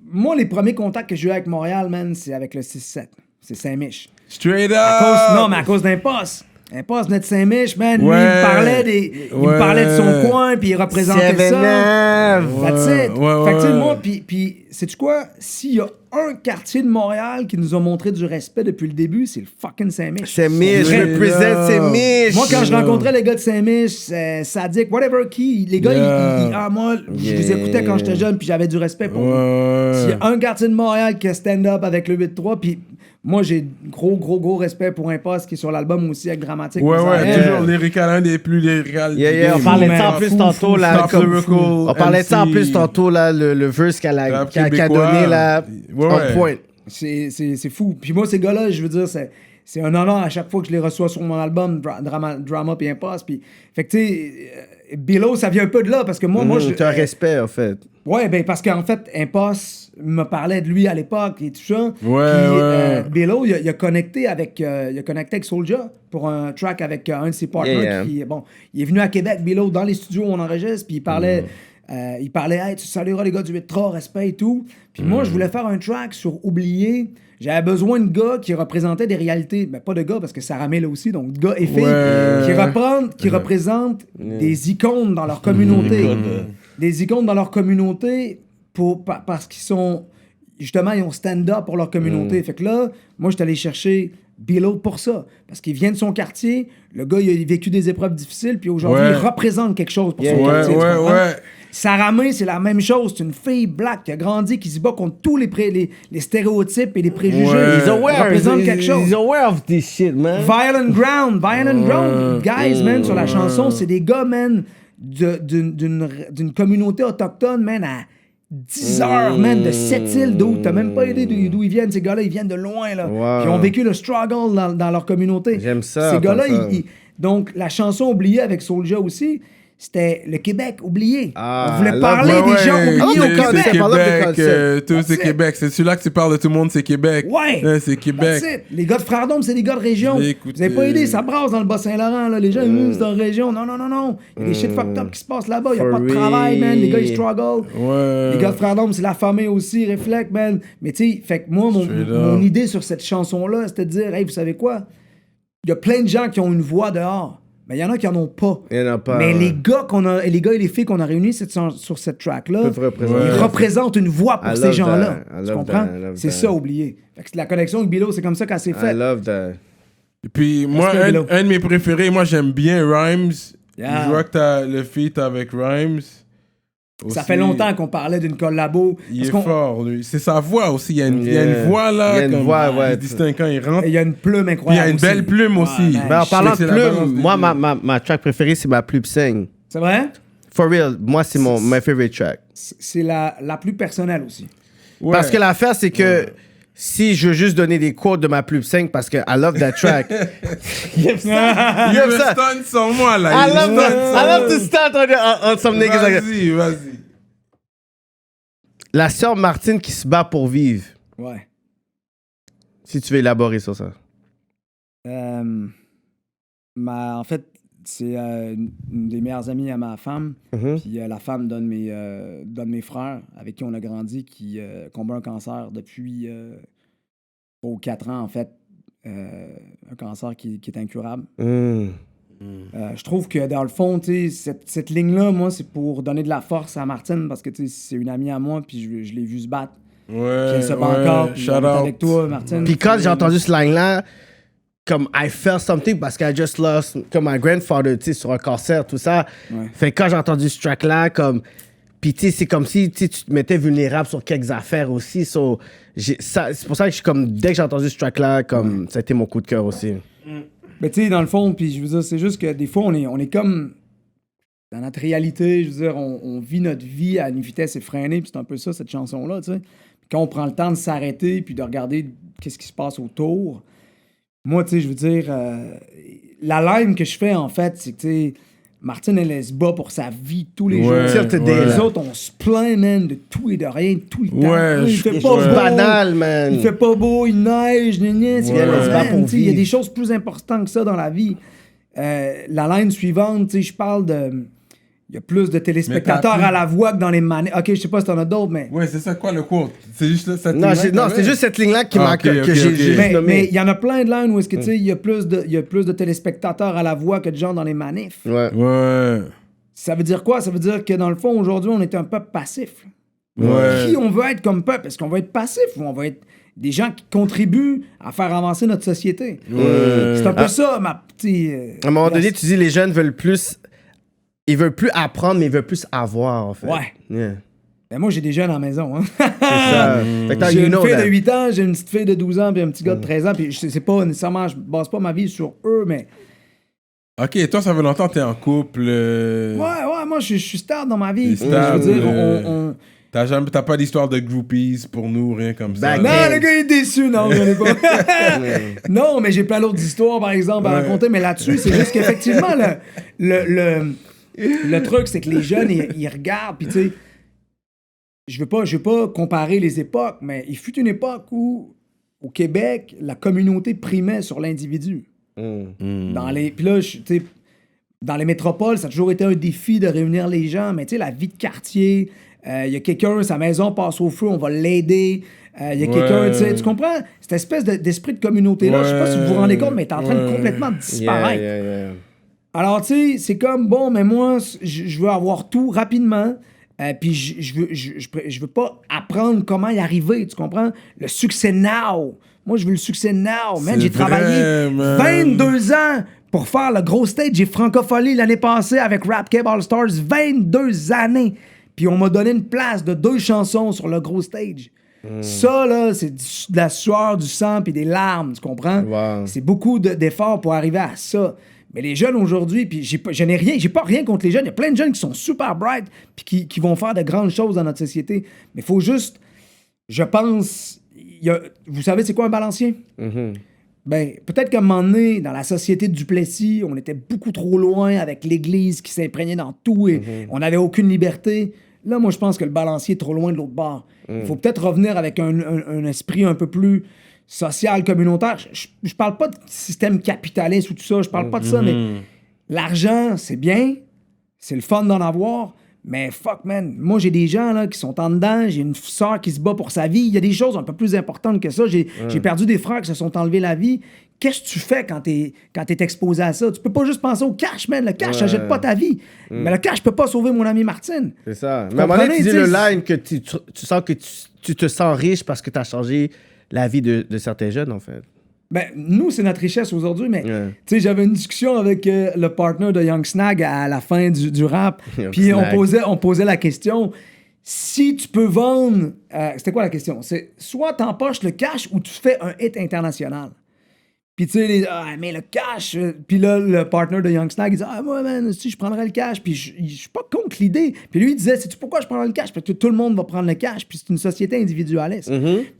moi, les premiers contacts que j'ai eu avec Montréal, man, c'est avec le 6-7. C'est Saint-Mich. Straight up! Non, mais à cause d'Impost. Impost venait de Saint-Mich, man. Lui, Ouais. il me parlait de son coin, puis il représentait ça. That's it. Ouais, Fait que, tu sais, ouais. moi, puis sais-tu quoi? S'il y a un quartier de Montréal qui nous a montré du respect depuis le début, c'est le fucking Saint-Mich. C'est Mich, Straight represent up. c'est Mich. Moi, quand je rencontrais les gars de Saint-Mich, Sadik, whatever qui, les gars, moi, je les écoutais quand j'étais jeune, puis j'avais du respect pour eux. S'il y a un quartier de Montréal qui a stand-up avec le 8-3, puis moi, j'ai gros respect pour Impost qui est sur l'album aussi avec Dramatique. Ouais, Bizarre. toujours lyrical, un des plus lyrical. On parlait de ça en plus tantôt, là. On parlait de ça en plus tantôt, là, le verse qu'elle a donné, là, on point. C'est fou. Puis moi, ces gars-là, je veux dire, c'est un honneur à chaque fois que je les reçois sur mon album, Drama puis Impost. Puis, fait que, tu sais, Bilo, ça vient un peu de là, parce que moi, Tu as un respect, en fait. Ouais, ben parce qu'en fait, Impost me parlait de lui à l'époque et tout ça. Ouais, Puis Bilo, il a connecté avec Soulja pour un track avec un de ses partners. Qui, bon, il est venu à Québec, Bilo, dans les studios où on enregistre, puis il parlait, hey, tu salueras les gars du 8-3, respect et tout. Puis moi, je voulais faire un track sur Oublié. J'avais besoin de gars qui représentaient des réalités. Ben, pas de gars, parce que Sarah May là aussi, donc de gars et filles, qui représentent des icônes dans leur communauté. Des icônes dans leur communauté parce qu'ils sont... Justement, ils ont stand-up pour leur communauté. Fait que là, moi, je suis allé chercher Bilo pour ça. Parce qu'il vient de son quartier, le gars, il a vécu des épreuves difficiles, puis aujourd'hui, il représente quelque chose pour son quartier. Tu comprends? Sarah May, c'est la même chose. C'est une fille black qui a grandi, qui se bat contre tous les stéréotypes et les préjugés. Ils représentent quelque chose. Ils are aware of this shit, man. Violent Ground. Guys, man, sur la chanson, c'est des gars, man, d'une communauté autochtone, man, à 10 heures, man, de Sept-Îles, d'où t'as même pas idée d'où ils viennent. Ces gars-là, ils viennent de loin, là. Wow. Ils ont vécu le struggle dans leur communauté. J'aime ça. Ces gars-là, donc, la chanson Oubliée avec Soulja aussi, c'était le Québec oublié. On voulait parler des gens oubliés au Québec. Tout c'est Québec. C'est celui-là que tu parles de tout le monde, c'est Québec. Ouais. C'est Québec. Les gars de Frères d'Hommes, c'est des gars de région. Vous avez pas idée, ça brasse dans le Bas-Saint-Laurent. Là. Les gens, c'est dans la région. Non. Il y a des shit fucked up qui se passent là-bas. Il n'y a pas de travail, man. Les gars, ils struggle. Les gars de Frères d'Hommes, c'est la famille aussi. Reflect, man. Mais tu sais, fait que moi, mon idée sur cette chanson-là, c'était de dire, hey, vous savez quoi? Il y a plein de gens qui ont une voix dehors. Mais il y en a qui en ont pas. Il y en a pas. Mais les gars et les filles qu'on a réunis sur cette track-là, ils représentent une voix pour ces gens-là. Tu comprends? C'est ça, oublié. Fait que la connexion avec Bilo, c'est comme ça qu'elle s'est faite. I love that. Et puis, moi, un de mes préférés, moi, j'aime bien Rhymes. Je vois que t'as le feat avec Rhymes. Ça Aussi, fait longtemps qu'on parlait d'une collabo. Il Parce est qu'on- fort, lui. C'est sa voix aussi. Il y a une voix là. Il y a une comme voix, ouais. il distingue quand il rentre. Et il y a une plume Puis il y incroyable. a une belle aussi. plume aussi. man. Ben, en parlant de C'est la balance plume, des moi, deux. ma track préférée, c'est ma plume sing. C'est vrai? For real, moi, c'est my favorite track. C'est la plus personnelle aussi. Ouais. Parce que l'affaire, c'est que si je veux juste donner des quotes de ma plume 5 parce que I love that track. Il aime ça. Il Il aime me ça. stun sur moi là. I Il love me that. stun I sur love to start on some niggas. Like Vas-y, vas-y. La sœur Martine qui se bat pour vivre. Ouais. Si tu veux élaborer sur ça. En fait, c'est une des meilleures amies à ma femme. Mhm. Puis la femme d'un de mes frères avec qui on a grandi, qui combat un cancer depuis 3 ou 4 ans, en fait. Un cancer qui est incurable. Mm. Je trouve que dans le fond, tu sais, cette ligne-là, moi, c'est pour donner de la force à Martine parce que tu sais, c'est une amie à moi, puis je l'ai vu se battre. Puis Ouais. elle se bat encore. Puis Shout on est out. avec toi, Martine. Puis quand j'ai entendu ce line-là, comme I felt something parce que I just lost comme my grandfather, tu sais, sur un cancer, tout ça. Ouais. Fait que quand j'ai entendu ce track-là, comme. Puis tu sais, c'est comme si tu sais, tu te mettais vulnérable sur quelques affaires aussi. So, c'est pour ça que je suis comme. Dès que j'ai entendu ce track-là, comme. Ça a été mon coup de cœur aussi. Mais tu sais, dans le fond, puis je veux dire, c'est juste que des fois, on est comme dans notre réalité, je veux dire, on vit notre vie à une vitesse effrénée, puis c'est un peu ça, cette chanson-là, tu sais. Puis quand on prend le temps de s'arrêter, puis de regarder qu'est-ce qui se passe autour, moi, tu sais, je veux dire, la line que je fais, en fait, c'est que, tu sais, Martine, elle se bat pour sa vie tous les Ouais, jours. ouais. Les autres, on se plaint, man, de tout et de rien, tout le temps. Ouais, Il je- fait ouais. pas beau. Banal, man. Il fait pas beau, il neige, gna gna. C'est Ouais. comme, Elle se bat man, pour tu sais, il y a vivre. des choses plus importantes que ça dans la vie. La ligne suivante, tu sais, je parle de... Il y a plus de téléspectateurs Mais t'as à la voix que dans les manettes. OK, je sais pas si t'en as d'autres, mais... Ouais, c'est ça quoi le quote? C'est juste là, cette Non, ligne-là que non, t'avais? c'est juste cette ligne-là qui Ah, m'a ok, que ok, j'ai ok. juste Mais nommé. il y en a plein de lines où est-ce que, tu sais, il y a plus de téléspectateurs à la voix que de gens dans les manifs. Ouais. Ouais. Ça veut dire quoi? Ça veut dire que, dans le fond, aujourd'hui, on est un peuple passif. Ouais. Qui on veut être comme peuple? Est-ce qu'on va être passif ou on va être des gens qui contribuent à faire avancer notre société? Ouais. C'est un peu ça, ma petite... À un moment donné, tu dis les jeunes veulent plus. Ils veulent plus apprendre, mais ils veulent plus avoir, en fait. Ouais. Yeah. Ben moi, j'ai des jeunes à la maison. Hein. C'est ça. Fait que J'ai you une know fille that. de 8 ans, j'ai une petite fille de 12 ans, puis un petit gars de 13 ans. Puis c'est pas nécessairement, je base pas ma vie sur eux, mais... Ok, toi, ça fait longtemps que t'es en couple. Ouais, moi, je suis stable dans ma vie. T'es Puis, je veux dire, stable, T'as pas d'histoire de groupies pour nous, rien comme ça. Back Non, then. le gars il est déçu, non, j'en ai pas. Non, mais j'ai plein d'autres histoires, par exemple, à Ouais. raconter, mais là-dessus, c'est juste qu'effectivement, le truc, c'est que les jeunes, ils regardent, puis tu sais, je veux pas comparer les époques, mais il fut une époque où, au Québec, la communauté primait sur l'individu. Puis là, tu sais, dans les métropoles, ça a toujours été un défi de réunir les gens, mais tu sais, la vie de quartier, il y a quelqu'un, sa maison passe au feu, on va l'aider. Il y a quelqu'un, tu sais, tu comprends? Cette espèce d'esprit de communauté-là, je sais pas si vous vous rendez compte, mais elle est en train de complètement disparaître. Yeah. Alors, tu sais, c'est comme, bon, mais moi, je veux avoir tout rapidement. Puis je veux pas apprendre comment y arriver, tu comprends? Le succès now. Moi, je veux le succès now. Man, C'est j'ai vrai, travaillé man. 22 ans pour faire le gros stage. J'ai Francophonie l'année passée avec Rap Cave All Stars. 22 années. Puis on m'a donné une place de 2 chansons sur le gros stage. Ça, là, c'est de la sueur, du sang puis des larmes, tu comprends? Wow. C'est beaucoup d'efforts pour arriver à ça. Mais les jeunes aujourd'hui, puis j'ai pas rien contre les jeunes. Il y a plein de jeunes qui sont super bright puis qui vont faire de grandes choses dans notre société. Mais il faut juste, je pense, vous savez c'est quoi un balancier? Ben, peut-être qu'à un moment donné, dans la société de Duplessis, on était beaucoup trop loin avec l'Église qui s'imprégnait dans tout et on n'avait aucune liberté. Là, moi, je pense que le balancier est trop loin de l'autre bord. Il faut peut-être revenir avec un esprit un peu plus social, communautaire. Je parle pas de système capitaliste ou tout ça, je parle pas de ça, mais l'argent, c'est bien, c'est le fun d'en avoir, mais fuck, man, moi, j'ai des gens là qui sont en dedans, j'ai une sœur qui se bat pour sa vie, il y a des choses un peu plus importantes que ça, j'ai perdu des frères qui se sont enlevés la vie. Qu'est-ce que tu fais quand t'es exposé à ça? Tu peux pas juste penser au cash, man. Le cash, ça jette pas ta vie. Mais le cash peut pas sauver mon ami Martine. C'est ça. Mais à un moment donné, tu dis le line que tu sens que tu te sens riche parce que tu as changé la vie de certains jeunes, en fait. Ben, nous, c'est notre richesse aujourd'hui, mais tu sais, j'avais une discussion avec le partner de Young Snag à la fin du rap, puis on posait la question, si tu peux vendre... c'était quoi la question? C'est soit t'empoches le cash ou tu fais un hit international. Puis tu sais, mais le cash... Puis là, le partner de Young Snag, il dit « Ah, moi, man, si je prendrais le cash. » Puis je suis pas contre l'idée. Puis lui, il disait « Sais-tu pourquoi je prendrais le cash? Parce que tout le monde va prendre le cash, puis c'est une société individualiste.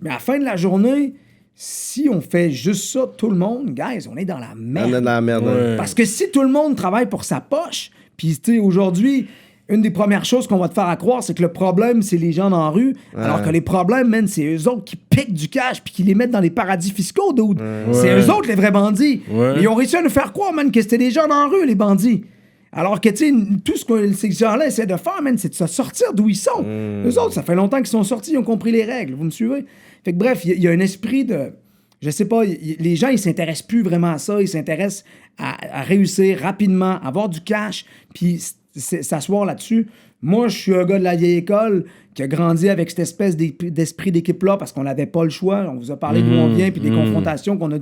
Mais à la fin de la journée, si on fait juste ça, tout le monde, guys, on est dans la merde. On est dans la merde. Ouais. Parce que si tout le monde travaille pour sa poche, puis tu sais, aujourd'hui... Une des premières choses qu'on va te faire à croire, c'est que le problème, c'est les gens dans la rue, alors que les problèmes, man, c'est eux autres qui piquent du cash puis qui les mettent dans les paradis fiscaux, dude. C'est eux autres, les vrais bandits. Ouais. Ils ont réussi à nous faire croire, man, que c'était des gens dans la rue, les bandits. Alors que, tu sais, tout ce que ces gens-là essaient de faire, man, c'est de se sortir d'où ils sont. Eux autres, ça fait longtemps qu'ils sont sortis, ils ont compris les règles. Vous me suivez? Fait que bref, il y a un esprit de... Je sais pas, les gens, ils s'intéressent plus vraiment à ça. Ils s'intéressent à réussir rapidement, à avoir du cash, puis s'asseoir là-dessus. Moi, je suis un gars de la vieille école qui a grandi avec cette espèce d'esprit d'équipe-là parce qu'on n'avait pas le choix. On vous a parlé d'où on vient puis des confrontations qu'on a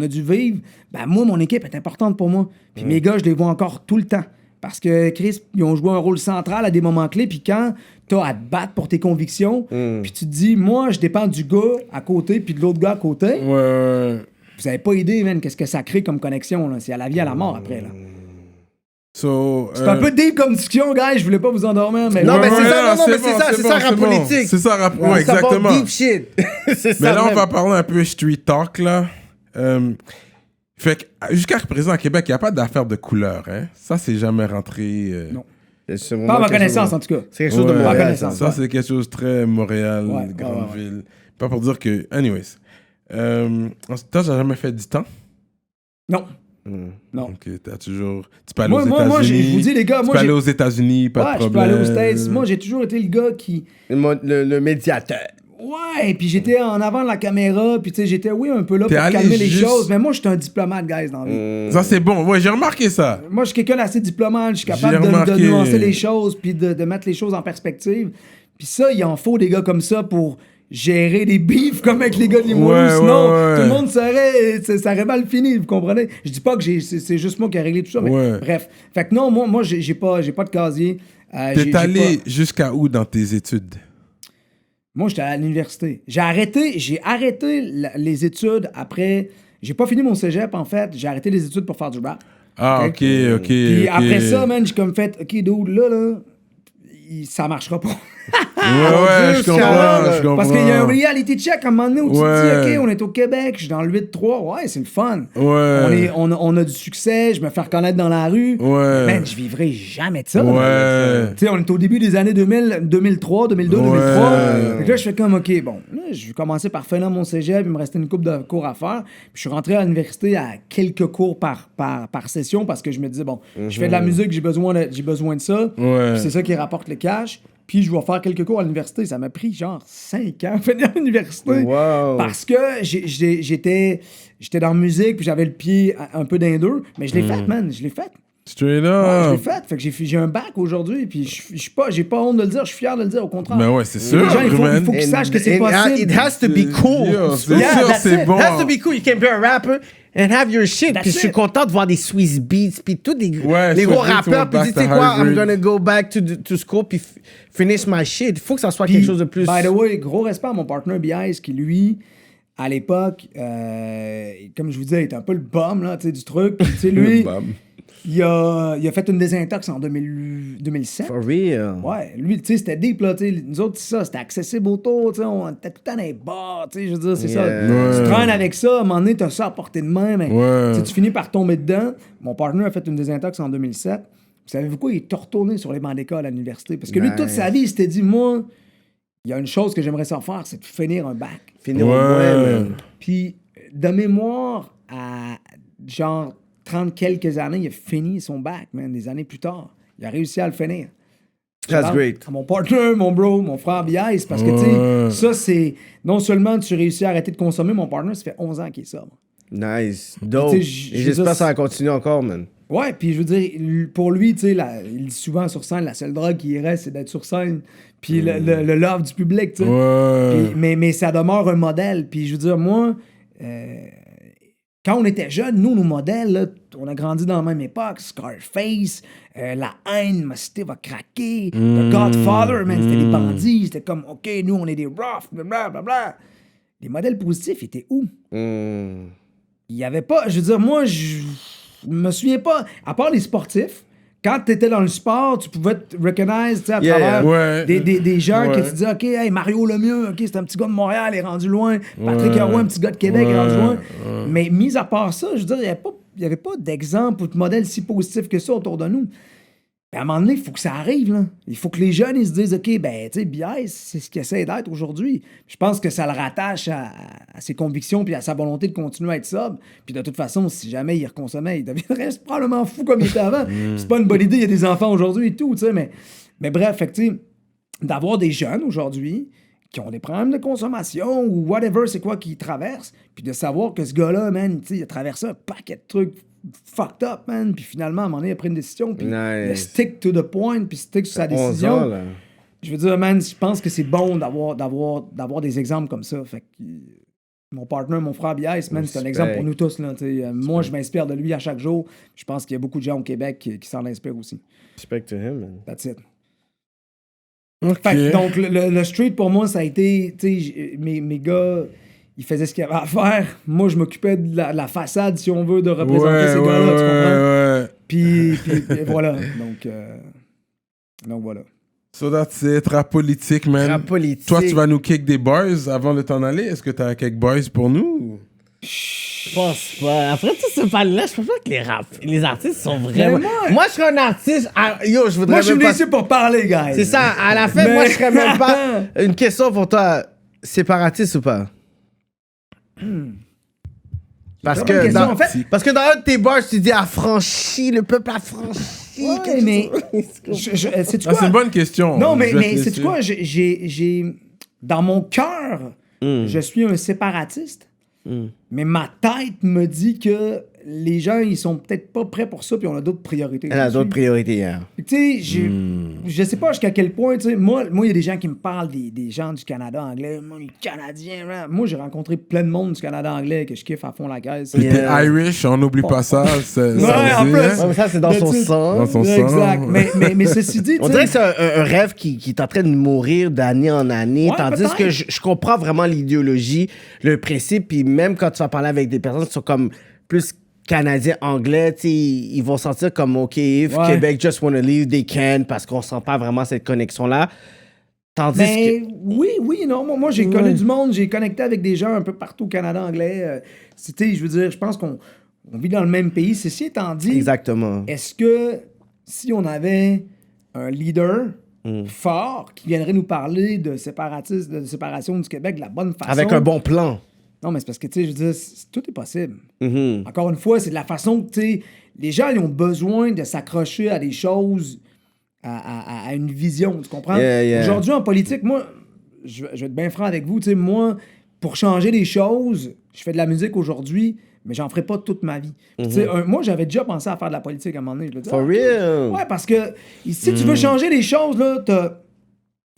dû vivre. Ben, moi, mon équipe est importante pour moi. Puis mes gars, je les vois encore tout le temps. Parce que, Chris, ils ont joué un rôle central à des moments clés. Puis quand t'as à te battre pour tes convictions, puis tu te dis, moi, je dépends du gars à côté puis de l'autre gars à côté. Ouais. Vous avez pas idée, man, qu'est-ce que ça crée comme connexion. Là. C'est à la vie, à la mort après. Là. So, C'est un peu deep comme discussion, gars. Je voulais pas vous endormir, mais... Non, mais c'est ça, non, mais c'est ça, rap politique. C'est ça, rap, ouais, Ça exactement. va deep shit. C'est ça. Mais là, on même. va parler un peu street talk, là. Fait que jusqu'à présent, à Québec, il n'y a pas d'affaire de couleur, hein. Ça, c'est jamais rentré... Non. C'est Pas à ma connaissance, en tout cas. C'est quelque chose de Ouais, Montréal, connaissance. ça. Ça, c'est quelque chose de très Montréal, Ouais, grande ouais. ville. Pas pour dire que... Anyways. Toi, t'as jamais fait du temps? Non. Non. Donc, t'as toujours... Tu peux aller Moi, aux États-Unis. je vous dis, les gars, tu moi, peux aller j'ai... aux États-Unis, pas de Ouais, je peux problème. aller aux States. Moi, j'ai toujours été le gars qui... Le médiateur. Ouais, puis j'étais en avant de la caméra, puis tu sais, j'étais, oui, un peu là T'es pour allé calmer les juste- choses, mais moi, je suis un diplomate, guys, dans la vie. Ça, c'est bon. Ouais, j'ai remarqué ça. Moi, je suis quelqu'un d'assez diplomate, je suis capable J'ai de remarqué. nuancer les choses, puis de mettre les choses en perspective. Puis ça, il en faut des gars comme ça pour gérer des beefs comme avec les gars de Limoilou, Ouais, sinon ouais. tout le monde ça aurait mal fini, vous comprenez? Je dis pas que c'est juste moi qui ai réglé tout ça, mais Ouais. bref. Fait que non, moi j'ai pas de casier. T'es allé jusqu'à où dans tes études? Moi, j'étais à l'université. J'ai arrêté les études après... J'ai pas fini mon cégep, en fait. J'ai arrêté les études pour faire du rap. Ah, Ok. ok. Puis ok. après ça, man, j'ai comme fait... OK, dude, là, ça marchera pas. Ouais, je comprends. Parce qu'il y a un reality check à un moment donné où tu te Ouais. dis, OK, on est au Québec, je suis dans le 8-3. Ouais, c'est le fun. Ouais. On a du succès, je me fais reconnaître dans la rue. Ouais. Man, je vivrai jamais de ça. Ouais. Tu sais, on est au début des années 2000, 2003, 2002, Ouais. 2003. Fait que là, je fais comme, OK, bon, là, je vais commencer par finir mon cégep, il me restait une couple de cours à faire. Puis je suis rentré à l'université à quelques cours par session parce que je me disais, bon, je fais de la musique, j'ai besoin de ça. Ouais. Puis c'est ça qui rapporte le cash. Puis je vais faire quelques cours à l'université. Ça m'a pris genre 5 ans à finir à l'université. Wow. Parce que j'étais dans la musique, puis j'avais le pied un peu d'un deux. Mais je l'ai fait, man. Je l'ai fait. Straight Ouais, je up. l'ai fait. Fait que j'ai un bac aujourd'hui, puis j'ai pas honte de le dire. Je suis fier de le dire, au contraire. Ben ouais, c'est sûr, Les gens, il faut qu'ils And- sachent que c'est and, possible. It has to be cool. Yo, c'est Yeah, sûr, that's c'est it. bon. It has to be cool. You can be a rapper and have your shit. That's Puis je suis it. content de voir des Swiss Beats, puis tous les Ouais, gros Swiss Beats rappeurs, went puis back dis, tu sais to quoi, I'm Harvard. gonna go back to school, puis finish my shit. Il faut que ça soit Puis, quelque chose de plus. By the way, gros respect à mon partner B.I.S. qui, lui, à l'époque, comme je vous disais, il était un peu le bum là, tu sais, du truc. Puis, tu sais, lui, il a fait une désintox en 2007. For real. Ouais, lui, tu sais, c'était deep, là, tu sais, nous autres, c'est ça, c'était accessible autour, tu sais, on était tout le temps dans les bars, tu sais, je veux dire, c'est ça. Yeah. Tu traînes avec ça, à un moment donné, t'as ça à portée de main, mais Ouais. tu sais, tu finis par tomber dedans. Mon partner a fait une désintox en 2007. Vous savez-vous quoi? Il est retourné sur les bancs d'école à l'université. Parce que lui, toute sa vie, il s'était dit, moi, il y a une chose que j'aimerais ça faire, c'est de finir un bac. Finir Ouais. au moins, man. Puis, de mémoire, à genre 30 quelques années, il a fini son bac, man, des années plus tard. Il a réussi à le finir. That's Shout out great. à mon partner, mon bro, mon frère B.I.S. Parce que, tu Ouais. sais, ça, c'est... Non seulement tu réussis à arrêter de consommer, mon partner, ça fait 11 ans qu'il est sobre. Nice. Dope. Tu Et sais, je veux j'espère dire, que ça va continuer encore, man. Ouais, puis je veux dire, pour lui, tu sais, il dit souvent sur scène, la seule drogue qui reste, c'est d'être sur scène. Puis le love du public, tu sais. Ouais. Puis, mais ça demeure un modèle. Puis je veux dire, moi, quand on était jeunes, nous, nos modèles, là, on a grandi dans la même époque. Scarface, La Haine, ma cité va craquer. The Godfather, man, c'était des bandits. C'était comme, OK, nous, on est des roughs, blablabla. Les modèles positifs étaient où? Il y avait pas... Je veux dire, moi, je me souviens pas... À part les sportifs, quand tu étais dans le sport, tu pouvais te recognize à travers des gens que tu disais, OK, hey, Mario Lemieux, OK, c'est un petit gars de Montréal, il est rendu loin. Patrick Roy, un petit gars de Québec, il est rendu loin. Mais mis à part ça, je veux dire, il n'y avait pas d'exemple ou de modèle si positif que ça autour de nous. Ben, à un moment donné, il faut que ça arrive. Là. Il faut que les jeunes ils se disent, OK, ben, tu sais, BS, c'est ce qu'il essaie d'être aujourd'hui. Je pense que ça le rattache à ses convictions puis à sa volonté de continuer à être sobre. Puis de toute façon, si jamais il reconsommait, il deviendrait probablement fou comme il était avant. C'est pas une bonne idée, il y a des enfants aujourd'hui et tout, tu sais, mais bref, fait que, tu sais, d'avoir des jeunes aujourd'hui qui ont des problèmes de consommation ou whatever, c'est quoi qu'ils traversent, puis de savoir que ce gars-là, man, tu sais, il a traversé un paquet de trucs fucked up, man, puis finalement, à un moment donné, il a pris une décision, puis il stick to the point, puis stick sur sa décision. Je veux dire, man, je pense que c'est bon d'avoir des exemples comme ça. Fait que mon partner, mon frère Bias, man, c'est un exemple pour nous tous, là. Moi, je m'inspire de lui à chaque jour. Je pense qu'il y a beaucoup de gens au Québec qui s'en inspirent aussi. Respect to him, man. That's it. OK. Fait que, donc, le street, pour moi, ça a été, tu sais, mes gars, ils faisaient ce qu'il y avait à faire. Moi, je m'occupais de la façade, si on veut, de représenter ces gars-là, tu comprends? Puis voilà. Donc, voilà. So that's it, rap politique, man. Rap politique. Toi, tu vas nous kick des bars avant de t'en aller. Est-ce que tu as quelques bars pour nous? Je pense pas. Après tout ce panel-là, je pense pas que les artistes sont vraiment... Moi, je serais un artiste... Yo, je voudrais Moi, je suis même venu pas... ici pour parler, guys. C'est ça. À la fin, moi, je serais même pas... Une question pour toi. Séparatiste ou pas? Parce C'est une bonne que, question, en fait. parce que dans un de tes bars, tu dis affranchi, le peuple affranchi. Ouais, mais... sais-tu quoi? C'est une bonne question. Non, mais Je vais te sais-tu laisser. quoi? J'ai... Dans mon cœur, je suis un séparatiste. Mais ma tête me dit que les gens, ils sont peut-être pas prêts pour ça, puis on a d'autres priorités. Elle a d'autres priorités, hein. Tu sais, je sais pas jusqu'à quel point, tu sais, moi, il y a des gens qui me parlent des gens du Canada anglais, moi, les Canadiens, là. Moi, j'ai rencontré plein de monde du Canada anglais que je kiffe à fond la caisse. Puis t'es Irish, on n'oublie pas ça. en plus. Ouais, mais ça, c'est dans son sang. Dans son sang. Exact. Mais ceci dit, On tu dirait sais, que c'est un rêve qui est en train de mourir d'année en année, Ouais, tandis peut-être. que je comprends vraiment l'idéologie, le principe, puis même quand tu vas parler avec des personnes qui sont comme plus canadiens, anglais, tu sais, ils vont sentir comme, OK, if Ouais. Québec just wanna leave, they can, parce qu'on sent pas vraiment cette connexion-là. Tandis ben, que... oui, non. Moi, j'ai connu du monde, j'ai connecté avec des gens un peu partout au Canada anglais. Je veux dire, je pense qu'on vit dans le même pays. Ceci étant dit, Exactement. est-ce que si on avait un leader fort qui viendrait nous parler de séparatisme, de séparation du Québec de la bonne façon... Avec un bon plan. Non, mais c'est parce que, tu sais, je veux dire, tout est possible. Mhm. Encore une fois, c'est de la façon que, tu sais, les gens, ils ont besoin de s'accrocher à des choses, à une vision, tu comprends? Yeah. Aujourd'hui, en politique, moi, je vais être bien franc avec vous, tu sais, moi, pour changer les choses, je fais de la musique aujourd'hui, mais j'en ferai pas toute ma vie. Puis, tu sais, moi, j'avais déjà pensé à faire de la politique à un moment donné. Je le dis, For real? Ouais, parce que si tu veux changer les choses, là,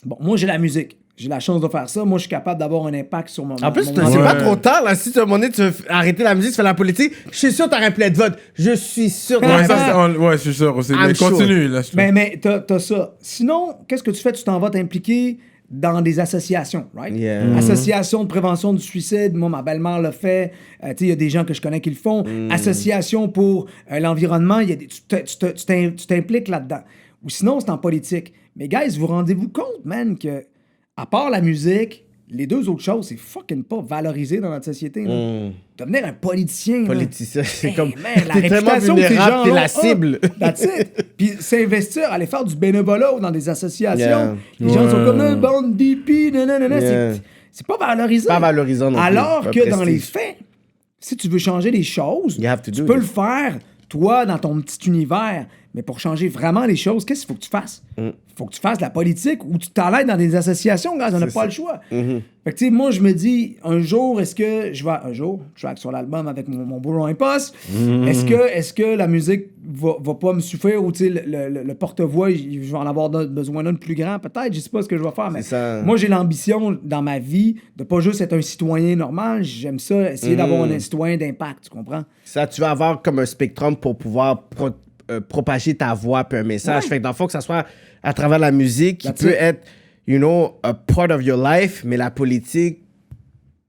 bon, moi, j'ai la musique. J'ai la chance de faire ça. Moi, je suis capable d'avoir un impact sur mon... En plus, mon- c'est Ouais. pas trop tard, là. Si à un moment donné, tu veux arrêter la musique, tu fais la politique, je suis sûr que t'aurais plein de votes. Je suis sûr que Ouais, t'aurais ça, ouais, je suis sûr aussi. I'm Mais sure. continue, là. Mais t'as ça. Sinon, qu'est-ce que tu fais? Tu t'en vas t'impliquer dans des associations, right? Yeah. Association de prévention du suicide, moi, ma belle-mère l'a fait. Tu sais, il y a des gens que je connais qui le font. Association pour l'environnement, tu t'impliques là-dedans. Ou sinon, c'est en politique. Mais guys, vous rendez-vous compte, man, que à part la musique, les deux autres choses, c'est fucking pas valorisé dans notre société. Là. Devenir un politicien. là. Politicien, c'est Hey, comme... man, la T'es tellement réputation de ces vulnérable, t'es gens-là, la cible. That's it. Puis s'investir, aller faire du bénévolat ou dans des associations. Yeah. Les gens sont Ouais. comme un bande d'hippies, nanana. Yeah. C'est pas valorisé. Pas valorisant non plus. Alors Pas que dans les prestige. faits, si tu veux changer les choses, You have to tu do peux it. le faire, toi, dans ton petit univers. Mais pour changer vraiment les choses, qu'est-ce qu'il faut que tu fasses? Il faut que tu fasses de la politique ou tu t'enlèves dans des associations, gars, on n'a pas le choix. Fait que, tu sais, moi, je me dis, un jour, est-ce que je vais... Un jour, je track sur l'album avec mon beau Ron Post. Est-ce que la musique va pas me suffire ou tu sais, le porte-voix, je vais en avoir besoin d'un de plus grand, peut-être, je sais pas ce que je vais faire, mais moi j'ai l'ambition dans ma vie de pas juste être un citoyen normal, j'aime ça, essayer d'avoir un citoyen d'impact, tu comprends? Ça, tu vas avoir comme un spectrum pour pouvoir propager ta voix puis un message. Fait que dans le fond, que ça soit à travers la musique, qui peut être, you know, a part of your life, mais la politique,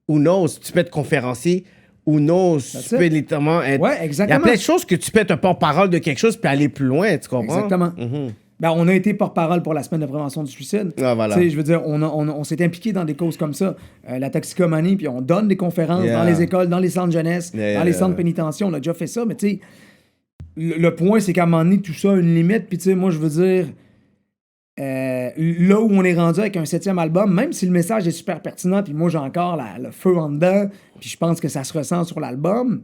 who knows, tu peux être conférencier, who knows, tu peux littéralement être... Ouais, exactement. Il y a plein de choses que tu peux être un porte-parole de quelque chose puis aller plus loin, tu comprends? Exactement. Ben, on a été porte-parole pour la semaine de prévention du suicide. Ah, voilà. Tu sais, je veux dire, on s'est impliqué dans des causes comme ça. La toxicomanie, puis on donne des conférences dans les écoles, dans les centres jeunesse, dans les centres pénitentiaires. On a déjà fait ça, mais tu sais, le point, c'est qu'à un moment donné, tout ça a une limite. Puis tu sais, moi, je veux dire, là où on est rendu avec un 7e album, même si le message est super pertinent, puis moi, j'ai encore le feu en dedans, puis je pense que ça se ressent sur l'album...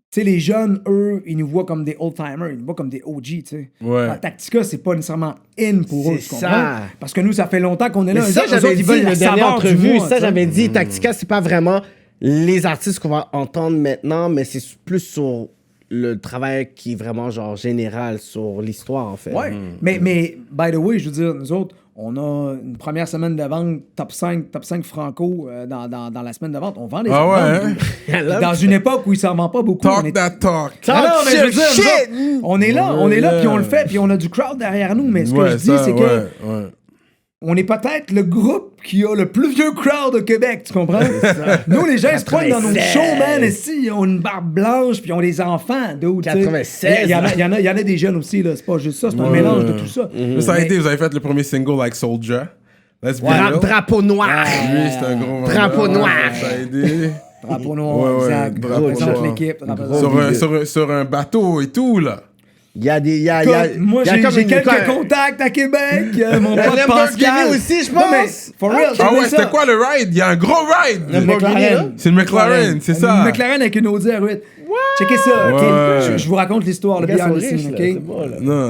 Tu sais, les jeunes, eux, ils nous voient comme des old-timers, ils nous voient comme des OG, tu sais. Ouais. Tactica, c'est pas nécessairement in pour eux, tu comprends? ça. Parce que nous, ça fait longtemps qu'on est là. Mais ça, j'avais dit la le dernier saveur du entrevue, mois, ça, tu sais. j'avais dit, Tactica, c'est pas vraiment les artistes qu'on va entendre maintenant, mais c'est plus sur le travail qui est vraiment, genre, général sur l'histoire, en fait. Ouais, mais, by the way, je veux dire, nous autres, on a une première semaine de vente top 5 franco dans la semaine de vente. On vend des albums. Ouais. Dans une époque où il s'en vend pas beaucoup. Talk that talk. Non, mais je veux dire, Shit! nous autres, on est là, puis on le fait, puis on a du crowd derrière nous. Mais ce que je dis, c'est que on est peut-être le groupe qui a le plus vieux crowd au Québec, tu comprends? Nous, les gens, ils se pointent dans nos shows, man, ici, ils ont une barbe blanche, puis ils ont des enfants, dude, 96. Il y en a des jeunes aussi, là, c'est pas juste ça, c'est un mélange de tout ça. Ça a été, vous avez fait le premier single like Soldier. Let's be real. Drapeau noir. Lui, c'est un gros Drapeau vendeur. noir. Ça a aidé. Drapeau noir, exact. drapeau Représente noir. l'équipe. Sur un bateau et tout, là. Il y a des... Moi, j'ai quelques contacts à Québec. Mon pote Lamborghini Pascal aussi, je Non, mais, pense. for real, Ah ouais, ça. c'était quoi le ride? Il y a un gros ride. Le McLaren. C'est le McLaren, c'est ça. Une McLaren avec une Audi R8. Checkez ça, OK? Ouais. Je vous raconte l'histoire, le Les gars behind sont the riches, scene, là, OK? c'est bon, là. Non.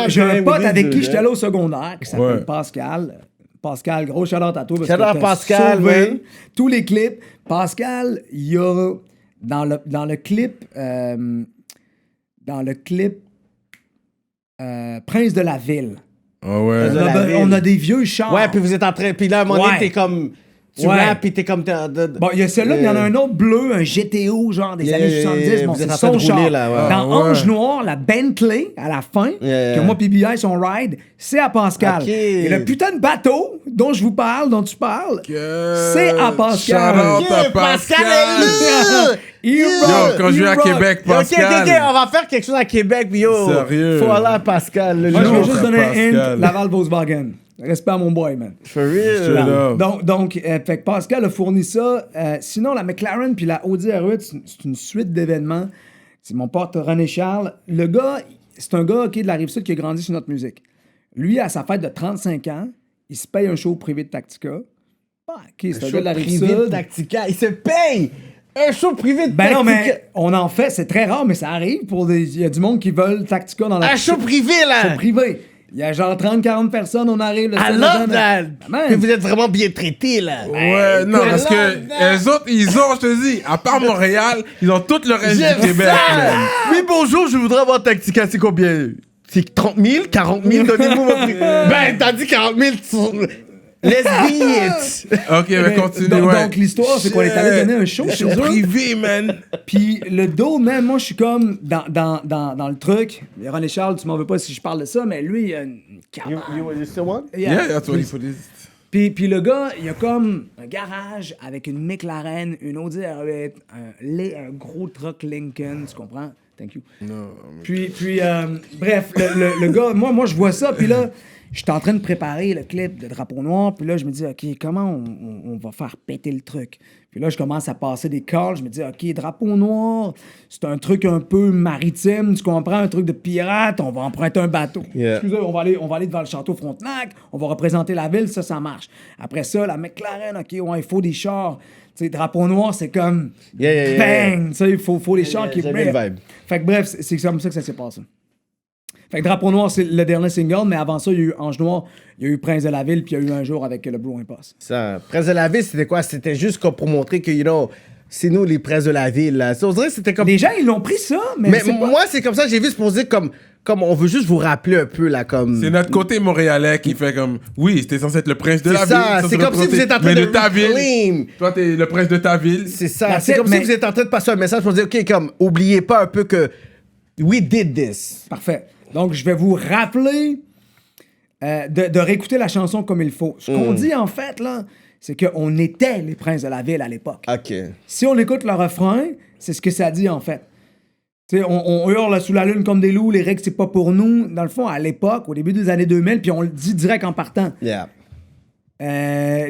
J'ai un pote riche, avec qui là. j'étais allé au secondaire, qui s'appelle Ouais. Pascal. Pascal, gros shout-out à toi. Parce Shout-out que à t'as Pascal, sauvé man. tous les clips. Pascal, il y a dans le clip Prince de la Ville. Ah ouais. de la ville. On a des vieux chars. Ouais, puis vous êtes en train... Puis là, à un moment donné, Ouais. t'es comme... Tu Ouais. rappes, puis t'es comme... Bon, il y a celui-là, mais il y en a un autre bleu, un GTO, genre des années 70. Bon, vous êtes c'est en train son de rouler, char. là, ouais. Dans Ah, ouais. Ange Noir, la Bentley, à la fin, que moi, PBI, son ride, c'est à Pascal. Ok. Et le putain de bateau dont je vous parle, dont tu parles, c'est à Pascal. Shout-out à Yeah, Pascal Pascal. est là! Il Yo, rock, quand je il vais à rock. Québec, Yo, Pascal. OK, on va faire quelque chose à Québec, puis yo. Sérieux? Faut aller à Pascal. Le Moi, je vais lourd. juste à donner un Pascal. hint, Laval Volkswagen. Respect à mon boy, man. For real. Straight up. Donc, fait que Pascal a fourni ça. Sinon, la McLaren puis la Audi R8, c'est une suite d'événements. C'est mon pote René Charles. Le gars, c'est un gars de la Rive-Sud qui a grandi sur notre musique. Lui, à sa fête de 35 ans, il se paye un show privé de Tactica. Ah, OK, c'est un gars de la privé de Rive-Sud. Tactica. Il se paye un show privé de Ben Tactica. non, mais on en fait, c'est très rare, mais ça arrive. Il y a du monde qui veulent Tactica dans la Un show privé, show là. privé. Il y a genre 30-40 personnes, on arrive. I love that. Man. Puis vous êtes vraiment bien traités, là. Ouais, non, I parce love que that. les autres, ils ont, je te dis, à part Montréal, ils ont tout le reste J'aime du Québec, ça. man. Oui, bonjour, je voudrais avoir Tactica. C'est combien? C'est 30 000? 40 000? Donnez-moi mon prix. Ben, t'as dit 40 000. Let's be it. Ok, mais continue, donc, ouais. donc, l'histoire, c'est qu'on est allé donner un show chez eux. privé, man. Puis le dos, même, moi, je suis comme dans le truc. René Charles, tu m'en veux pas si je parle de ça, mais lui, il a une cabane. You still want? Yeah, that's what he put it. Puis le gars, il a comme un garage avec une McLaren, une Audi R8, un gros truck Lincoln, tu comprends? Thank you. Puis bref, le gars, moi, je vois ça, puis là, je suis en train de préparer le clip de Drapeau Noir, puis là, je me dis, OK, comment on va faire péter le truc? Puis là, je commence à passer des calls, je me dis, OK, Drapeau Noir, c'est un truc un peu maritime, tu comprends, un truc de pirate, on va emprunter un bateau. Yeah. Excusez, on va aller devant le château Frontenac, on va représenter la ville, ça marche. Après ça, la McLaren, OK, ouais, il faut des chars. Tu sais, Drapeau Noir, c'est comme Yeah. bang, tu sais, il faut des chars qui j'aime bien le rip. vibe. Fait que bref, c'est comme ça que ça s'est passé. Fait que Drapeau Noir, c'est le dernier single, mais avant ça, il y a eu Ange Noir, il y a eu Prince de la Ville, puis il y a eu Un jour avec le Blue Impasse. Ça, Prince de la Ville, c'était quoi? C'était juste comme pour montrer que, you know, c'est nous les princes de la ville. Là. On dirait que c'était comme... Les gens, ils l'ont pris ça, mais Mais c'est pas... moi, c'est comme ça, j'ai vu se poser comme on veut juste vous rappeler un peu, là, comme... C'est notre côté montréalais qui fait comme... Oui, c'était censé être le prince de la C'est ça, ville. c'est comme si vous êtes en train mais de ta ville. reclaim. Toi, t'es le prince de ta ville. C'est ça, That's c'est it, comme mais- si vous êtes en train de passer un message pour dire, OK, comme, oubliez pas un peu que we did this. Parfait. Donc, je vais vous rappeler de réécouter la chanson comme il faut. Ce qu'on dit, en fait, là, c'est qu'on était les princes de la ville à l'époque. OK. Si on écoute le refrain, c'est ce que ça dit, en fait. Tu sais, on hurle sous la lune comme des loups, les règles, c'est pas pour nous. Dans le fond, à l'époque, au début des années 2000, puis on le dit direct en partant. Yeah.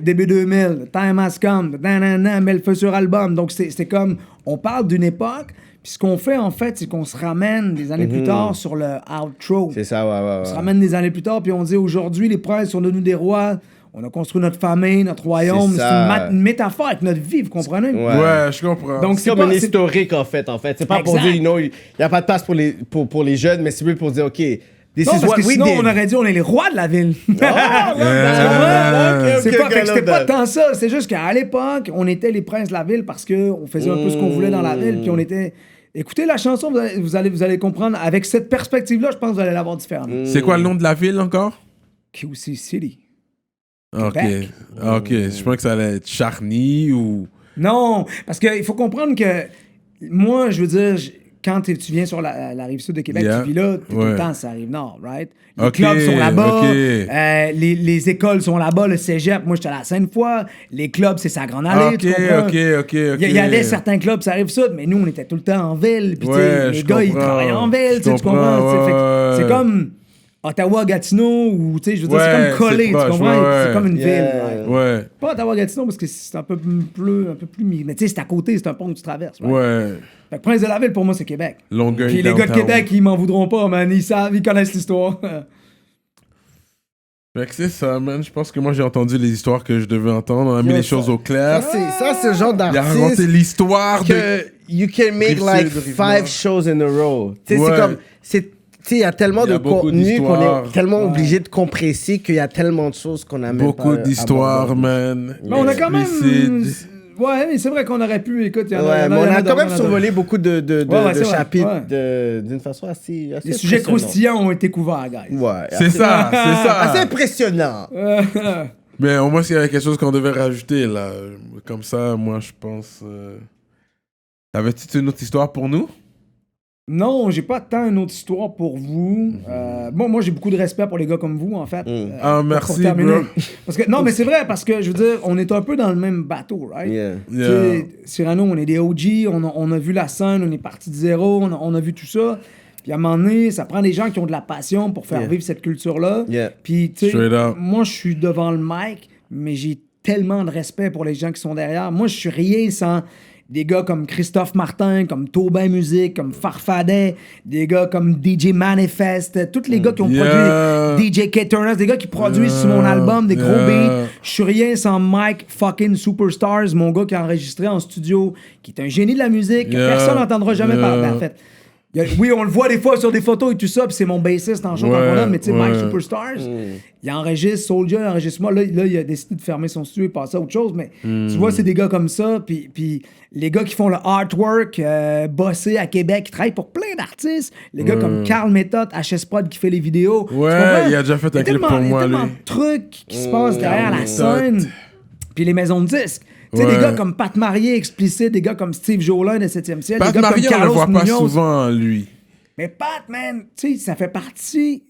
Début 2000, Time Has Come, nanana, met le feu sur album. Donc, c'est comme, on parle d'une époque, puis ce qu'on fait, en fait, c'est qu'on se ramène des années plus tard sur le outro. C'est ça, ouais. On se ramène des années plus tard, puis on dit, aujourd'hui, les princes sont devenus des rois, on a construit notre famille, notre royaume. C'est C'est ça. une métaphore avec notre vie, vous comprenez? Ouais, je comprends. Donc, C'est comme pas- un c'est- historique, en fait. C'est pas pour Exact. dire, il n'y a pas de place pour les jeunes, mais c'est plus pour dire, OK, this Non, is parce what que we sinon, did. on aurait dit on est les rois de la ville. Yeah. C'est pas, Ok, fait que c'était love pas that. tant ça. C'est juste qu'à l'époque, on était les princes de la ville parce qu'on faisait un peu ce qu'on voulait dans la ville. Puis on était. Écoutez la chanson, vous allez comprendre. Avec cette perspective-là, je pense que vous allez l'avoir différemment. C'est quoi le nom de la ville encore? QC City. Ok. Québec. Ok. Je pensais que ça allait être Charny ou. Non, parce qu'il faut comprendre que moi, je veux dire, quand tu viens sur la rive sud de Québec, Yeah. tu vis là, tout Ouais. le temps, ça arrive nord, right? Les Ok, clubs sont là-bas, ok. les écoles sont là-bas, le cégep, moi j'étais à la Sainte-Foy, les clubs, c'est sa grande allée, tu comprends? ok. Il y avait certains clubs, ça arrive sud, mais nous, on était tout le temps en ville, puis tu sais, Ouais, les je gars, ils comprends. travaillaient en ville, tu sais, Je tu comprends? comprends, Tu sais, fait que ouais. c'est comme Ottawa-Gatineau, ou tu sais, je veux dire, Ouais, c'est comme collé, c'est tu proche, comprends? ouais, C'est comme une yeah. ville, right? Ouais. Pas Ottawa-Gatineau parce que c'est un peu plus mais tu sais, c'est à côté, c'est un pont que tu traverses. right? Ouais. Fait que Prince de la Ville, pour moi, c'est Québec. Longueuil. Puis les gars de downtown. Québec, ils m'en voudront pas, man. Ils savent, ils connaissent l'histoire. Fait que c'est ça, man. Je pense que moi, j'ai entendu les histoires que je devais entendre. On a mis Yo, les ça- choses au clair. Ça, c'est le genre Il a d'artiste raconté l'histoire de. que you can make Rive-Sud, like Rive-Nord. 5 shows in a row. Tu sais, Ouais. c'est comme... Tu sais, il y a tellement Il y a de beaucoup contenu qu'on d'histoires. est tellement obligé de compresser qu'il y a tellement de choses qu'on a même Beaucoup pas d'histoires, abordées. man. Mais on a quand même. Explicite. Ouais, mais c'est vrai qu'on aurait pu. Écoute, il y en a. Ouais, il y en mais on a d'autres, quand même il y en survolé beaucoup de Ouais, c'est vrai, chapitres ouais. d'une façon assez Les sujets impressionnante. croustillants ont été couverts, guys. Ouais. C'est ça, c'est Assez ça. impressionnant. Mais au moins, s'il y avait quelque chose qu'on devait rajouter, là. Comme ça, moi, je pense. T'avais-tu une autre histoire pour nous? Non, j'ai pas tant une autre histoire pour vous. Bon, moi, j'ai beaucoup de respect pour les gars comme vous, en fait. Ah, pour merci, terminer. bro. Parce que, non, mais c'est vrai, parce que, je veux dire, on est un peu dans le même bateau, right? Yeah. Tu Yeah. sais, Cyrano, on est des OG, on a vu la scène, on est parti de zéro, on a vu tout ça. Puis à un moment donné, ça prend des gens qui ont de la passion pour faire Yeah. vivre cette culture-là. Yeah. Puis, tu sais, Straight up. moi, je suis devant le mic, mais j'ai tellement de respect pour les gens qui sont derrière. Moi, je suis rien sans des gars comme Christophe Martin, comme Taubin Musique, comme Farfadet, des gars comme DJ Manifest, tous les gars qui ont Yeah. produit DJ K. Turner, des gars qui produisent sur mon album des gros Yeah. beats. Je suis rien sans Mike fucking Superstars, mon gars qui a enregistré en studio, qui est un génie de la musique, que Yeah. personne n'entendra jamais Yeah. parler, en fait. Oui, on le voit des fois sur des photos et tout ça, puis c'est mon bassiste en show quand Ouais, on a, mais tu sais, Mike ouais. Superstars, il enregistre Soulja, il enregistre moi. Là, il a décidé de fermer son studio et passer à autre chose, mais tu vois, c'est des gars comme ça, puis les gars qui font le artwork, bossé à Québec, qui travaillent pour plein d'artistes, les gars comme Carl Method, HS Prod qui fait les vidéos. Tu Ouais, comprends? il a déjà fait un Il y a clip tellement- pour il y a moi, tellement lui. de trucs qui se passent derrière la Method. scène, puis les maisons de disques. Tu sais, Ouais. des gars comme Pat Marié, explicite, des gars comme Steve Jolin de 7e ciel, Pat des gars Marié, comme on le Carlos voit pas Munoz. souvent, lui. Mais Pat, man, tu sais, ça fait partie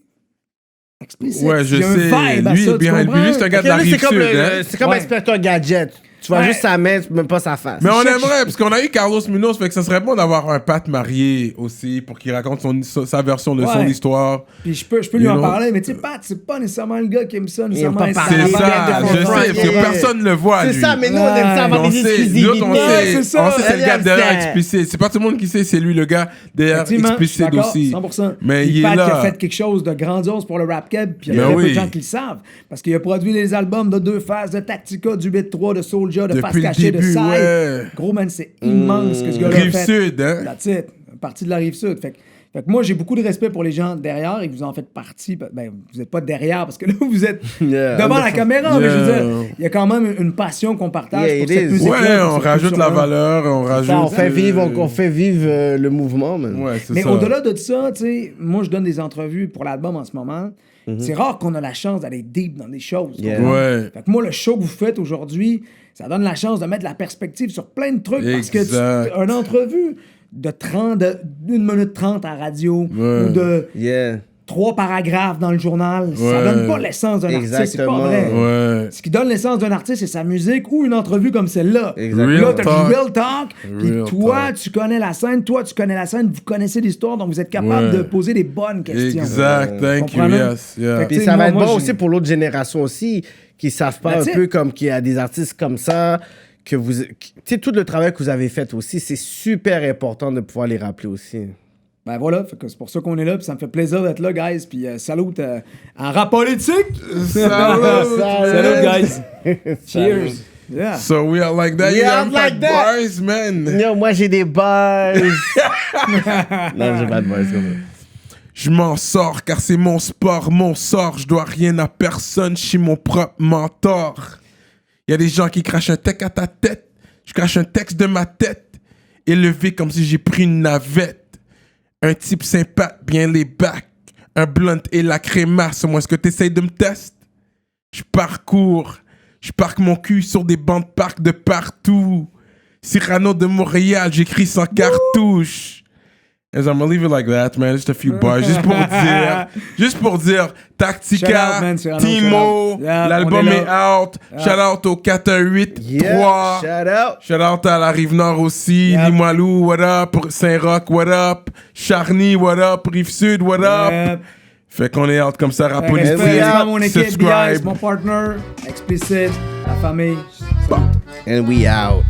explicite. Ouais, je Il y a un sais. vibe à Lui, ça, tu behind comprends? lui, c'est un gars Ok, de la lui, rive c'est comme, sud, le- hein. c'est comme Ouais. Inspecteur Gadget. Tu vois Ouais. juste sa main, même pas sa face. Mais on aimerait, parce qu'on a eu Carlos Munoz, fait que ça serait bon d'avoir un Pat Marié aussi pour qu'il raconte sa version de son Ouais. histoire. Puis je peux lui You en know? parler, mais tu sais, Pat, c'est pas nécessairement le gars qui aime ça, nécessairement. pas parler. C'est Ah, ça, bah, je sais, parce que yeah. personne ne le voit, C'est lui. ça, mais nous, on aime ça avoir On des sait, exclusivités. nous autres, on Ouais, sait, c'est ça. on sait, c'est le gars derrière Understand. Explicit. C'est pas tout le monde qui sait, c'est lui le gars derrière Effectivement, je suis Explicit d'accord, aussi. 100%. Mais Puis il est Pat qui a là. fait quelque chose de grandiose pour le rap keb, puis il y a Ben très peu de oui. gens qui le savent. Parce qu'il a produit les albums de Deux Phases, de Tactica, du Beat 3, de Soulja, de Depuis Face le Cachée, de début, Side. ouais. Gros, man, c'est immense ce que ce gars-là a Rive fait. Sud, hein. That's it. Partie de la Rive-Sud. Fait Fait que moi, j'ai beaucoup de respect pour les gens derrière et que vous en faites partie. Ben, vous n'êtes pas derrière parce que là, vous êtes devant la caméra. Mais je veux dire, il y a quand même une passion qu'on partage pour cette musique-là. Ouais, on rajoute la valeur, on rajoute... On fait vivre le mouvement, man. Ouais, c'est Mais ça. au-delà de ça, tu sais, moi, je donne des entrevues pour l'album en ce moment. C'est rare qu'on a la chance d'aller deep dans des choses. Yeah. Ouais. Fait que moi, le show que vous faites aujourd'hui, ça donne la chance de mettre de la perspective sur plein de trucs. Parce que une entrevue de 1 minute 30 à la radio ou de 3 paragraphes dans le journal, ça donne pas l'essence d'un artiste. C'est pas vrai. Ouais. Ce qui donne l'essence d'un artiste, c'est sa musique ou une entrevue comme celle-là. Exactement. Là, t'as du real talk. Puis Real toi, talk. tu connais la scène. Toi, tu connais la scène. Vous connaissez l'histoire. Donc, vous êtes capable de poser des bonnes questions. Exact. Thank you. Comprenez? Yes. Yeah. Fait Puis T'sais, ça va moi, être moi, bon j'ai- aussi pour l'autre génération aussi, qui savent pas That's un it. peu comme qu'il y a des artistes comme ça, que vous... Tu sais, tout le travail que vous avez fait aussi, c'est super important de pouvoir les rappeler aussi. Ben voilà, fait que c'est pour ça qu'on est là. Puis ça me fait plaisir d'être là, guys. Puis salut en rap politique. Salut, guys. Cheers. Yeah. So we are like that. Yeah, You I'm like have that. bars, man. Yo, moi, j'ai des bars. Non, j'ai pas de bars comme ça. Je m'en sors car c'est mon sport, mon sort. Je dois rien à personne, je suis mon propre mentor. Y a des gens qui crachent un texte à ta tête. Je crache un texte de ma tête. Élevé comme si j'ai pris une navette. Un type sympa, bien les bacs. Un blunt et la crémasse. Moi, est-ce que t'essayes de me tester? Je parque mon cul sur des bancs de parc de partout. Cyrano de Montréal, j'écris sans cartouche. And I'm gonna leave it like that, man. Just a few bars. Juste pour dire, Shout Tactica, out, man, Cyrano, Timo, shout out. Yeah, l'album on est est là. out. Shout out au 418-3. Yeah, shout out. Shout out à la Rive-Nord aussi. Yep. Limoilou, what up? Saint-Roch, what up? Charny, what up? Rive-Sud, what up? Yep. Fait qu'on est out comme ça, rap Respect politique. à mon équipe, BIS, Subscribe. mon partner, Explicit, la famille. And we out.